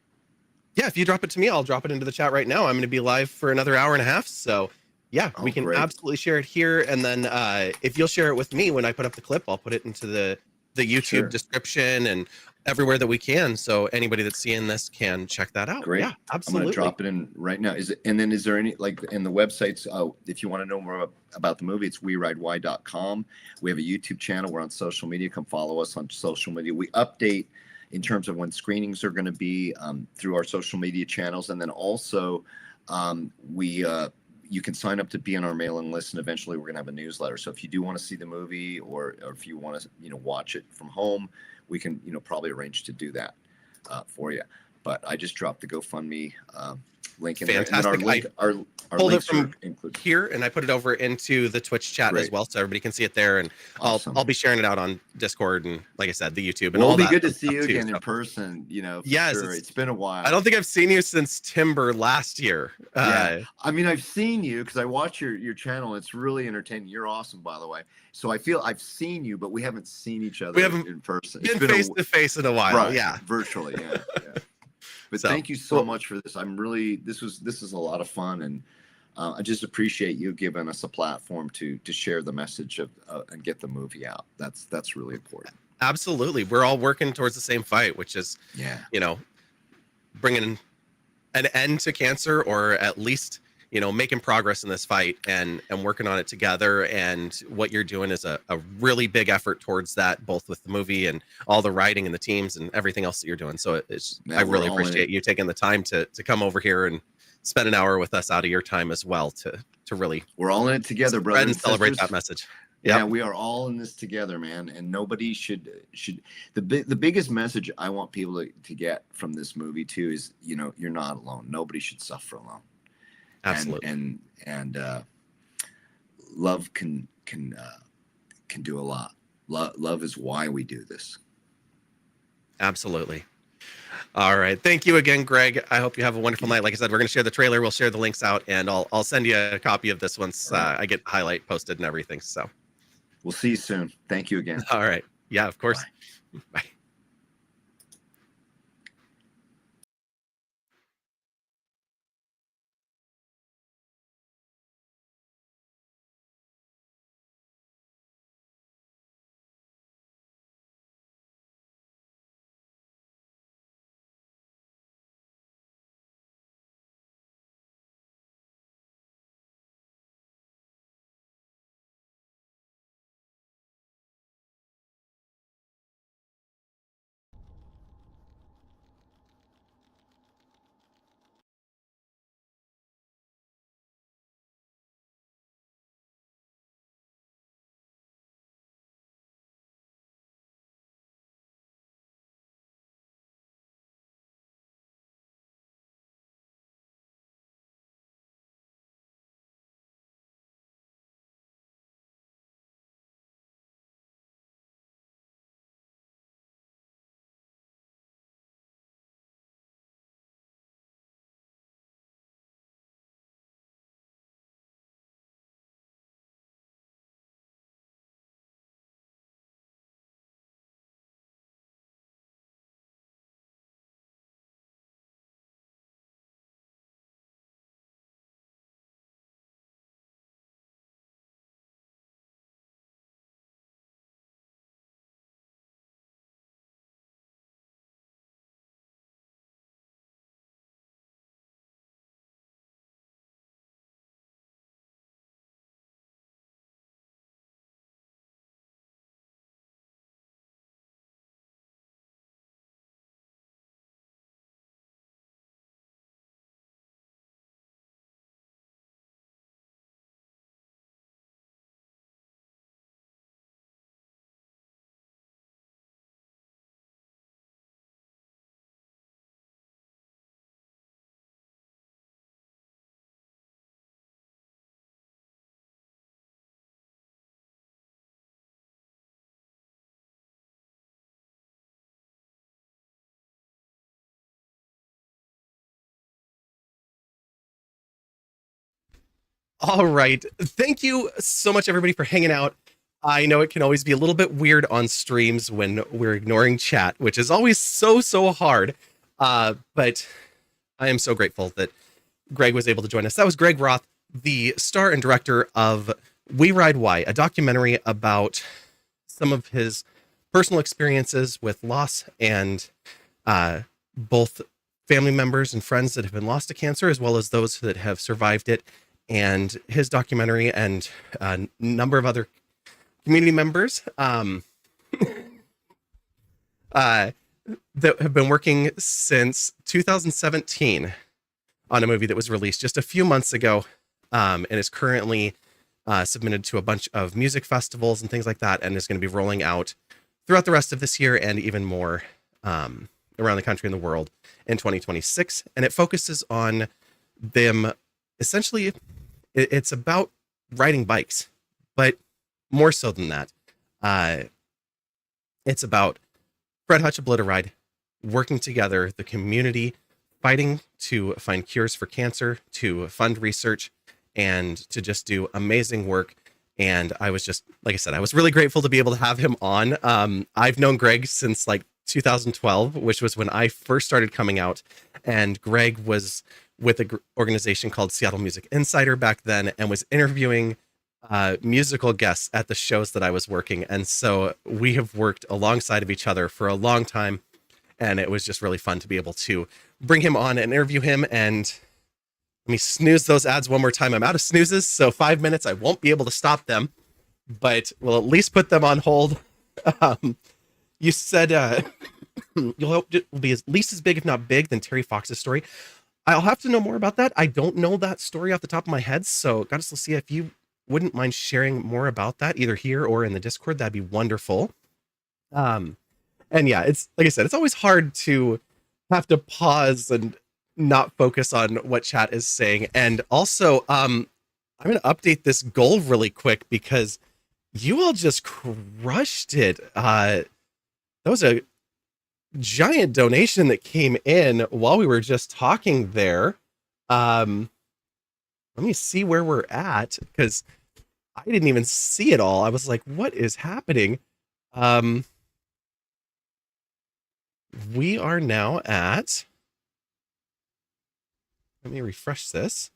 Yeah, if you drop it to me, I'll drop it into the chat right now. I'm going to be live for another hour and a half. So, yeah, we Oh, can great. absolutely share it here. And then if you'll share it with me when I put up the clip, I'll put it into the YouTube Sure. description and everywhere that we can. So anybody that's seeing this can check that out. Great. Yeah, I'm going absolutely. to drop it in right now. Is there any, like, in the websites, if you want to know more about the movie, it's weridewhy.com. We have a YouTube channel. We're on social media. Come follow us on social media. We update in terms of when screenings are going to be through our social media channels. And then also you can sign up to be on our mailing list, and eventually we're going to have a newsletter. So if you do want to see the movie, or if you want to, watch it from home, we can, probably arrange to do that for you. But I just dropped the GoFundMe link in Fantastic. there. And then our pulled it links from are included here, and I put it over into the Twitch chat as Great. well, so everybody can see it there. And Awesome. I'll be sharing it out on Discord and, like I said, the YouTube and Well, all it'll be that. good to stuff see you too, again so. in person. For Yes, sure. It's been a while. I don't think I've seen you since Timber last year. Yeah. I mean, I've seen you because I watch your channel. It's really entertaining. You're awesome, by the way. So I feel I've seen you, but we haven't seen each other in person. Been face to face in a while. Right, Yeah, virtually. Yeah. But So, thank you so much for this. This is a lot of fun, and I just appreciate you giving us a platform to share the message of and get the movie out. That's really important. Absolutely, we're all working towards the same fight, which is bringing an end to cancer, or at least making progress in this fight and working on it together. And what you're doing is a really big effort towards that, both with the movie and all the writing and the teams and everything else that you're doing. So I really appreciate you taking the time to come over here and spend an hour with us out of your time as well to really, we're all in it together, brother, and celebrate that message. Yeah, we are all in this together, man, and nobody should. The biggest message I want people to get from this movie too is, you're not alone. Nobody should suffer alone. Absolutely. And love can do a lot. Love is why we do this. Absolutely. All right. Thank you again, Greg. I hope you have a wonderful night. Like I said, we're going to share the trailer. We'll share the links out, and I'll send you a copy of this once I get the highlight posted and everything. So we'll see you soon. Thank you again. All right. Yeah, of course. Bye. Bye. All right. Thank you so much, everybody, for hanging out. I know it can always be a little bit weird on streams when we're ignoring chat, which is always so hard. But I am so grateful that Greg was able to join us. That was Greg Roth, the star and director of We Ride Why, a documentary about some of his personal experiences with loss and both family members and friends that have been lost to cancer, as well as those that have survived it. And his documentary and a number of other community members that have been working since 2017 on a movie that was released just a few months ago, and is currently submitted to a bunch of music festivals and things like that, and is going to be rolling out throughout the rest of this year and even more around the country and the world in 2026. And it focuses on them essentially. It's about riding bikes, but more so than that. It's about Fred Hutch of Blow to Ride working together, the community fighting to find cures for cancer, to fund research, and to just do amazing work. And I was just, like I said, I was really grateful to be able to have him on. I've known Greg since like 2012, which was when I first started coming out. And Greg was with an organization called Seattle Music Insider back then and was interviewing musical guests at the shows that I was working. And so we have worked alongside of each other for a long time. And it was just really fun to be able to bring him on and interview him. And let me snooze those ads one more time. I'm out of snoozes, so 5 minutes. I won't be able to stop them, but we'll at least put them on hold. You said you'll hope it will be at least as big, if not big, than Terry Fox's story. I'll have to know more about that. I don't know that story off the top of my head, so Goddess Lucia, if you wouldn't mind sharing more about that, either here or in the Discord, that'd be wonderful. And yeah, it's like I said, it's always hard to have to pause and not focus on what chat is saying. And also, I'm going to update this goal really quick because you all just crushed it. That was a giant donation that came in while we were just talking there. Let me see where we're at, because I didn't even see it all. I was like, what is happening? We are now at, let me refresh this.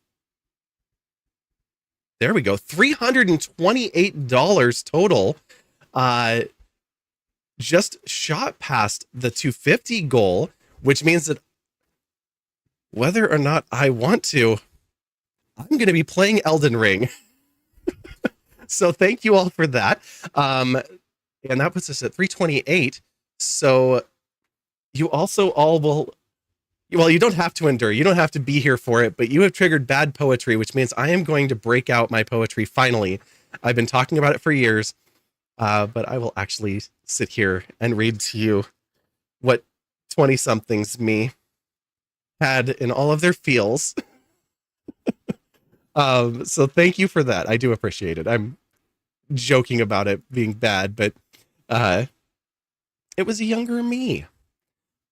There we go. $328 total. Just shot past the 250 goal, which means that whether or not I want to, I'm going to be playing Elden Ring. So thank you all for that. And that puts us at 328. So you also all will, well, you don't have to endure. You don't have to be here for it, but you have triggered bad poetry, which means I am going to break out my poetry finally. I've been talking about it for years. But I will actually sit here and read to you what 20-somethings me had in all of their feels. So thank you for that. I do appreciate it. I'm joking about it being bad, but it was a younger me.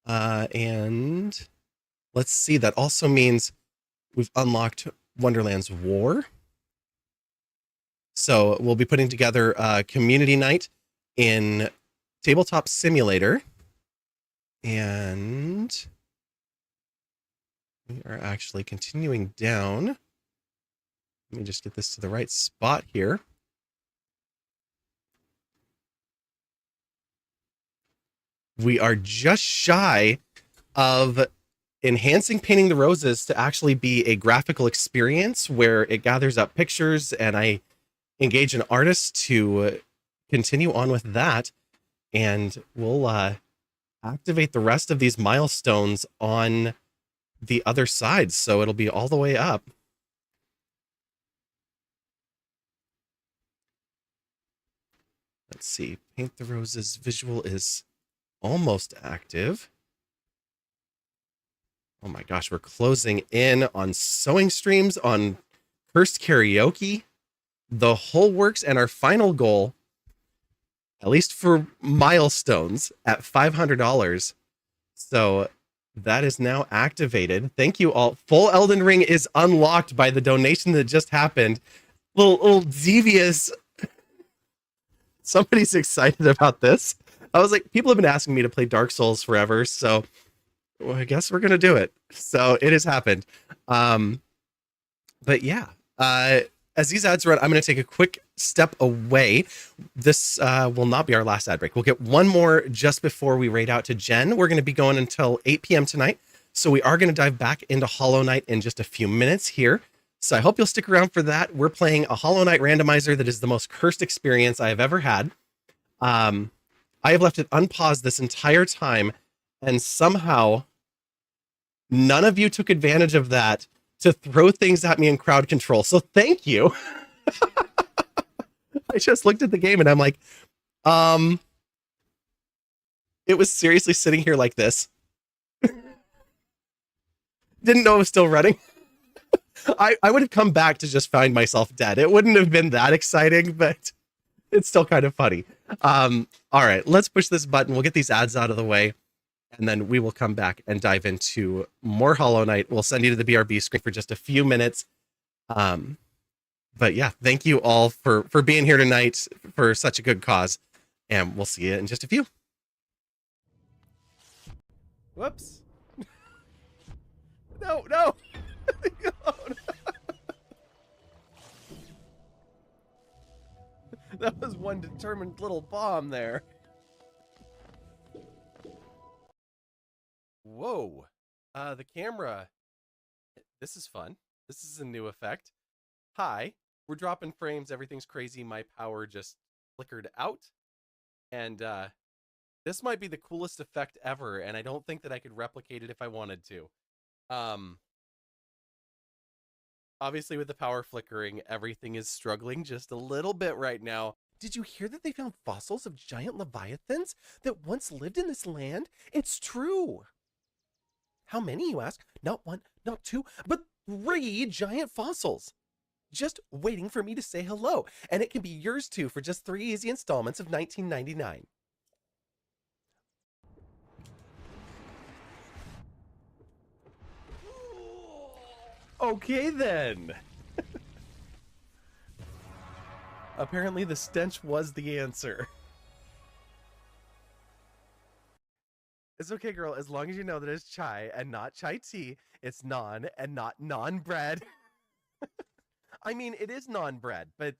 And let's see, that also means we've unlocked Wonderland's War. So we'll be putting together a community night in Tabletop Simulator. And we are actually continuing down. Let me just get this to the right spot here. We are just shy of enhancing Painting the Roses to actually be a graphical experience where it gathers up pictures and I engage an artist to continue on with that, and we'll activate the rest of these milestones on the other side, so it'll be all the way up. Let's see, Paint the Roses visual is almost active. Oh my gosh, we're closing in on sewing streams, on Cursed Karaoke, the whole works, and our final goal, at least for milestones, at $500. So That is now activated. Thank you all. Full Elden Ring is unlocked by the donation that just happened. Little devious. Somebody's excited about this. I was like, people have been asking me to play Dark Souls forever, so well, I guess we're gonna do it. So it has happened. But yeah, as these ads run, I'm going to take a quick step away. This will not be our last ad break. We'll get one more just before we raid out to Jen. We're going to be going until 8 p.m. tonight. So we are going to dive back into Hollow Knight in just a few minutes here. So I hope you'll stick around for that. We're playing a Hollow Knight randomizer that is the most cursed experience I have ever had. I have left it unpaused this entire time, and somehow none of you took advantage of that to throw things at me in crowd control. So thank you. I just looked at the game and I'm like, it was seriously sitting here like this. Didn't know it was still running. I would have come back to just find myself dead. It wouldn't have been that exciting, but it's still kind of funny. All right, let's push this button. We'll get these ads out of the way, and then we will come back and dive into more Hollow Knight. We'll send you to the BRB screen for just a few minutes. But yeah, thank you all for being here tonight for such a good cause. And we'll see you in just a few. Whoops. No. That was one determined little bomb there. Whoa. The camera. This is fun. This is a new effect. Hi. We're dropping frames. Everything's crazy. My power just flickered out. And this might be the coolest effect ever, and I don't think that I could replicate it if I wanted to. Obviously, with the power flickering, everything is struggling just a little bit right now. Did you hear that they found fossils of giant leviathans that once lived in this land? It's true. How many, you ask? Not one, not two, but 3 giant fossils. Just waiting for me to say hello. And it can be yours too for just 3 easy installments of $19.99. Okay then. Apparently the stench was the answer. It's okay, girl, as long as you know that it's chai and not chai tea. It's non and not non-bread. I mean, it is non-bread, but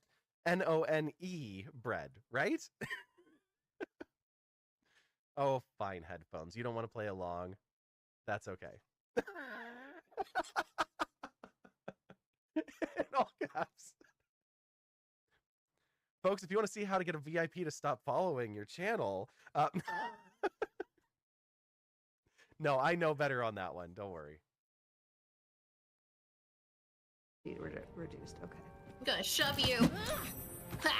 N-O-N-E bread, right? Oh, fine, headphones. You don't want to play along. That's okay. In all caps. Folks, if you want to see how to get a VIP to stop following your channel, no, I know better on that one. Don't worry. Reduced. Okay. I'm gonna shove you.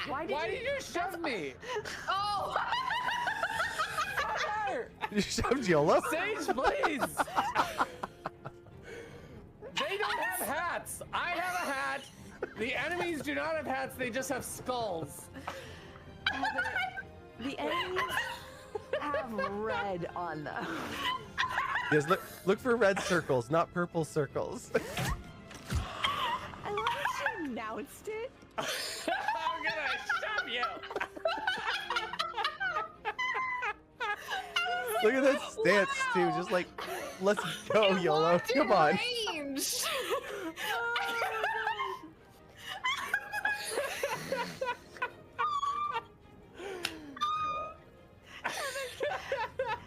Why did you shove me? Oh! You shoved YOLO? Sage, please. They don't have hats. I have a hat. The enemies do not have hats. They just have skulls. The enemies have red on them. Yes, look for red circles, not purple circles. I love that you announced it. I'm gonna shove you. Look at that stance too, just like, let's go, YOLO. Come on. Range.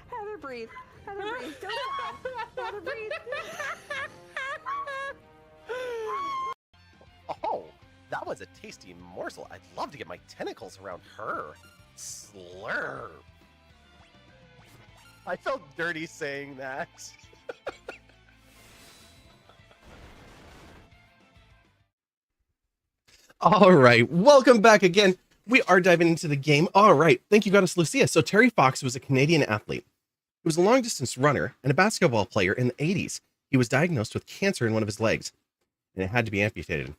Heather, breathe. Heather, breathe. Don't laugh. Heather, breathe. Oh, that was a tasty morsel. I'd love to get my tentacles around her. Slurp. I felt dirty saying that. All right, welcome back again. We are diving into the game. All right, thank you, Goddess Lucia. So Terry Fox was a Canadian athlete. He was a long-distance runner and a basketball player in the 80s. He was diagnosed with cancer in one of his legs, and it had to be amputated.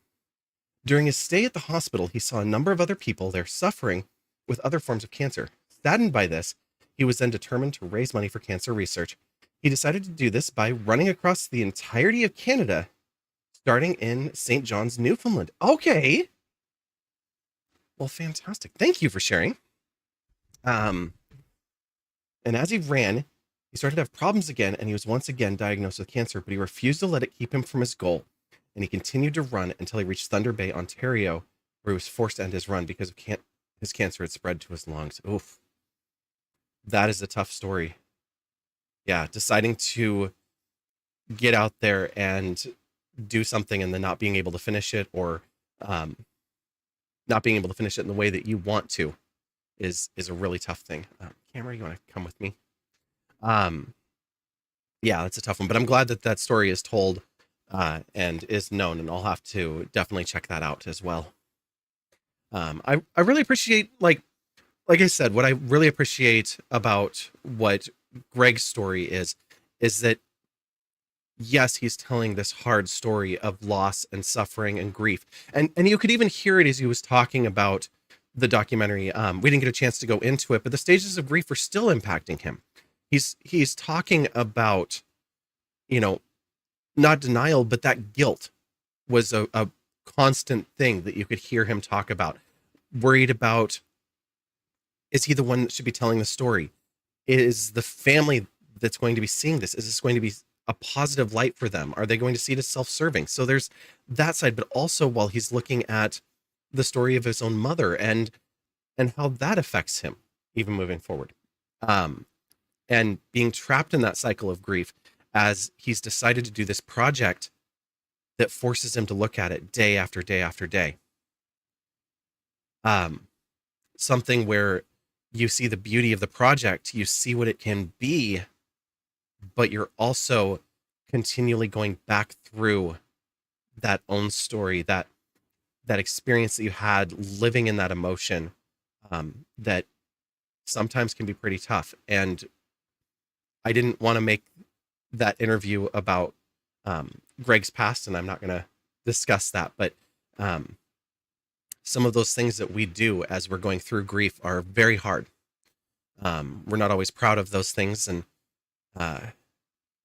During his stay at the hospital, he saw a number of other people there suffering with other forms of cancer. Saddened by this, he was then determined to raise money for cancer research. He decided to do this by running across the entirety of Canada, starting in St. John's, Newfoundland. Okay. Well, fantastic. Thank you for sharing. And as he ran, he started to have problems again, and he was once again diagnosed with cancer, but he refused to let it keep him from his goal. And he continued to run until he reached Thunder Bay, Ontario, where he was forced to end his run because of his cancer had spread to his lungs. Oof. That is a tough story. Yeah, deciding to get out there and do something and then not being able to finish it, or not being able to finish it in the way that you want to is a really tough thing. Camera, you want to come with me? Yeah, that's a tough one, but I'm glad that that story is told and is known, and I'll have to definitely check that out as well. I really appreciate, like I said, what I really appreciate about what Greg's story is that yes, he's telling this hard story of loss and suffering and grief, and you could even hear it as he was talking about the documentary. We didn't get a chance to go into it, but the stages of grief are still impacting him. He's talking about, not denial, but that guilt was a constant thing that you could hear him talk about. Worried about, is he the one that should be telling the story? Is the family that's going to be seeing this, is this going to be a positive light for them? Are they going to see it as self-serving? So there's that side, but also while he's looking at the story of his own mother and how that affects him even moving forward. And being trapped in that cycle of grief as he's decided to do this project that forces him to look at it day after day after day. Something where you see the beauty of the project, you see what it can be, but you're also continually going back through that own story, that experience that you had living in that emotion, that sometimes can be pretty tough. And I didn't want to make that interview about Greg's past, and I'm not going to discuss that, but some of those things that we do as we're going through grief are very hard. We're not always proud of those things, and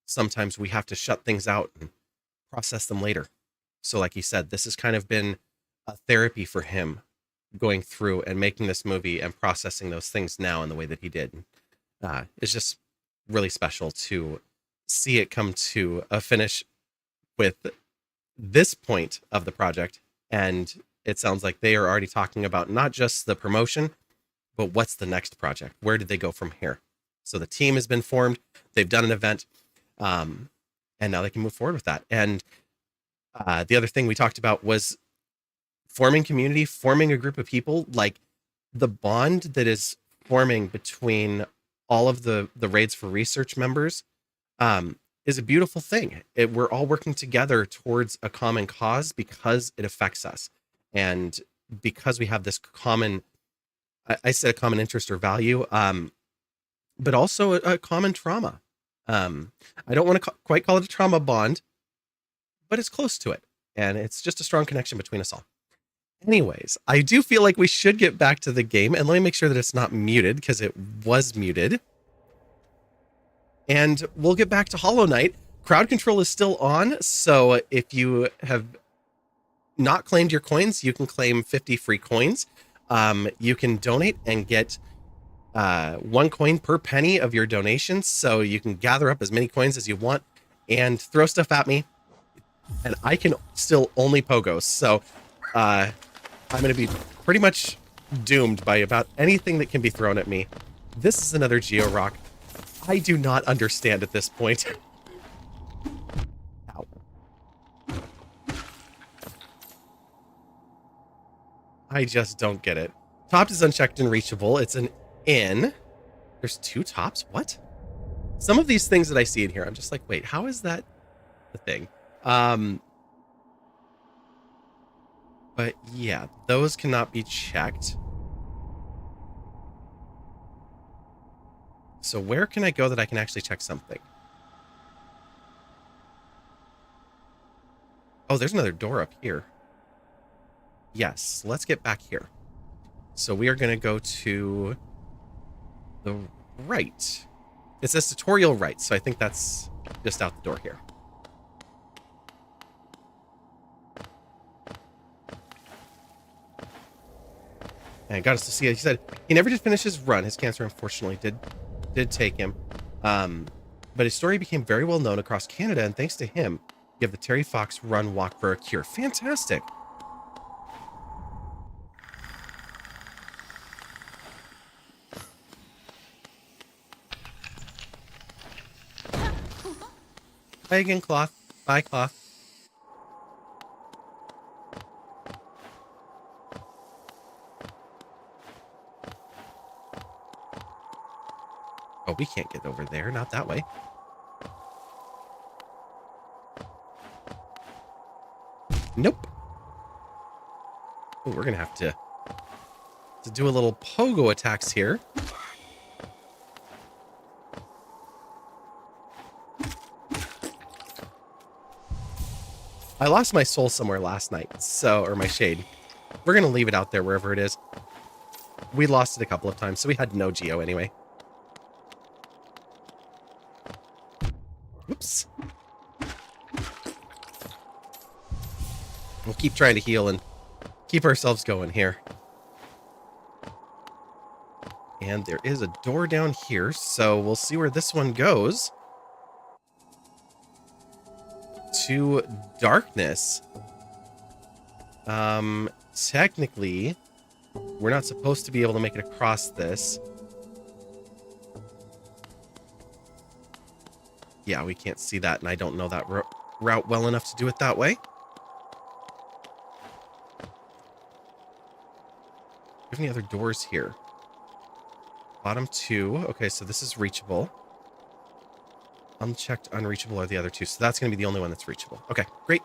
sometimes we have to shut things out and process them later. So like he said, this has kind of been a therapy for him, going through and making this movie and processing those things now in the way that he did. It's just really special to see it come to a finish with this point of the project. And it sounds like they are already talking about not just the promotion, but what's the next project? Where did they go from here? So the team has been formed. They've done an event. And now they can move forward with that. And the other thing we talked about was forming community, forming a group of people. Like the bond that is forming between all of the Raids for Research members is a beautiful thing. We're all working together towards a common cause because it affects us. And because we have this common, I said a common interest or value, but also a common trauma. I don't want to quite call it a trauma bond, but it's close to it. And it's just a strong connection between us all. Anyways, I do feel like we should get back to the game, and let me make sure that it's not muted, because it was muted. And we'll get back to Hollow Knight. Crowd control is still on, so if you have not claimed your coins, you can claim 50 free coins. You can donate and get 1 coin per penny of your donations, so you can gather up as many coins as you want and throw stuff at me. And I can still only pogos, so I'm going to be pretty much doomed by about anything that can be thrown at me. This is another Geo-Rock. I do not understand at this point. Ow. I just don't get it. Top is unchecked and reachable. It's an inn. There's 2 tops? What? Some of these things that I see in here, I'm just like, wait, how is that the thing? But yeah, those cannot be checked. So where can I go that I can actually check something? Oh, there's another door up here. Yes, let's get back here. So we are going to go to the right. It says tutorial right, so I think that's just out the door here. And got us to see it. He said he never did finish his run. His cancer, unfortunately, did take him. But his story became very well known across Canada, and thanks to him, you have the Terry Fox Run Walk for a Cure. Fantastic. Hi again, Cloth. Bye, Cloth. Oh, we can't get over there. Not that way. Nope. Oh, we're gonna have to do a little pogo attacks here. I lost my soul somewhere last night, or my shade. We're gonna leave it out there wherever it is. We lost it a couple of times, so we had no geo anyway. Oops. We'll keep trying to heal and keep ourselves going here. And there is a door down here, so we'll see where this one goes. To darkness. Technically, we're not supposed to be able to make it across this. Yeah, we can't see that, and I don't know that route well enough to do it that way. Do we have any other doors here? Bottom two. Okay, so this is reachable. Unchecked, unreachable are the other two. So that's going to be the only one that's reachable. Okay, great.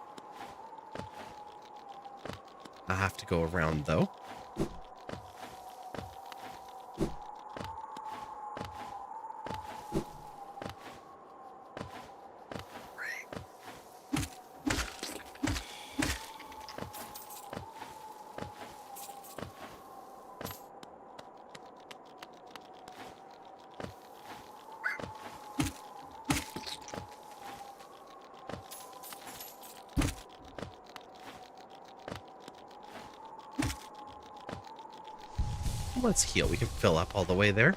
I have to go around, though. Let's heal. We can fill up all the way there.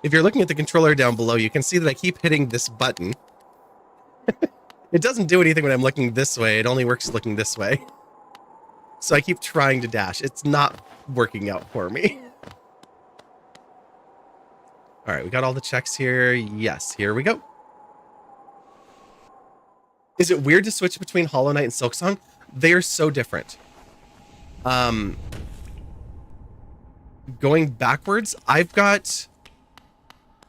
If you're looking at the controller down below, you can see that I keep hitting this button. It doesn't do anything when I'm looking this way. It only works looking this way. So I keep trying to dash. It's not working out for me. All right, we got all the checks here. Yes, here we go. Is it weird to switch between Hollow Knight and Silksong? They are so different. Going backwards, I've got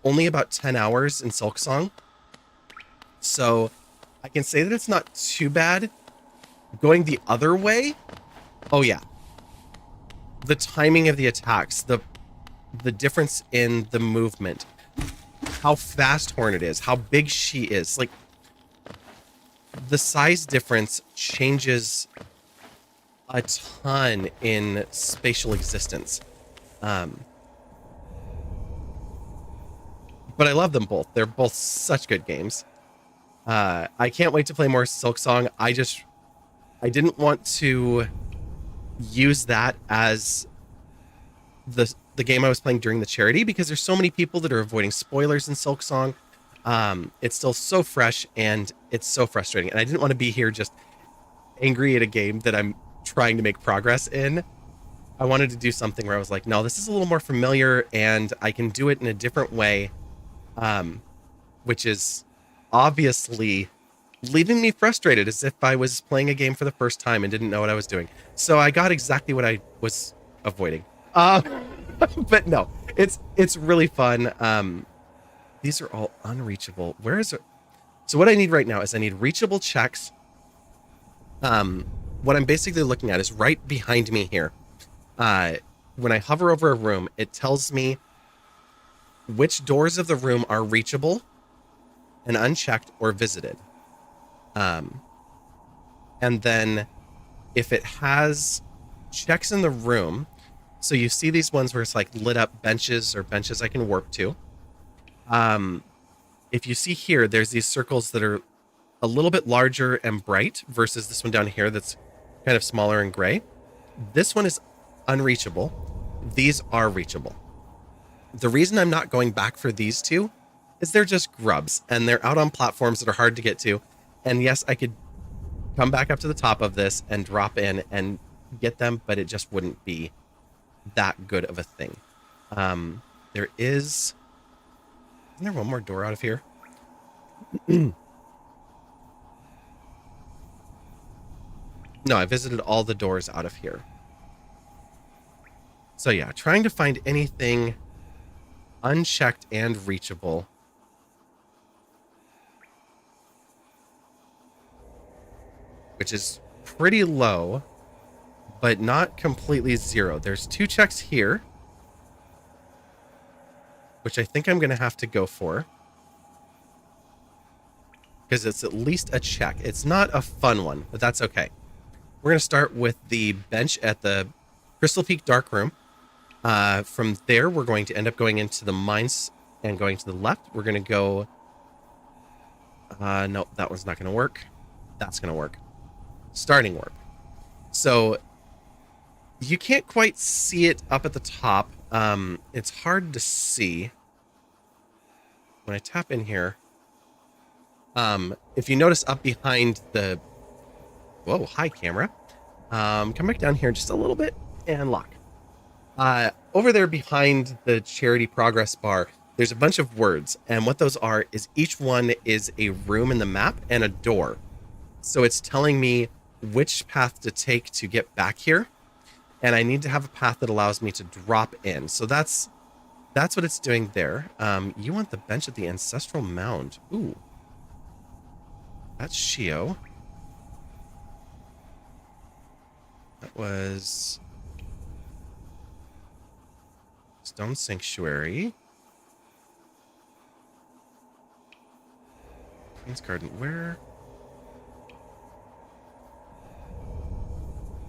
only about 10 hours in Silksong. So I can say that it's not too bad. Going the other way, oh yeah. The timing of the attacks, the difference in the movement, how fast Hornet is, how big she is, like the size difference changes a ton in spatial existence. But I love them both. They're both such good games. I can't wait to play more Silksong. I didn't want to use that as the game I was playing during the charity because there's so many people that are avoiding spoilers in Silksong. It's still so fresh and it's so frustrating. And I didn't want to be here just angry at a game that I'm trying to make progress in. I wanted to do something where I was like, no, this is a little more familiar and I can do it in a different way. Which is obviously leaving me frustrated as if I was playing a game for the first time and didn't know what I was doing. So I got exactly what I was avoiding. But no, it's really fun. These are all unreachable. Where is it? So what I need right now is I need reachable checks. What I'm basically looking at is right behind me here. When I hover over a room, it tells me which doors of the room are reachable and unchecked or visited. And then if it has checks in the room, so you see these ones where it's like lit up benches or benches I can warp to. If you see here, there's these circles that are a little bit larger and bright versus this one down here that's kind of smaller and gray. This one is unreachable. These are reachable. The reason I'm not going back for these two is they're just grubs and they're out on platforms that are hard to get to. And yes, I could come back up to the top of this and drop in and get them, but it just wouldn't be that good of a thing. There is... Isn't there one more door out of here? No, I visited all the doors out of here. So yeah, trying to find anything unchecked and reachable. Which is pretty low, but not completely zero. There's 2 checks here, which I think I'm going to have to go for. Because it's at least a check. It's not a fun one, but that's okay. We're going to start with the bench at the Crystal Peak Dark Room. From there, we're going to end up going into the mines and going to the left. We're going to go... no, that one's not going to work. That's going to work. Starting warp. So you can't quite see it up at the top. It's hard to see. When I tap in here, if you notice up behind the... Whoa, hi, camera. Come back down here just a little bit and lock. Over there behind the charity progress bar, there's a bunch of words. And what those are is each one is a room in the map and a door. So it's telling me which path to take to get back here. And I need to have a path that allows me to drop in. So that's what it's doing there. You want the bench at the Ancestral Mound. Ooh. That's Shio. That was Stone Sanctuary. Queen's Garden. Where?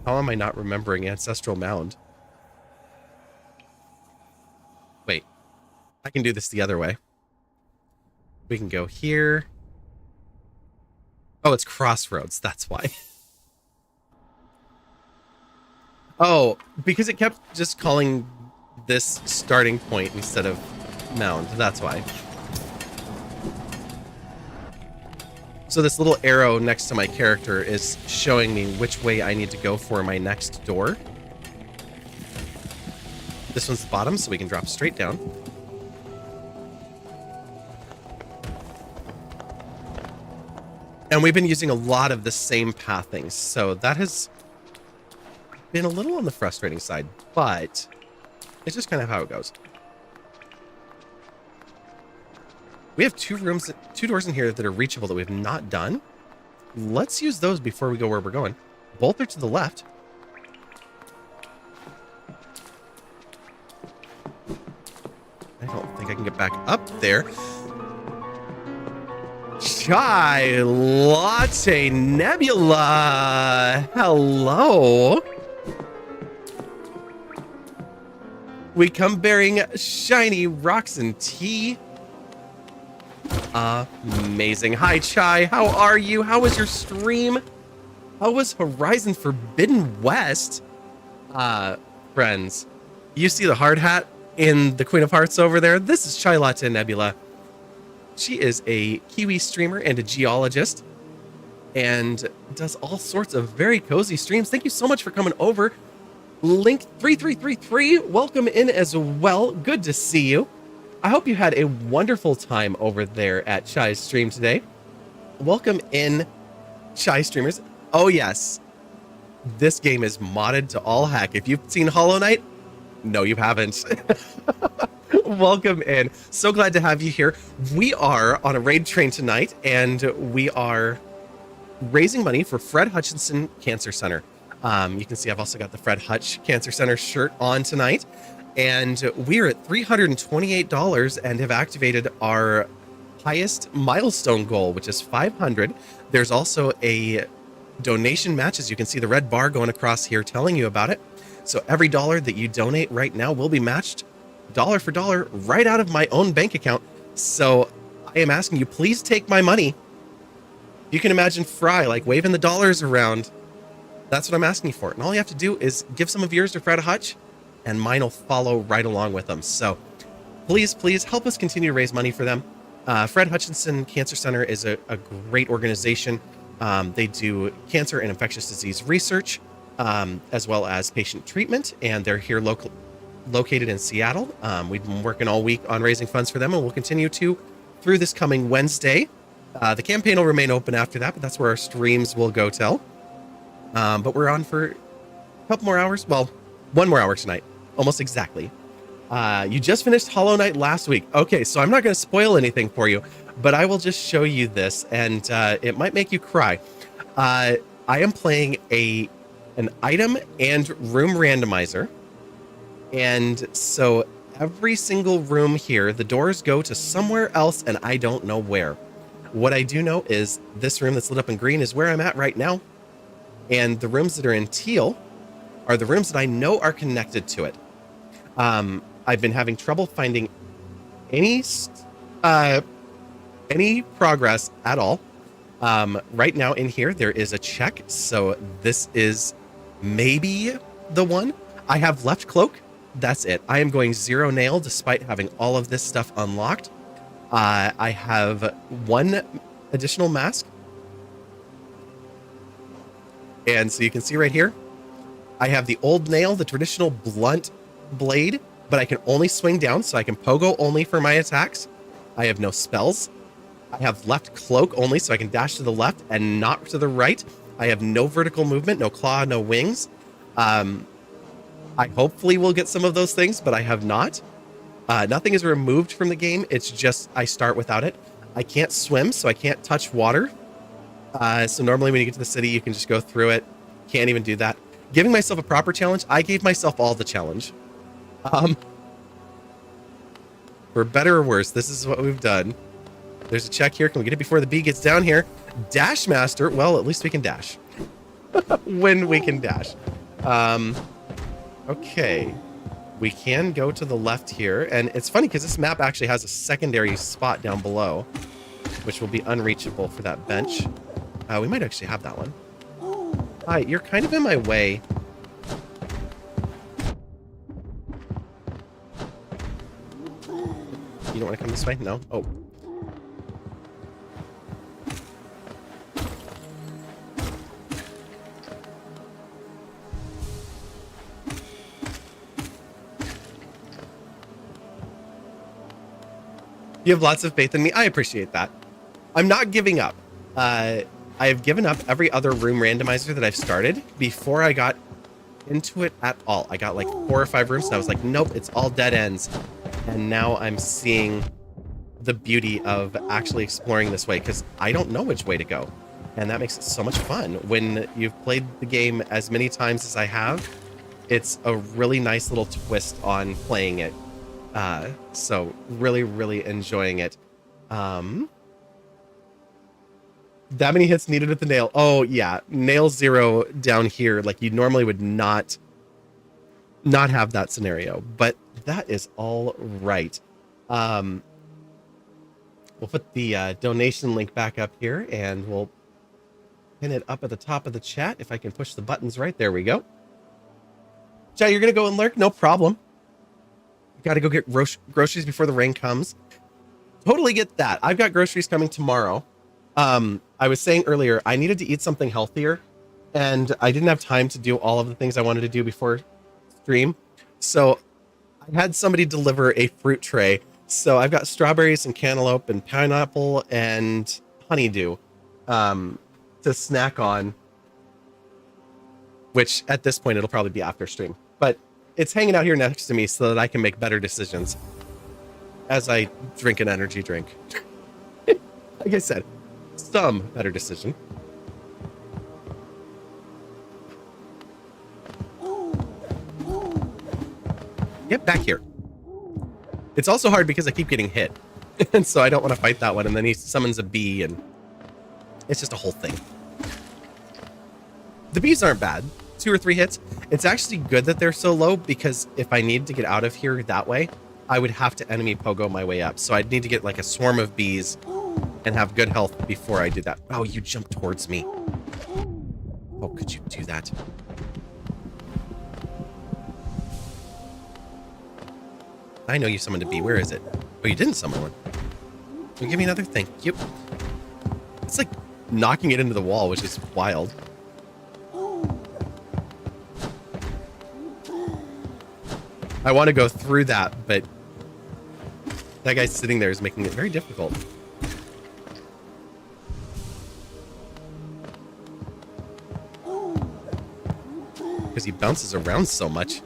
How am I not remembering Ancestral Mound? Wait. I can do this the other way. We can go here. Oh, it's Crossroads. That's why. Oh, because it kept just calling this starting point instead of mound. That's why. So this little arrow next to my character is showing me which way I need to go for my next door. This one's the bottom, so we can drop straight down. And we've been using a lot of the same pathing, so that has been a little on the frustrating side, but it's just kind of how it goes. We have 2 doors in here that are reachable that we've not done. Let's use those before we go where we're going. Both are to the left. I don't think I can get back up there. Chai Latte Nebula. Hello. We come bearing shiny rocks and tea. Amazing. Hi, Chai. How are you? How was your stream? How was Horizon Forbidden West? Friends, you see the hard hat in the Queen of Hearts over there? This is Chai Latte Nebula. She is a Kiwi streamer and a geologist and does all sorts of very cozy streams. Thank you so much for coming over. Link3333, welcome in as well. Good to see you. I hope you had a wonderful time over there at Chai's stream today. Welcome in, Chai streamers. Oh yes, this game is modded to all heck. If you've seen Hollow Knight, no, you haven't. Welcome in. So glad to have you here. We are on a raid train tonight, and we are raising money for Fred Hutchinson Cancer Center. You can see I've also got the Fred Hutch Cancer Center shirt on tonight. And we're at $328 and have activated our highest milestone goal, which is 500. There's also a donation match, as you can see the red bar going across here telling you about it. So every dollar that you donate right now will be matched dollar for dollar right out of my own bank account. So I am asking you, please take my money. You can imagine Fry like waving the dollars around. That's what I'm asking you for. And all you have to do is give some of yours to Fred Hutch, and mine will follow right along with them. So please, please help us continue to raise money for them. Fred Hutchinson Cancer Center is a great organization. They do cancer and infectious disease research, as well as patient treatment, and they're here located in Seattle. We've been working all week on raising funds for them, and we'll continue to through this coming Wednesday. The campaign will remain open after that, but that's where our streams will go till. But we're on for a couple more hours. Well, 1 more hour tonight, almost exactly. You just finished Hollow Knight last week. Okay, so I'm not going to spoil anything for you, but I will just show you this, and it might make you cry. I am playing an item and room randomizer, and so every single room here, the doors go to somewhere else, and I don't know where. What I do know is this room that's lit up in green is where I'm at right now, and the rooms that are in teal are the rooms that I know are connected to it. I've been having trouble finding any progress at all. Right now in here, there is a check. So this is maybe the one. I have left cloak. That's it. I am going 0 nail despite having all of this stuff unlocked. I have 1 additional mask. And so you can see right here, I have the old nail, the traditional blunt blade, but I can only swing down, so I can pogo only for my attacks. I have no spells. I have left cloak only, so I can dash to the left and not to the right. I have no vertical movement, no claw, no wings. I hopefully will get some of those things, but I have not. Nothing is removed from the game. It's just I start without it. I can't swim, so I can't touch water. So normally when you get to the city, you can just go through it. Can't even do that. Giving myself a proper challenge, I gave myself all the challenge. For better or worse, this is what we've done. There's a check here. Can we get it before the bee gets down here? Dash Master. Well, at least we can dash. When we can dash. Okay. We can go to the left here. And it's funny because this map actually has a secondary spot down below, which will be unreachable for that bench. We might actually have that one. Hi, you're kind of in my way. You don't want to come this way? No? Oh. You have lots of faith in me. I appreciate that. I'm not giving up. I have given up every other room randomizer that I've started before I got into it at all. I got like 4 or 5 rooms and I was like, nope, it's all dead ends. And now I'm seeing the beauty of actually exploring this way because I don't know which way to go. And that makes it so much fun. When you've played the game as many times as I have, it's a really nice little twist on playing it. So really, really enjoying it. That many hits needed at the nail. Oh yeah, nail 0 down here. Like you normally would not have that scenario, but that is all right. We'll put the donation link back up here and we'll pin it up at the top of the chat. If I can push the buttons right, there we go. Chat, you're gonna go and lurk? No problem. Got to go get groceries before the rain comes. Totally get that. I've got groceries coming tomorrow. I was saying earlier, I needed to eat something healthier and I didn't have time to do all of the things I wanted to do before stream. So I had somebody deliver a fruit tray. So I've got strawberries and cantaloupe and pineapple and honeydew to snack on, which at this point, it'll probably be after stream, but it's hanging out here next to me so that I can make better decisions as I drink an energy drink. Like I said, some better decision. Get back here. It's also hard because I keep getting hit. And so I don't want to fight that one. And then he summons a bee, and it's just a whole thing. The bees aren't bad. 2 or 3 hits. It's actually good that they're so low, because if I need to get out of here that way, I would have to enemy pogo my way up. So I'd need to get like a swarm of bees and have good health before I do that. Oh, you jumped towards me. Oh, could you do that? I know you summoned a bee. Where is it? Oh, you didn't summon one. Can you give me another? Thank you. It's like knocking it into the wall, which is wild. I want to go through that, but that guy sitting there is making it very difficult. Because he bounces around so much.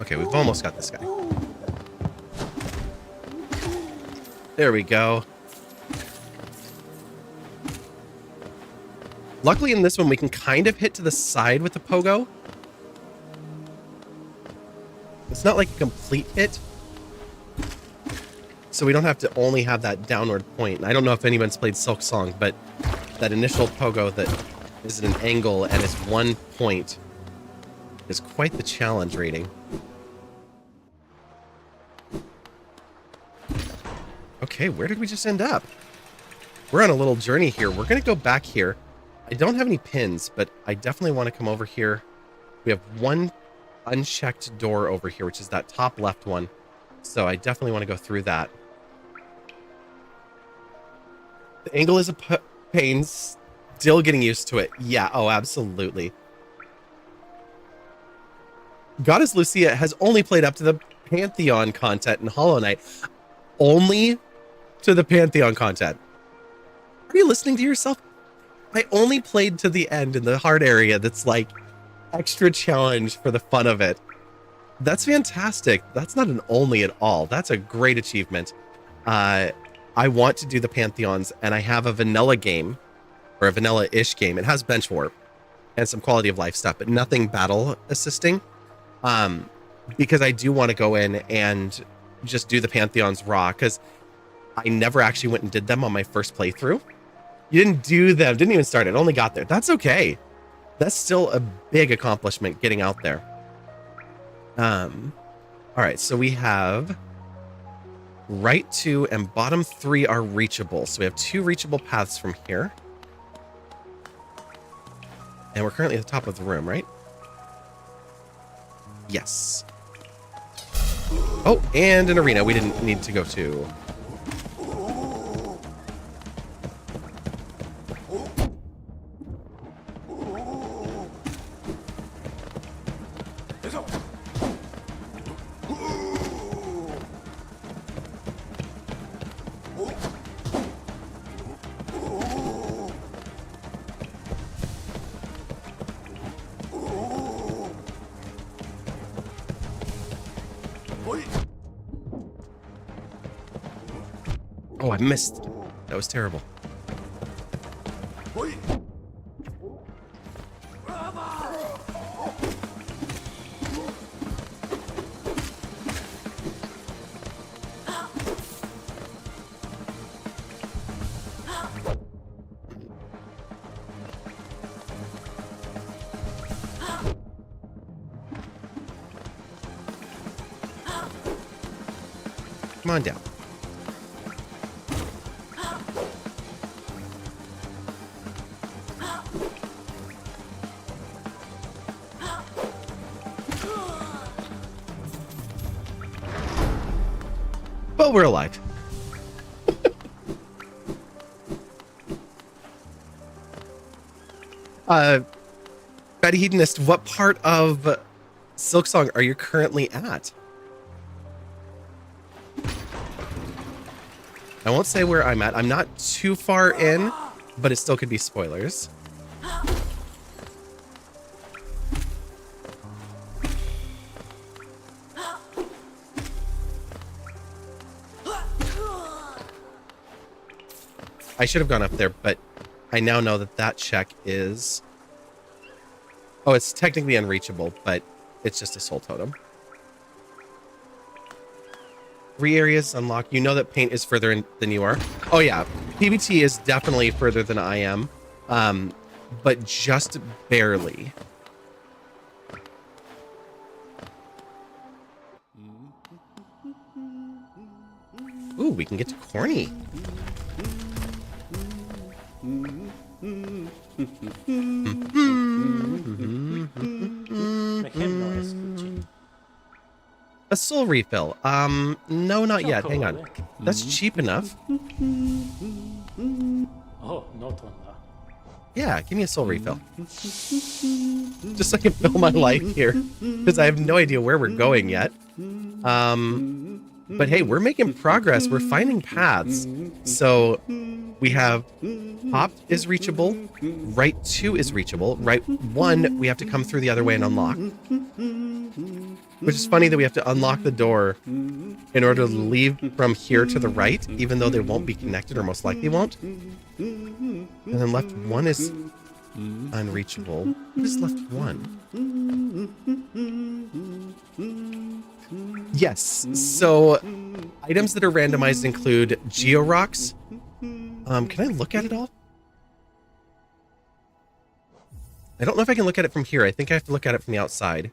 Okay, we've almost got this guy. There we go. Luckily in this one, we can kind of hit to the side with the pogo. It's not like a complete hit. So we don't have to only have that downward point. And I don't know if anyone's played Silk Song, but that initial pogo that is at an angle and it's 1 point is quite the challenge rating. Okay, where did we just end up? We're on a little journey here. We're going to go back here. I don't have any pins, but I definitely want to come over here. We have one unchecked door over here, which is that top left one. So I definitely want to go through that. The angle is a pain. Still getting used to it. Yeah, oh, absolutely. Goddess Lucia has only played up to the Pantheon content in Hollow Knight. Only to the Pantheon content. Are you listening to yourself? I only played to the end in the hard area that's like extra challenge for the fun of it. That's fantastic. That's not an only at all. That's a great achievement. I want to do the Pantheons, and I have a vanilla game, or a vanilla-ish game. It has bench warp and some quality of life stuff, but nothing battle assisting. Because I do want to go in and just do the Pantheons raw, because I never actually went and did them on my first playthrough. You didn't do them, didn't even start it, only got there. That's okay. That's still a big accomplishment getting out there. All right, so we have right 2 and bottom 3 are reachable. So we have 2 reachable paths from here. And we're currently at the top of the room, right? Yes. Oh, and an arena we didn't need to go to. Oh, I missed. That was terrible. Come on down. But we're alive. Betty Hedonist, what part of Silksong are you currently at? I won't say where I'm at. I'm not too far in, but it still could be spoilers. I should have gone up there, but I now know that that check is... Oh, it's technically unreachable, but it's just a soul totem. 3 areas unlocked. You know that paint is further in than you are. Oh yeah, PBT is definitely further than I am, but just barely. Ooh, we can get to Corny. Make him noise, Gucci. A soul refill. No, not yet. Hang on. Chocolate. That's cheap enough. Oh, not one. Yeah, give me a soul refill. Just so I can fill my life here, because I have no idea where we're going yet. But hey, we're making progress. We're finding paths. So we have top is reachable, right 2 is reachable, right 1 we have to come through the other way and unlock. Which is funny that we have to unlock the door in order to leave from here to the right, even though they won't be connected or most likely won't. And then left 1 is unreachable. What is left 1? Yes, so items that are randomized include Georocks. Can I look at it all? I don't know if I can look at it from here. I think I have to look at it from the outside.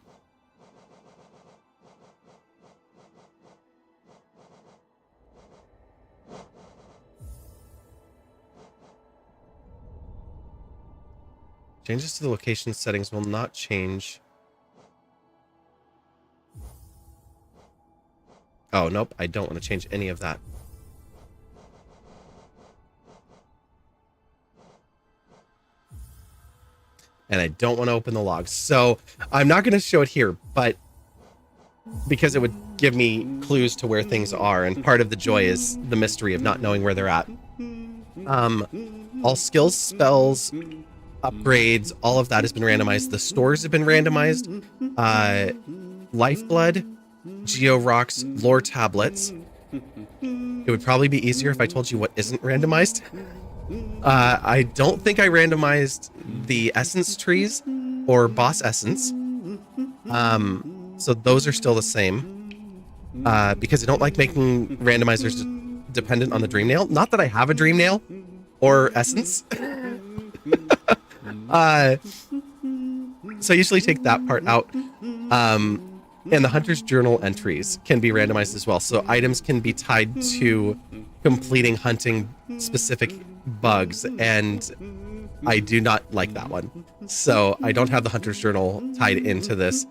Changes to the location settings will not change. Oh, nope. I don't want to change any of that. And I don't want to open the logs. So I'm not going to show it here, but because it would give me clues to where things are. And part of the joy is the mystery of not knowing where they're at. All skills, spells, upgrades, all of that has been randomized. The stores have been randomized. Lifeblood, Georocks, lore tablets. It would probably be easier if I told you what isn't randomized. I don't think I randomized the essence trees or boss essence. So those are still the same. Because I don't like making randomizers dependent on the dream nail. Not that I have a dream nail or essence. So I usually take that part out. And the Hunter's Journal entries can be randomized as well. So items can be tied to completing hunting specific bugs. And I do not like that one. So I don't have the Hunter's Journal tied into this.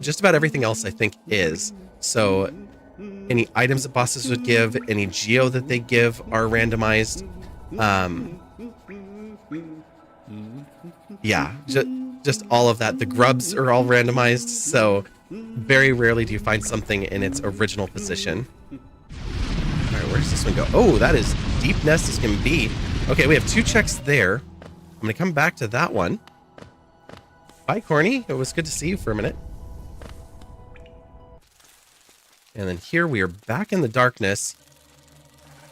Just about everything else I think is. So any items that bosses would give, any geo that they give are randomized. Yeah, just all of that. The grubs are all randomized, so very rarely do you find something in its original position. All right, where does this one go? Oh, that is deep nest as can be. Okay, we have 2 checks there. I'm going to come back to that one. Bye, Corny. It was good to see you for a minute. And then here we are back in the darkness.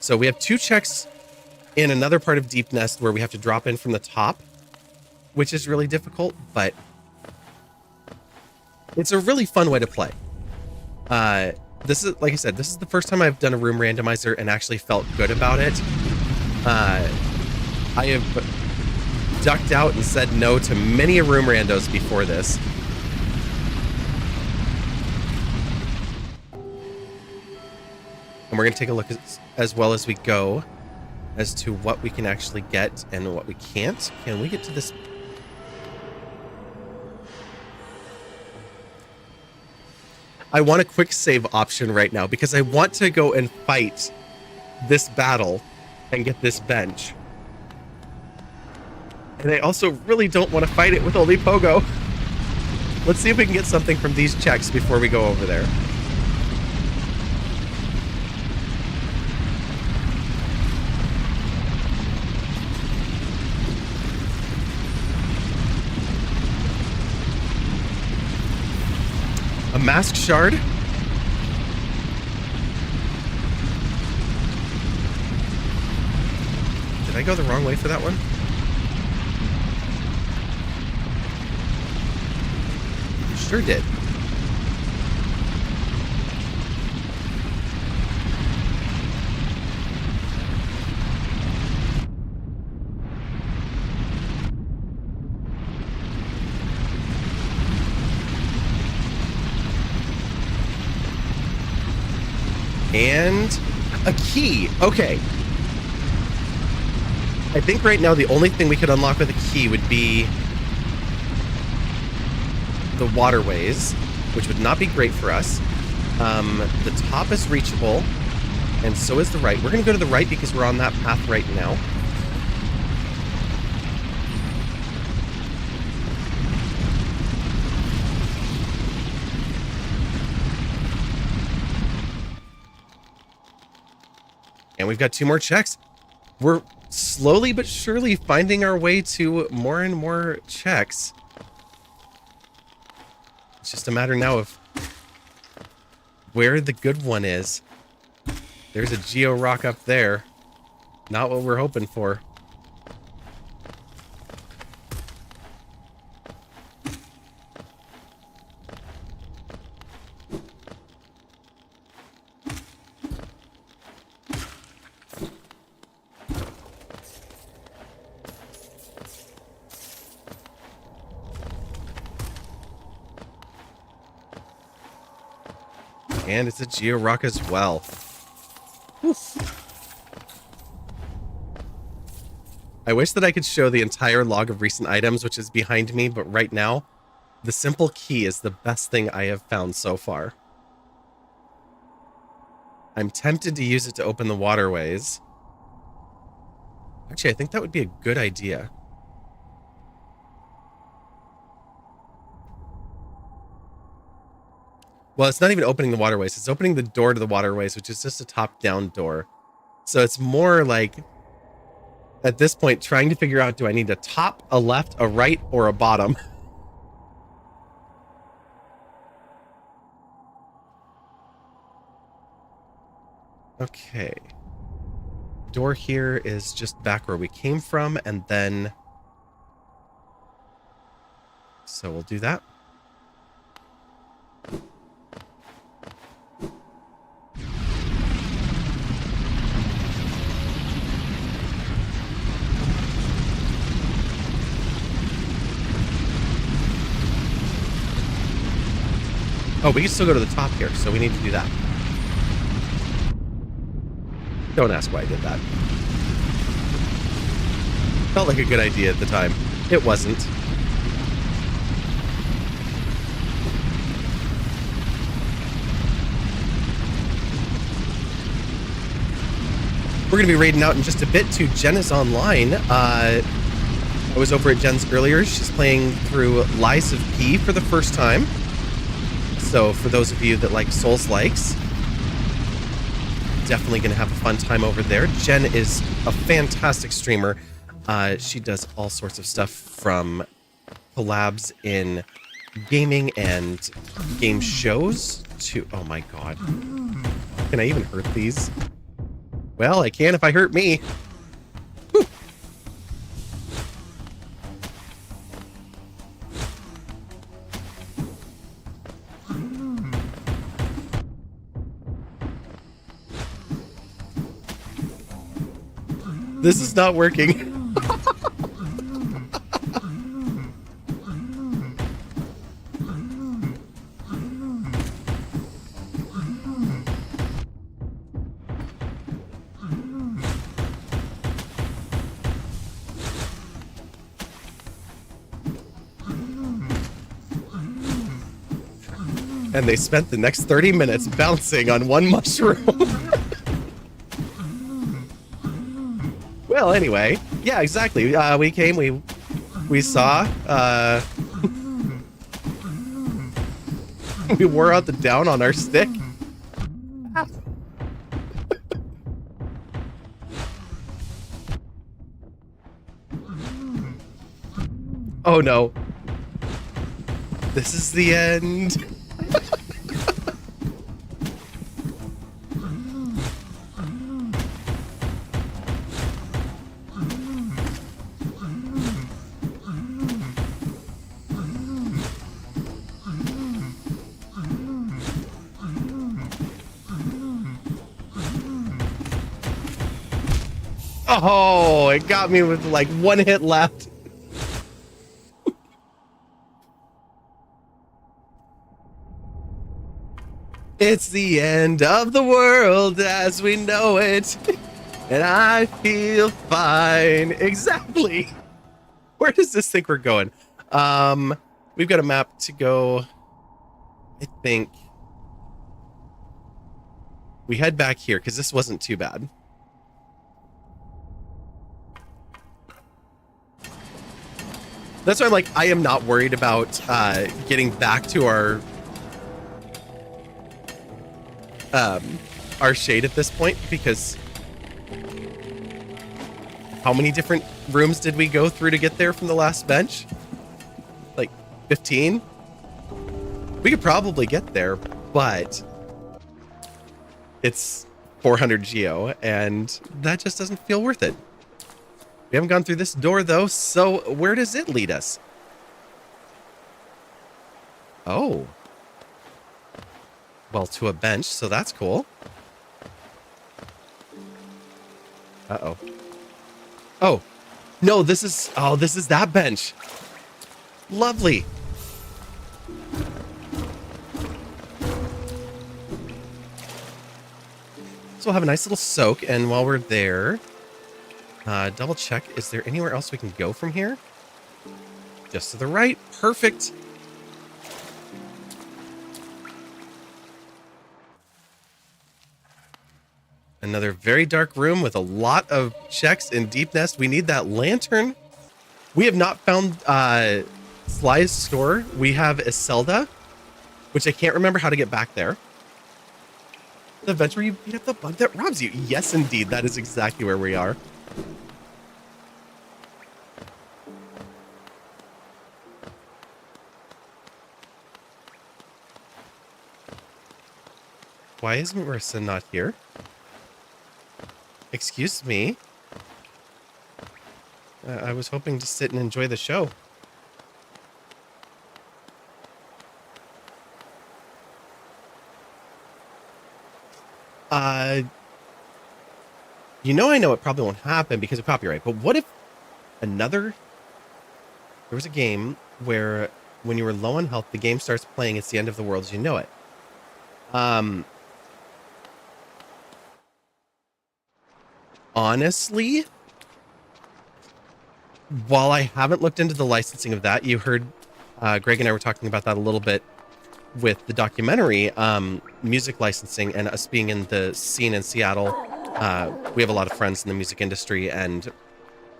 So we have 2 checks in another part of Deep Nest where we have to drop in from the top, which is really difficult, but it's a really fun way to play. This is, like I said, this is the first time I've done a room randomizer and actually felt good about it. I have ducked out and said no to many a room randos before this. And we're going to take a look as well as we go as to what we can actually get and what we can't. Can we get to this? I want a quick save option right now because I want to go and fight this battle and get this bench. And I also really don't want to fight it with only Pogo. Let's see if we can get something from these checks before we go over there. A mask shard. Did I go the wrong way for that one? Sure did. And a key. Okay. I think right now the only thing we could unlock with a key would be the waterways, which would not be great for us. The top is reachable, and so is the right. We're going to go to the right because we're on that path right now. And we've got 2 more checks. We're slowly but surely finding our way to more and more checks. It's just a matter now of where the good one is. There's a geo rock up there. Not what we're hoping for. And it's a geo rock as well. Oof. I wish that I could show the entire log of recent items, which is behind me, but right now, the simple key is the best thing I have found so far. I'm tempted to use it to open the waterways. Actually, I think that would be a good idea. Well, it's not even opening the waterways. It's opening the door to the waterways, which is just a top-down door. So it's more like, at this point, trying to figure out, do I need a top, a left, a right, or a bottom? Okay. Door here is just back where we came from, and then... So we'll do that. Oh, we can still go to the top here, so we need to do that. Don't ask why I did that. Felt like a good idea at the time. It wasn't. We're going to be raiding out in just a bit to Jen is online. I was over at Jen's earlier. She's playing through Lies of P for the first time. So for those of you that like Souls-likes, definitely going to have a fun time over there. Jen is a fantastic streamer. She does all sorts of stuff from collabs in gaming and game shows to... Oh my god. Can I even hurt these? Well, I can if I hurt me. Whew. This is not working. And they spent the next 30 minutes bouncing on one mushroom. Well, anyway, yeah, exactly. We came, we saw, We wore out the down on our stick. Oh no. This is the end. Oh, it got me with like one hit left. It's the end of the world as we know it, and I feel fine. Exactly. Where does this think we're going? We've got a map to go. I think we head back here because this wasn't too bad. That's why I'm like, I am not worried about getting back to our shade at this point, because how many different rooms did we go through to get there from the last bench? Like 15? We could probably get there, but it's 400 geo and that just doesn't feel worth it. We haven't gone through this door though, so where does it lead us? Oh. Well, to a bench, so that's cool. Uh-oh. Oh. No, this is that bench. Lovely. So we'll have a nice little soak, and while we're there, double check, is there anywhere else we can go from here? Just to the right. Perfect. Another very dark room with a lot of checks in Deep Nest. We need that lantern. We have not found Sly's store. We have Iselda, which I can't remember how to get back there. The bench where you beat up the bug that robs you. Yes, indeed. That is exactly where we are. Why is Marissa not here? Excuse me. I was hoping to sit and enjoy the show. You know, I know it probably won't happen because of copyright, but what if there was a game where when you were low on health, the game starts playing, it's the end of the world as you know it. Honestly, while I haven't looked into the licensing of that, you heard Greg and I were talking about that a little bit with the documentary, music licensing, and us being in the scene in Seattle. We have a lot of friends in the music industry, and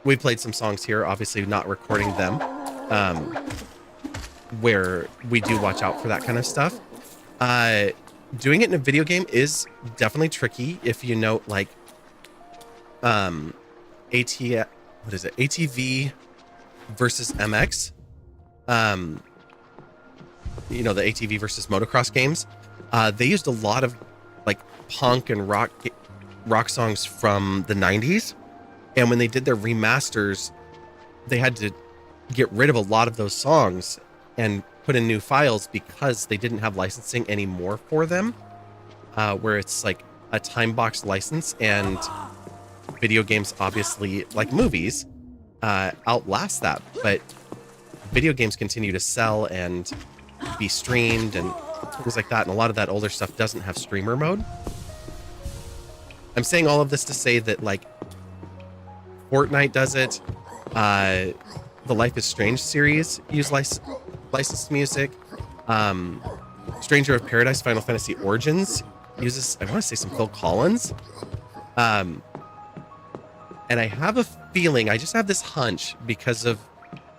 we played some songs here, obviously not recording them, where we do watch out for that kind of stuff. Doing it in a video game is definitely tricky if you know, like, ATV versus MX. You know, the ATV versus motocross games. They used a lot of like punk and rock songs from the 90s, and when they did their remasters, they had to get rid of a lot of those songs and put in new files because they didn't have licensing anymore for them, where it's like a time box license, and video games, obviously, like movies, outlast that, but video games continue to sell and be streamed and things like that, and a lot of that older stuff doesn't have streamer mode. I'm saying all of this to say that, like, Fortnite does it, the Life is Strange series use licensed music, Stranger of Paradise Final Fantasy Origins uses, I want to say, some Phil Collins, and I have a feeling, I just have this hunch, because of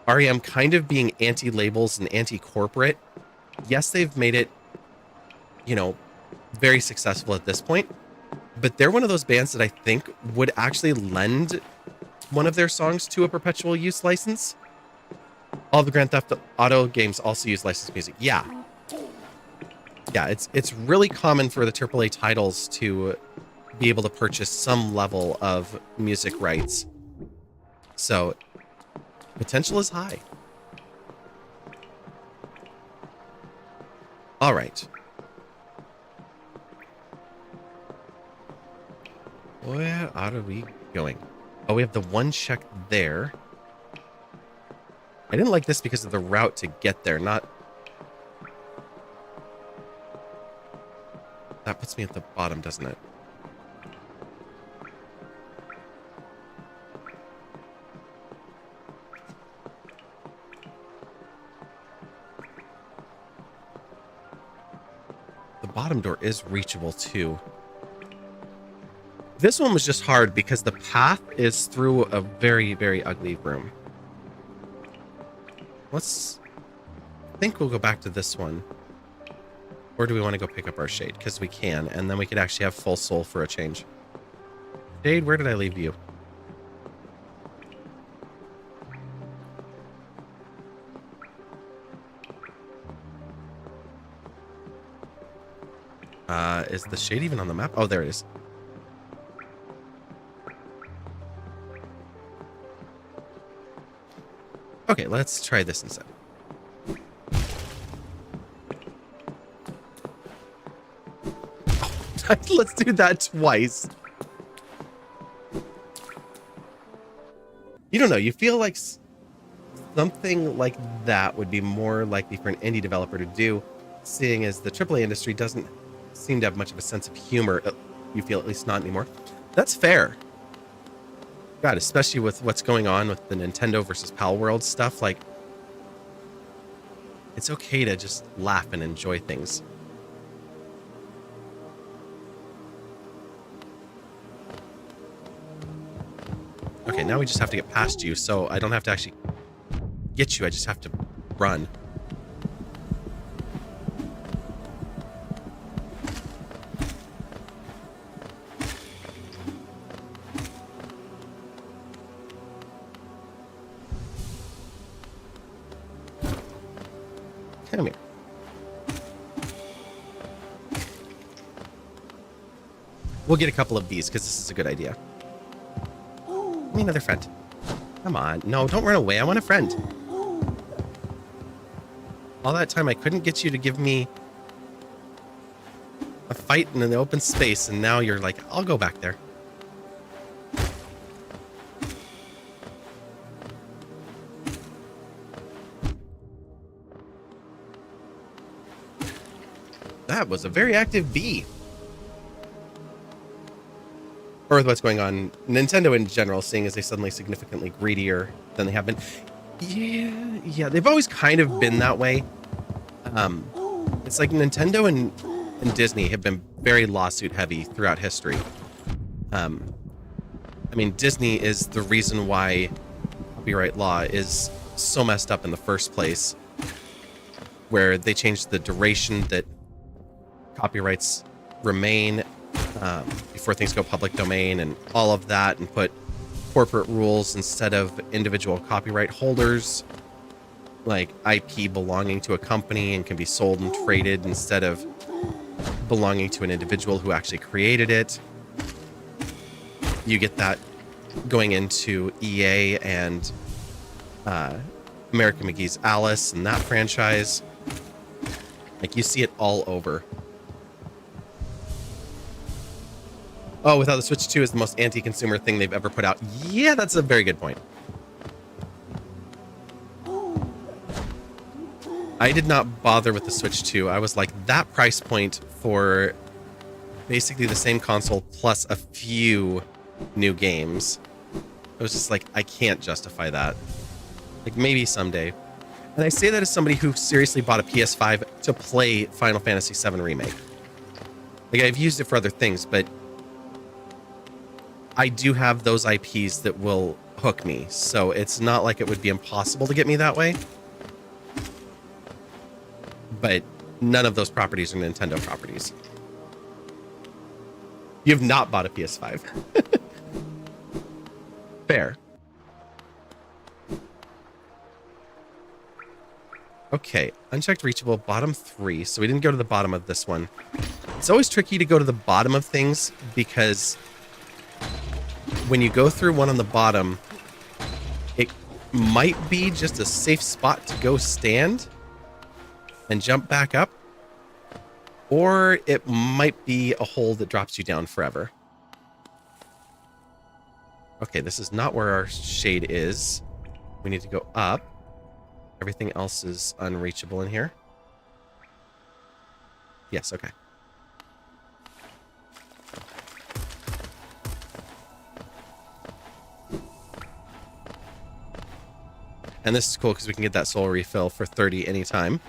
REM kind of being anti-labels and anti-corporate. Yes, they've made it you know, very successful at this point. But they're one of those bands that I think would actually lend one of their songs to a perpetual use license. All the Grand Theft Auto games also use licensed music. Yeah. Yeah, it's really common for the AAA titles to be able to purchase some level of music rights. So, potential is high. All right. Where are we going? Oh, we have the one check there. I didn't like this because of the route to get there, not... That puts me at the bottom, doesn't it? The bottom door is reachable, too. This one was just hard because the path is through a very, very ugly room. I think we'll go back to this one. Or do we want to go pick up our shade? Because we can, and then we could actually have full soul for a change. Shade, where did I leave you? Is the shade even on the map? Oh, there it is. Okay, let's try this instead. Oh, let's do that twice. You don't know. You feel like something like that would be more likely for an indie developer to do, seeing as the AAA industry doesn't seem to have much of a sense of humor. You feel, at least not anymore. That's fair. God, especially with what's going on with the Nintendo versus Pal World stuff, like, it's okay to just laugh and enjoy things. Okay, now we just have to get past you, so I don't have to actually get you, I just have to run. Come here. We'll get a couple of these because this is a good idea. Give me another friend. Come on. No, don't run away. I want a friend. All that time I couldn't get you to give me a fight in an open space, and now you're like, I'll go back there. That was a very active bee. Or with what's going on, Nintendo in general, seeing as they suddenly significantly greedier than they have been. Yeah, they've always kind of been that way. It's like Nintendo and Disney have been very lawsuit heavy throughout history. I mean, Disney is the reason why copyright law is so messed up in the first place, where they changed the duration that copyrights remain before things go public domain and all of that, and put corporate rules instead of individual copyright holders, like IP belonging to a company and can be sold and traded instead of belonging to an individual who actually created it. You get that going into EA and American McGee's Alice and that franchise. Like, you see it all over. Oh, Without the Switch 2 is the most anti-consumer thing they've ever put out. Yeah, that's a very good point. I did not bother with the Switch 2. I was like, that price point for basically the same console plus a few new games. I was just like, I can't justify that. Like, maybe someday. And I say that as somebody who seriously bought a PS5 to play Final Fantasy VII Remake. Like, I've used it for other things, but I do have those IPs that will hook me, so it's not like it would be impossible to get me that way. But none of those properties are Nintendo properties. You have not bought a PS5. Fair. Okay, unchecked reachable, bottom 3. So we didn't go to the bottom of this one. It's always tricky to go to the bottom of things because when you go through one on the bottom, it might be just a safe spot to go stand and jump back up, or it might be a hole that drops you down forever. Okay, this is not where our shade is. We need to go up. Everything else is unreachable in here. Yes, okay. And this is cool because we can get that soul refill for 30 anytime.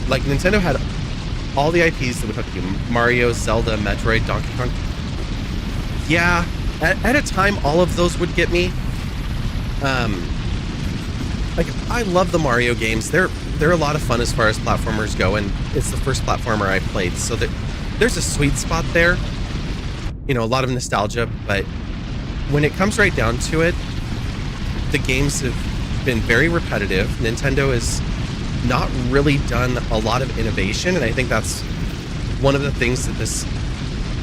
Like Nintendo had all the IPs that would hook you. Mario, Zelda, Metroid, Donkey Kong. Yeah, at a time, all of those would get me. Like, I love the Mario games. They're a lot of fun as far as platformers go, and it's the first platformer I played, so that there's a sweet spot there. You know, a lot of nostalgia, but when it comes right down to it, the games have been very repetitive. Nintendo has not really done a lot of innovation, and I think that's one of the things that this,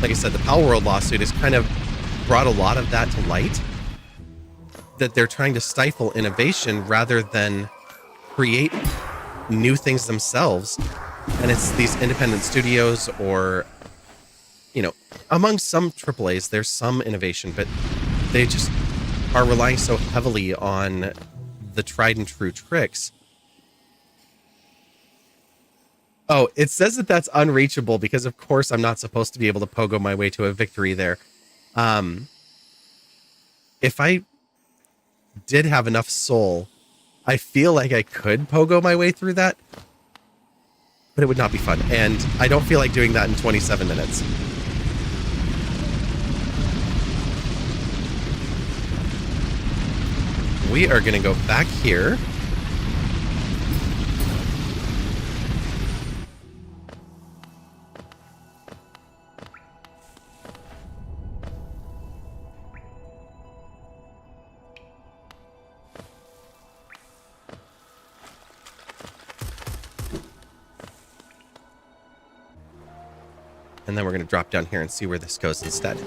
like I said, the Pal World lawsuit has kind of brought a lot of that to light, that they're trying to stifle innovation rather than create new things themselves. And it's these independent studios, or, you know, among some AAAs, there's some innovation, but they just are relying so heavily on the tried and true tricks. Oh, it says that that's unreachable because, of course, I'm not supposed to be able to pogo my way to a victory there. If I did have enough soul, I feel like I could pogo my way through that, but it would not be fun. And I don't feel like doing that in 27 minutes. We are going to go back here. And then we're going to drop down here and see where this goes instead.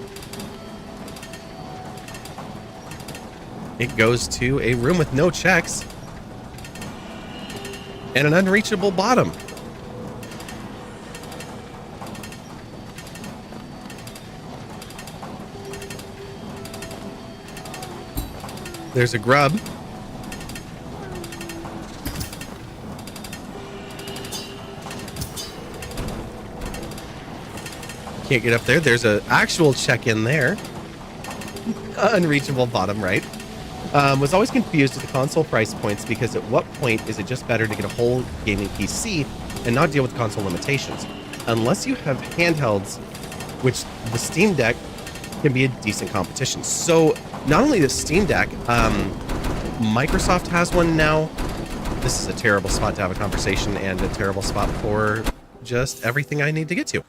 It goes to a room with no checks and an unreachable bottom. There's a grub. Can't get up there. There's an actual check in there. Unreachable bottom right. Was always confused with the console price points, because at what point is it just better to get a whole gaming PC and not deal with console limitations? Unless you have handhelds, which the Steam Deck can be a decent competition. So not only the Steam Deck, Microsoft has one now. This is a terrible spot to have a conversation and a terrible spot for just everything I need to get to.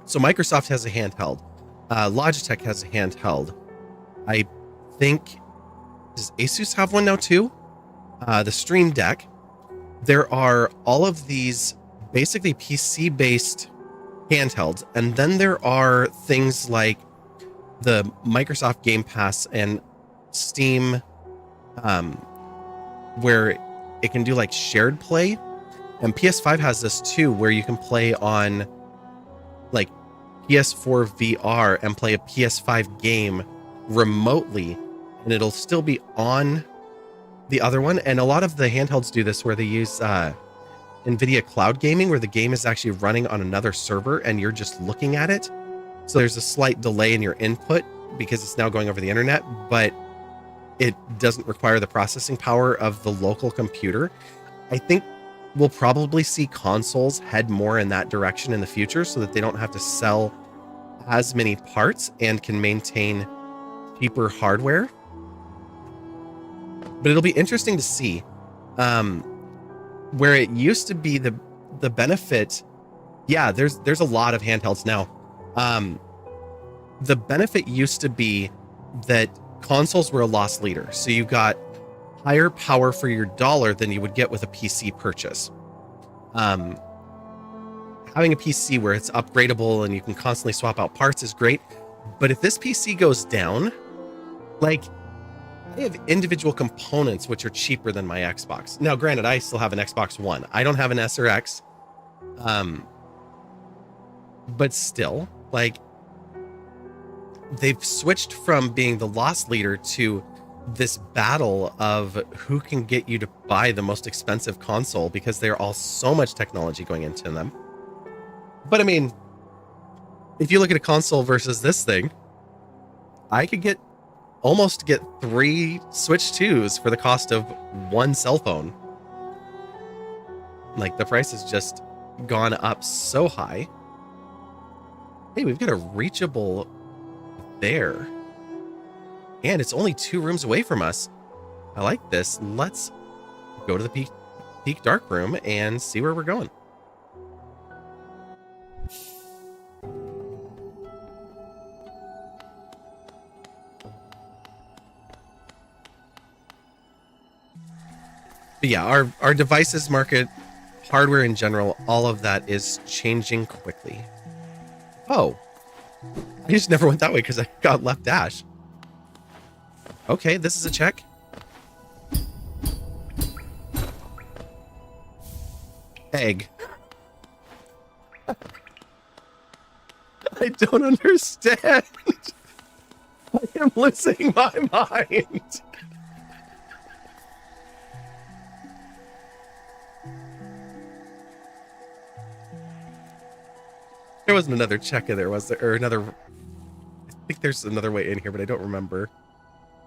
So Microsoft has a handheld. Logitech has a handheld. I think, does Asus have one now too? The Stream Deck. There are all of these basically PC-based handhelds, and then there are things like the Microsoft Game Pass and Steam, where it can do like shared play. And PS5 has this too, where you can play on like PS4 VR and play a PS5 game remotely, and it'll still be on the other one. And a lot of the handhelds do this, where they use NVIDIA Cloud Gaming, where the game is actually running on another server and you're just looking at it. So there's a slight delay in your input because it's now going over the internet, but it doesn't require the processing power of the local computer. I think we'll probably see consoles head more in that direction in the future, so that they don't have to sell as many parts and can maintain cheaper hardware. But it'll be interesting to see where it used to be the benefit. Yeah, there's a lot of handhelds now. The benefit used to be that consoles were a loss leader. So you got higher power for your dollar than you would get with a PC purchase. Having a PC where it's upgradable and you can constantly swap out parts is great. But if this PC goes down, like, I have individual components which are cheaper than my Xbox. Now, granted, I still have an Xbox One. I don't have an S or X. But still, like, they've switched from being the loss leader to this battle of who can get you to buy the most expensive console because they're all so much technology going into them. But I mean, if you look at a console versus this thing, I could almost get 3 Switch 2s for the cost of 1 cell phone. Like, the price has just gone up so high. Hey, we've got a reachable there. And it's only 2 rooms away from us. I like this. Let's go to the peak dark room and see where we're going. But yeah, our devices market, hardware in general, all of that is changing quickly. Oh, I just never went that way because I got left dash. Okay, this is a check. Egg. I don't understand. I am losing my mind. There wasn't another check in there, was there? Or another... I think there's another way in here, but I don't remember.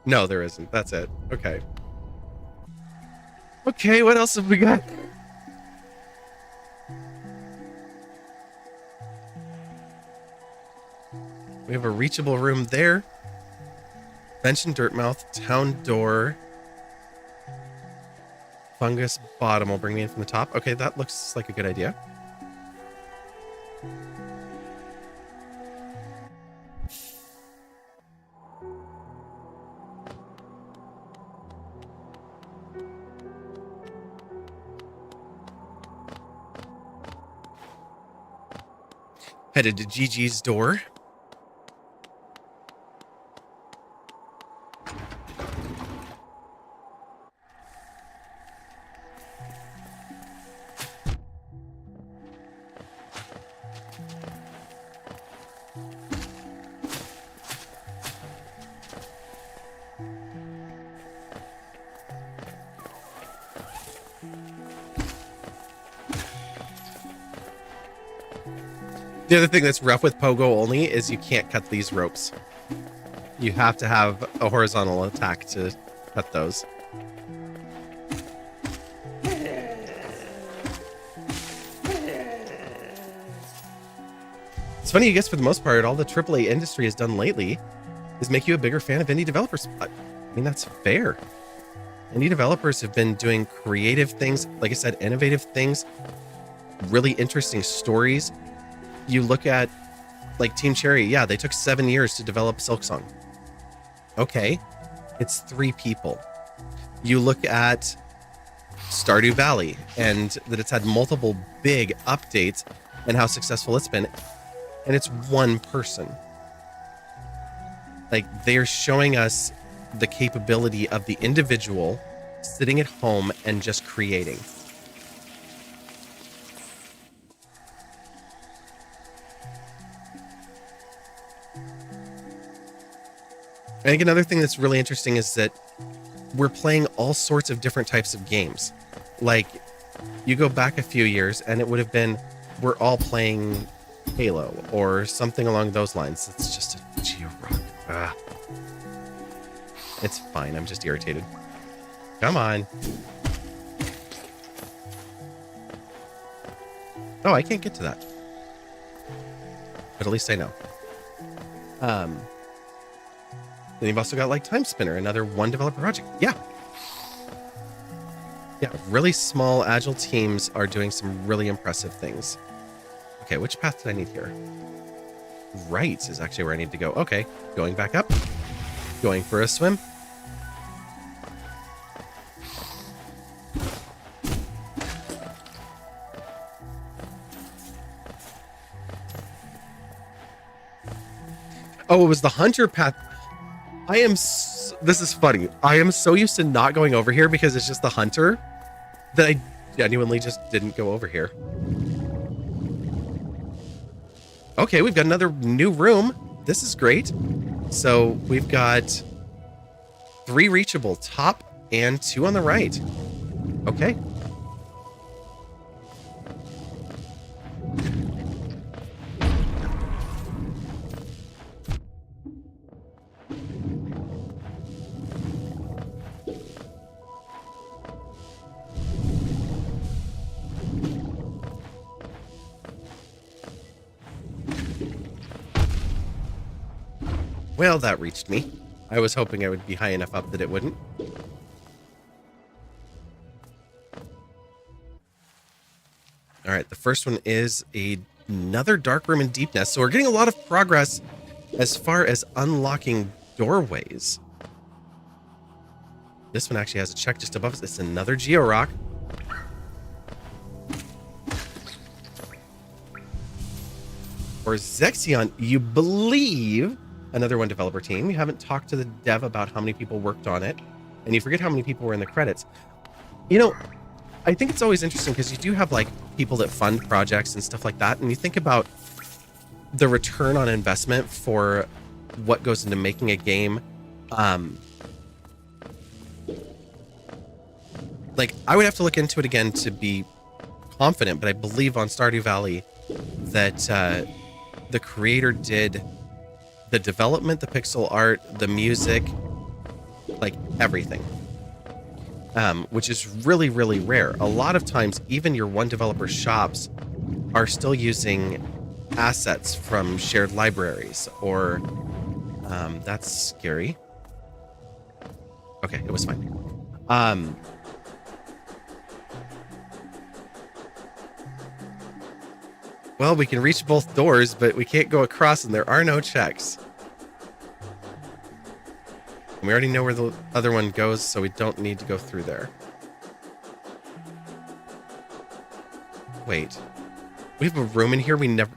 No, there isn't. That's it. Okay. Okay, what else have we got? We have a reachable room there. Bench and Dirtmouth. Town door. Fungus bottom will bring me in from the top. Okay, that looks like a good idea. Headed to Gigi's door. The other thing that's rough with Pogo only is you can't cut these ropes. You have to have a horizontal attack to cut those. It's funny, I guess for the most part, all the AAA industry has done lately is make you a bigger fan of indie developers. I mean, that's fair. Indie developers have been doing creative things, like I said, innovative things, really interesting stories. You look at, like, Team Cherry, yeah, they took 7 years to develop Silksong. Okay, it's 3 people. You look at Stardew Valley, and that it's had multiple big updates and how successful it's been, and it's 1 person. Like, they're showing us the capability of the individual sitting at home and just creating. I think another thing that's really interesting is that we're playing all sorts of different types of games. Like, you go back a few years and it would have been, we're all playing Halo or something along those lines. It's just a Geo-Rock. Ah. It's fine. I'm just irritated. Come on. Oh, I can't get to that. But at least I know. Then you've also got, like, Time Spinner, another 1 developer project. Yeah. Yeah, really small, agile teams are doing some really impressive things. Okay, which path did I need here? Right is actually where I need to go. Okay, going back up. Going for a swim. Oh, it was the hunter path. This is funny. I am so used to not going over here because it's just the hunter that I genuinely just didn't go over here. Okay, we've got another new room. This is great. So we've got 3 reachable, top and 2 on the right. Okay. Well, that reached me. I was hoping I would be high enough up that it wouldn't. All right, the first one is another dark room in Deep Nest. So we're getting a lot of progress as far as unlocking doorways. This one actually has a check just above us. It's another Georock. For Zexion, you believe another one developer team. You haven't talked to the dev about how many people worked on it, and you forget how many people were in the credits. You know, I think it's always interesting because you do have like people that fund projects and stuff like that, and you think about the return on investment for what goes into making a game. Like, I would have to look into it again to be confident, but I believe on Stardew Valley that the creator did the development, the pixel art, the music, like everything, which is really, really rare. A lot of times, even your one developer shops are still using assets from shared libraries, or that's scary. Okay, it was fine. Well, we can reach both doors, but we can't go across, and there are no checks. And we already know where the other one goes, so we don't need to go through there. Wait. We have a room in here we never...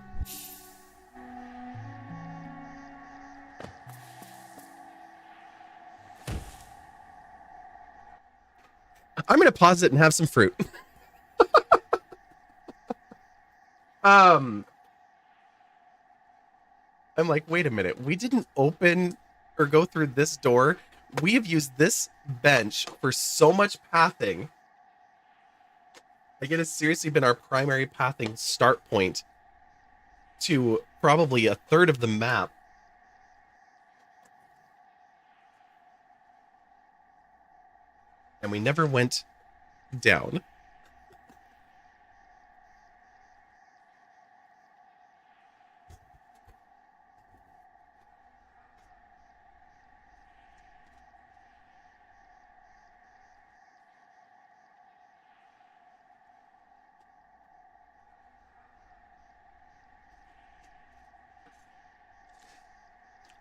I'm going to pause it and have some fruit. I'm like, wait a minute. We didn't open or go through this door. We have used this bench for so much pathing. Like, it has seriously been our primary pathing start point to probably a third of the map. And we never went down.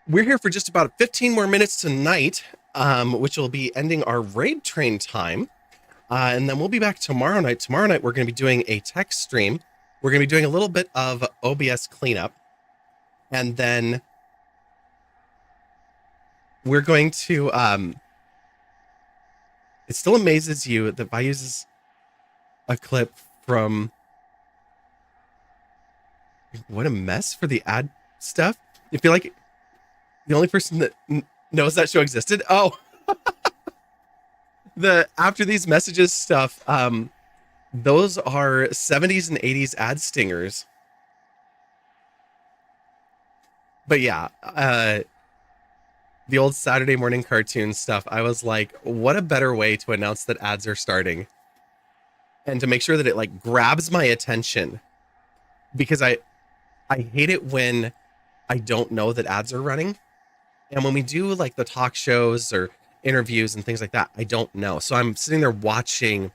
We're here for just about 15 more minutes tonight, which will be ending our raid train time. And then we'll be back tomorrow night. Tomorrow night, we're going to be doing a tech stream. We're going to be doing a little bit of OBS cleanup. And then we're going to... it still amazes you that Vi uses a clip from... What a mess for the ad stuff. You feel like... The only person that knows that show existed. Oh, the after these messages stuff. Those are 70s and 80s ad stingers. But yeah, the old Saturday morning cartoon stuff. I was like, what a better way to announce that ads are starting, and to make sure that it like grabs my attention, because I hate it when I don't know that ads are running. And when we do like the talk shows or interviews and things like that, I don't know. So I'm sitting there watching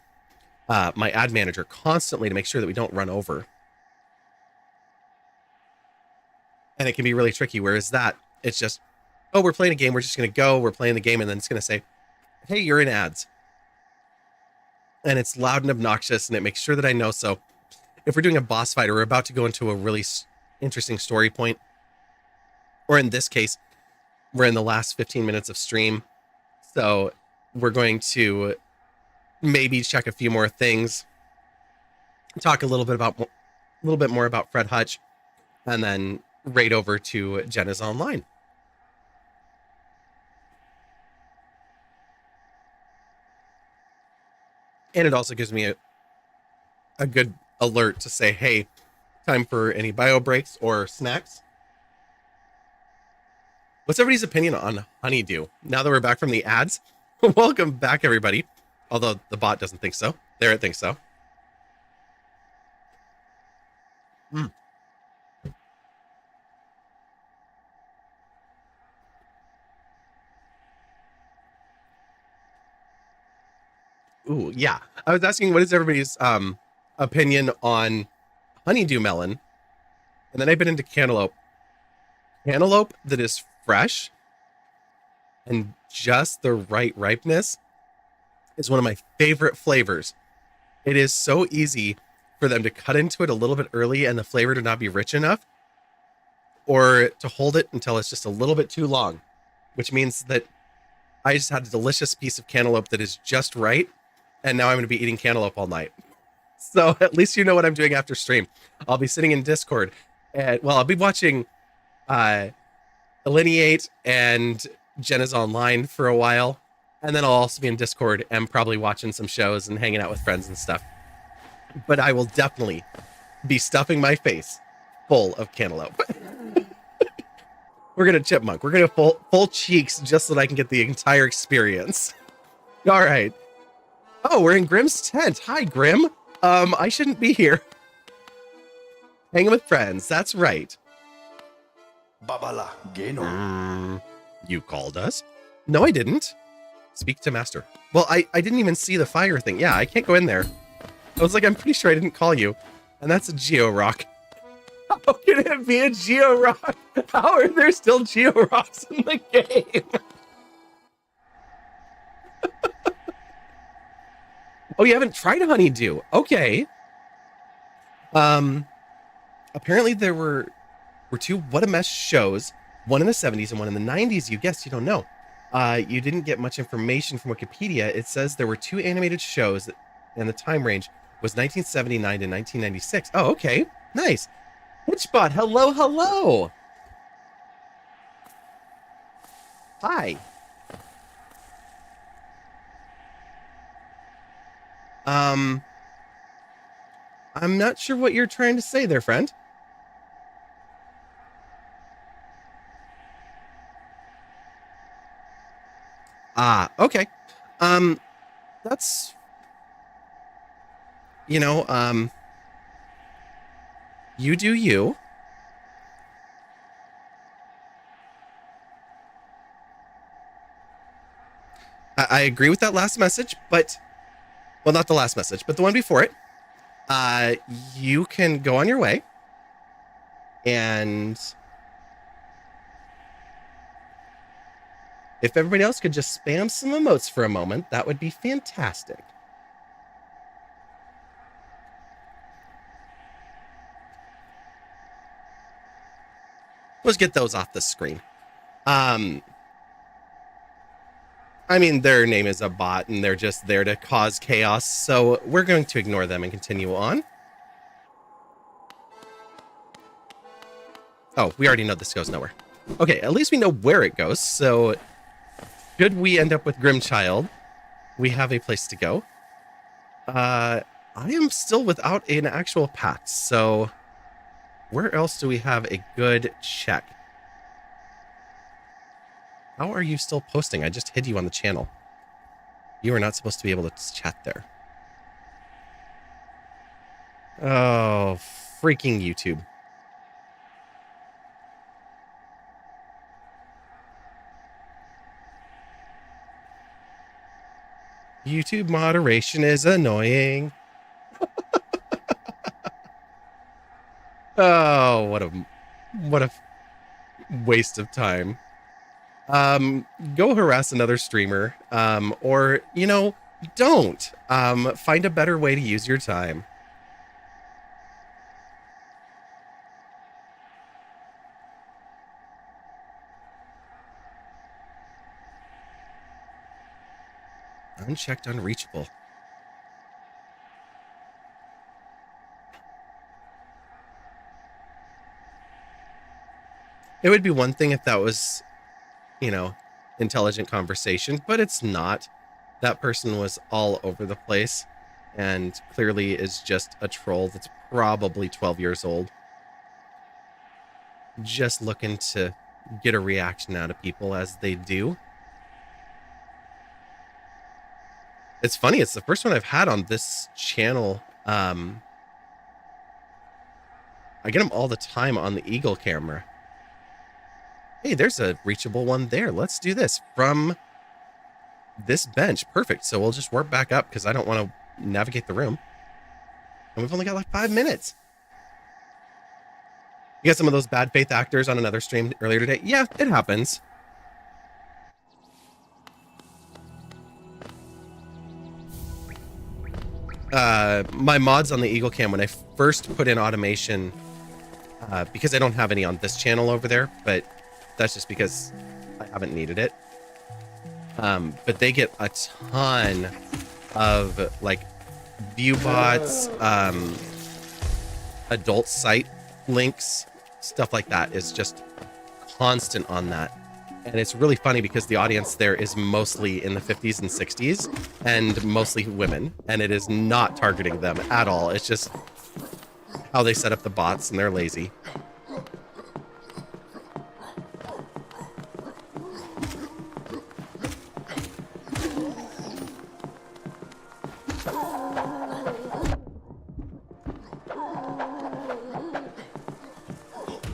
my ad manager constantly to make sure that we don't run over. And it can be really tricky. Whereas that, it's just, oh, we're playing a game. We're just going to go. We're playing the game. And then it's going to say, hey, you're in ads. And it's loud and obnoxious. And it makes sure that I know. So if we're doing a boss fight or we're about to go into a really interesting story point, or in this case, we're in the last 15 minutes of stream. So we're going to maybe check a few more things, talk a little bit more about Fred Hutch, and then right over to Jenna's Online. And it also gives me a good alert to say, hey, time for any bio breaks or snacks. What's everybody's opinion on Honeydew? Now that we're back from the ads, welcome back, everybody. Although the bot doesn't think so. There, it thinks so. Ooh, yeah. I was asking, what is everybody's opinion on honeydew melon? And then I've been into cantaloupe. Cantaloupe that is fresh and just the right ripeness is one of my favorite flavors. It is so easy for them to cut into it a little bit early and the flavor to not be rich enough, or to hold it until it's just a little bit too long, which means that I just had a delicious piece of cantaloupe that is just right. And now I'm going to be eating cantaloupe all night. So at least you know what I'm doing after stream. I'll be sitting in Discord and, well, I'll be watching Alineate and Jenna's Online for a while. And then I'll also be in Discord and probably watching some shows and hanging out with friends and stuff. But I will definitely be stuffing my face full of cantaloupe. We're going to chipmunk. We're going to full cheeks just so that I can get the entire experience. All right. Oh, we're in Grim's tent. Hi, Grim. I shouldn't be here. Hanging with friends. That's right. Babala Geno. You called us? No, I didn't. Speak to master. Well, I didn't even see the fire thing. Yeah, I can't go in there. I was like, I'm pretty sure I didn't call you. And that's a Geo Rock. How can it be a Geo Rock? How are there still Geo Rocks in the game? Oh, you haven't tried honeydew. Okay. Apparently there were two What a Mess shows, one in the 70s and one in the 90s. You guessed, you don't know. You didn't get much information from Wikipedia. It says there were two animated shows and the time range was 1979 to 1996. Oh, okay. Nice. Hitchbot, hello, hello. Hi. I'm not sure what you're trying to say there, friend. Ah, okay. That's, you do you. I agree with that last message, but, well, not the last message, but the one before it. You can go on your way. And if everybody else could just spam some emotes for a moment, that would be fantastic. Let's get those off the screen. I mean, their name is a bot and they're just there to cause chaos. So we're going to ignore them and continue on. Oh, we already know this goes nowhere. Okay, at least we know where it goes. So should we end up with Grimchild, we have a place to go. I am still without an actual path. So where else do we have a good check? How are you still posting? I just hid you on the channel. You are not supposed to be able to chat there. Oh, freaking YouTube. YouTube moderation is annoying. Oh, what a waste of time. Go harass another streamer. Or, you know, don't. Find a better way to use your time. Unchecked, unreachable. It would be one thing if that was, you know, intelligent conversation, but it's not. That person was all over the place and clearly is just a troll that's probably 12 years old. Just looking to get a reaction out of people as they do. It's funny, it's the first one I've had on this channel. I get them all the time on the Eagle camera. Hey, there's a reachable one there. Let's do this from this bench. Perfect. So we'll just warp back up because I don't want to navigate the room. And we've only got like 5 minutes. You got some of those bad faith actors on another stream earlier today? Yeah, it happens. My mods on the Eagle Cam, when I first put in automation, because I don't have any on this channel over there, but that's just because I haven't needed it. But they get a ton of like view bots, adult site links, stuff like that is just constant on that. And it's really funny because the audience there is mostly in the 50s and 60s and mostly women. And it is not targeting them at all. It's just how they set up the bots and they're lazy.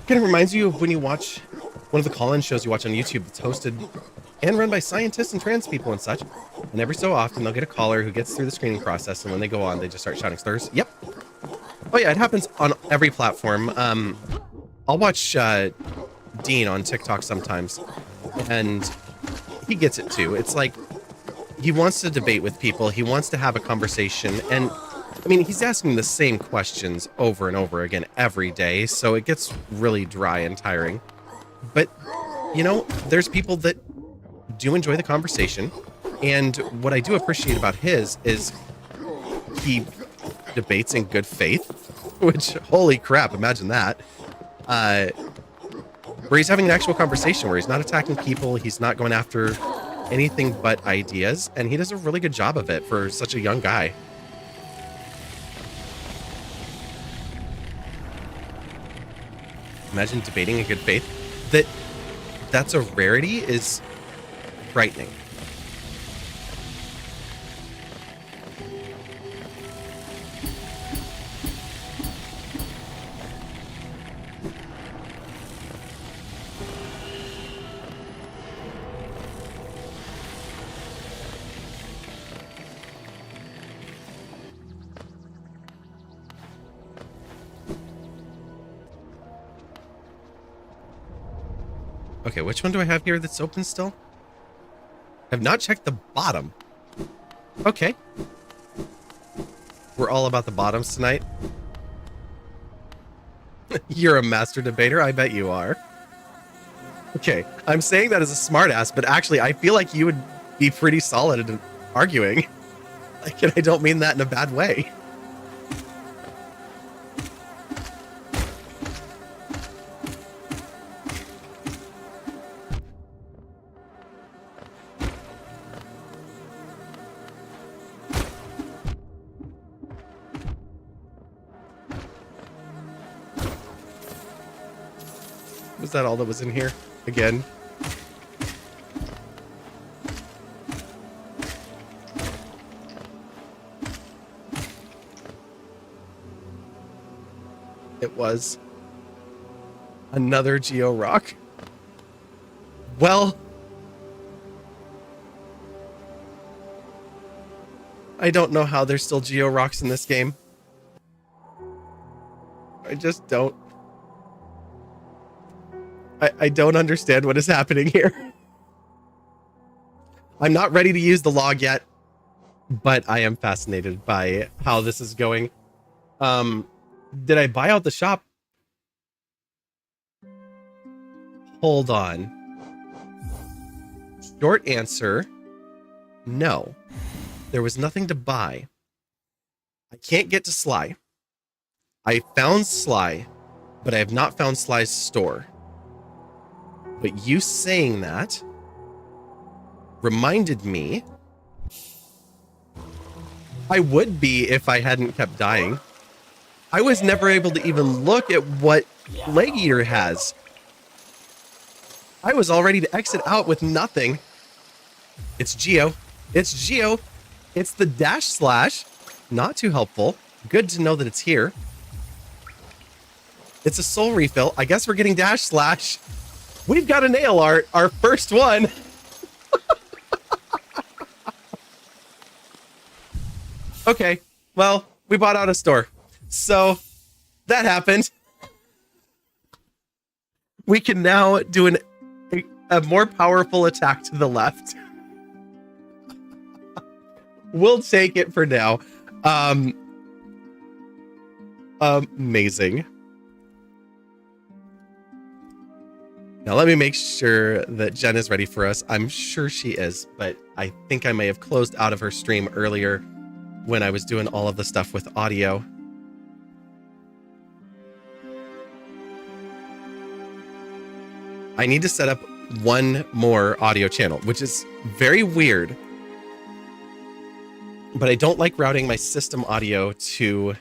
Kind of reminds you of when you watch one of the call-in shows you watch on YouTube that's hosted and run by scientists and trans people and such. And every so often they'll get a caller who gets through the screening process, and when they go on, they just start shouting slurs. Yep. Oh yeah, it happens on every platform. I'll watch Dean on TikTok sometimes, and he gets it too. It's like he wants to debate with people. He wants to have a conversation, and I mean, he's asking the same questions over and over again every day, so it gets really dry and tiring. But, you know, there's people that do enjoy the conversation, and what I do appreciate about his is he debates in good faith, which, holy crap, imagine that. Where he's having an actual conversation, where he's not attacking people, he's not going after anything but ideas, and he does a really good job of it for such a young guy. Imagine debating in good faith. That's a rarity is frightening. Okay, which one do I have here that's open still? I've not checked the bottom. Okay. We're all about the bottoms tonight. You're a master debater, I bet you are. Okay, I'm saying that as a smartass, but actually I feel like you would be pretty solid in arguing. Like, and I don't mean that in a bad way. Was that all that was in here? Again? It was another Geo Rock. Well, I don't know how there's still Geo rocks in this game. I just don't. I don't understand what is happening here. I'm not ready to use the log yet, but I am fascinated by how this is going. Did I buy out the shop? Hold on. Short answer, no. There was nothing to buy. I can't get to Sly. I found Sly, but I have not found Sly's store. But you saying that reminded me I would be if I hadn't kept dying. I was never able to even look at what Leg Eater has. I was all ready to exit out with nothing. It's Geo. It's Geo. It's the dash slash. Not too helpful. Good to know that it's here. It's a soul refill. I guess we're getting dash slash. We've got a nail art. Our first one. Okay. Well, we bought out a store. So that happened. We can now do a more powerful attack to the left. We'll take it for now. Amazing. Now let me make sure that Jen is ready for us. I'm sure she is, but I think I may have closed out of her stream earlier when I was doing all of the stuff with audio. I need to set up one more audio channel, which is very weird. But I don't like routing my system audio to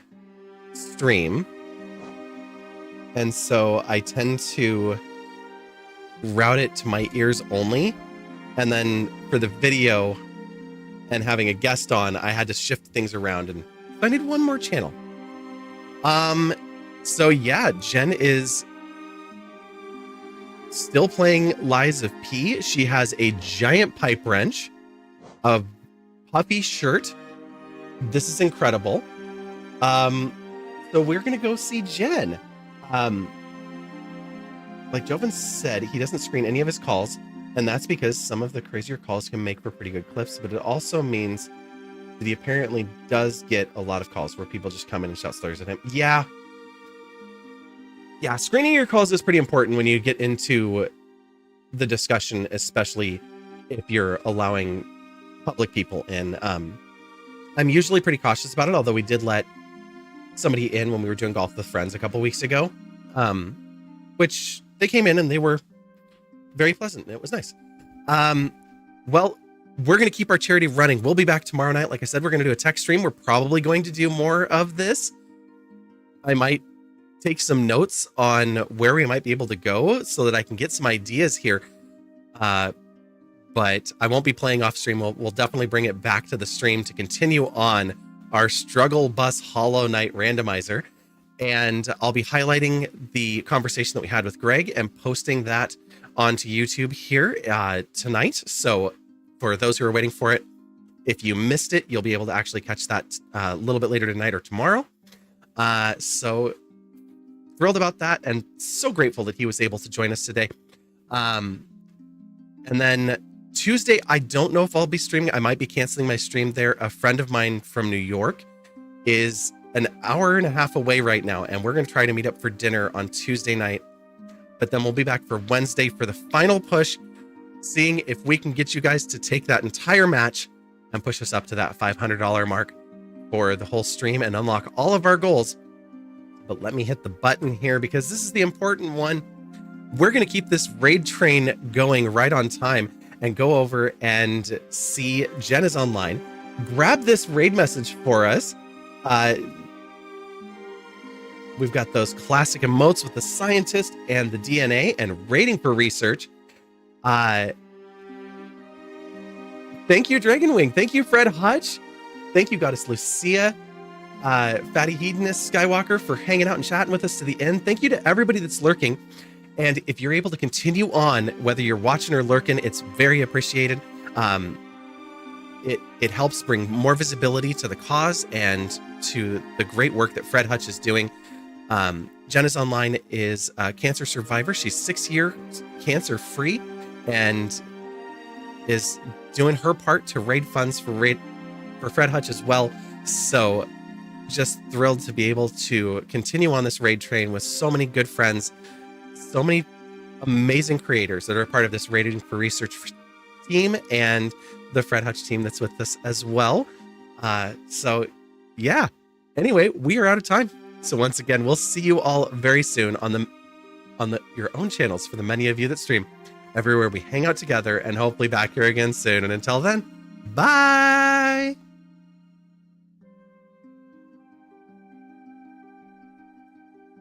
stream. And so I tend to route it to my ears only. And then for the video and having a guest on, I had to shift things around, and I need one more channel. So yeah, Jen is still playing Lies of P. She has a giant pipe wrench, a puffy shirt. This is incredible. So we're gonna go see Jen. Like Joven said, he doesn't screen any of his calls, and that's because some of the crazier calls can make for pretty good clips, but it also means that he apparently does get a lot of calls where people just come in and shout slurs at him. Yeah, screening your calls is pretty important when you get into the discussion, especially if you're allowing public people in. I'm usually pretty cautious about it, although we did let somebody in when we were doing golf with friends a couple weeks ago, which they came in and they were very pleasant. It was nice. Well, we're going to keep our charity running. We'll be back tomorrow night. Like I said, we're going to do a tech stream. We're probably going to do more of this. I might take some notes on where we might be able to go so that I can get some ideas here. But I won't be playing off stream. We'll definitely bring it back to the stream to continue on our Struggle Bus Hollow Knight randomizer. And I'll be highlighting the conversation that we had with Greg and posting that onto YouTube here tonight. So for those who are waiting for it, if you missed it, you'll be able to actually catch that a little bit later tonight or tomorrow. So thrilled about that and so grateful that he was able to join us today. And then Tuesday, I don't know if I'll be streaming. I might be canceling my stream there. A friend of mine from New York is an hour and a half away right now, and we're going to try to meet up for dinner on Tuesday night. But then we'll be back for Wednesday for the final push, seeing if we can get you guys to take that entire match and push us up to that $500 mark for the whole stream and unlock all of our goals. But let me hit the button here because this is the important one. We're going to keep this raid train going right on time and go over and see Jen is online. Grab this raid message for us. We've got those classic emotes with the scientist and the DNA and rating for research. Thank you, Dragonwing. Thank you, Fred Hutch. Thank you, Goddess Lucia. Fatty Hedonist Skywalker for hanging out and chatting with us to the end. Thank you to everybody that's lurking. And if you're able to continue on, whether you're watching or lurking, it's very appreciated. it helps bring more visibility to the cause and to the great work that Fred Hutch is doing. Jenna's Online is a cancer survivor. She's 6 years cancer free and is doing her part to raise funds for Fred Hutch as well. So just thrilled to be able to continue on this raid train with so many good friends, so many amazing creators that are a part of this Raiding for Research team and the Fred Hutch team that's with us as well. So yeah, anyway, we are out of time. So once again, we'll see you all very soon on your own channels for the many of you that stream everywhere we hang out together, and hopefully back here again soon. And until then, bye.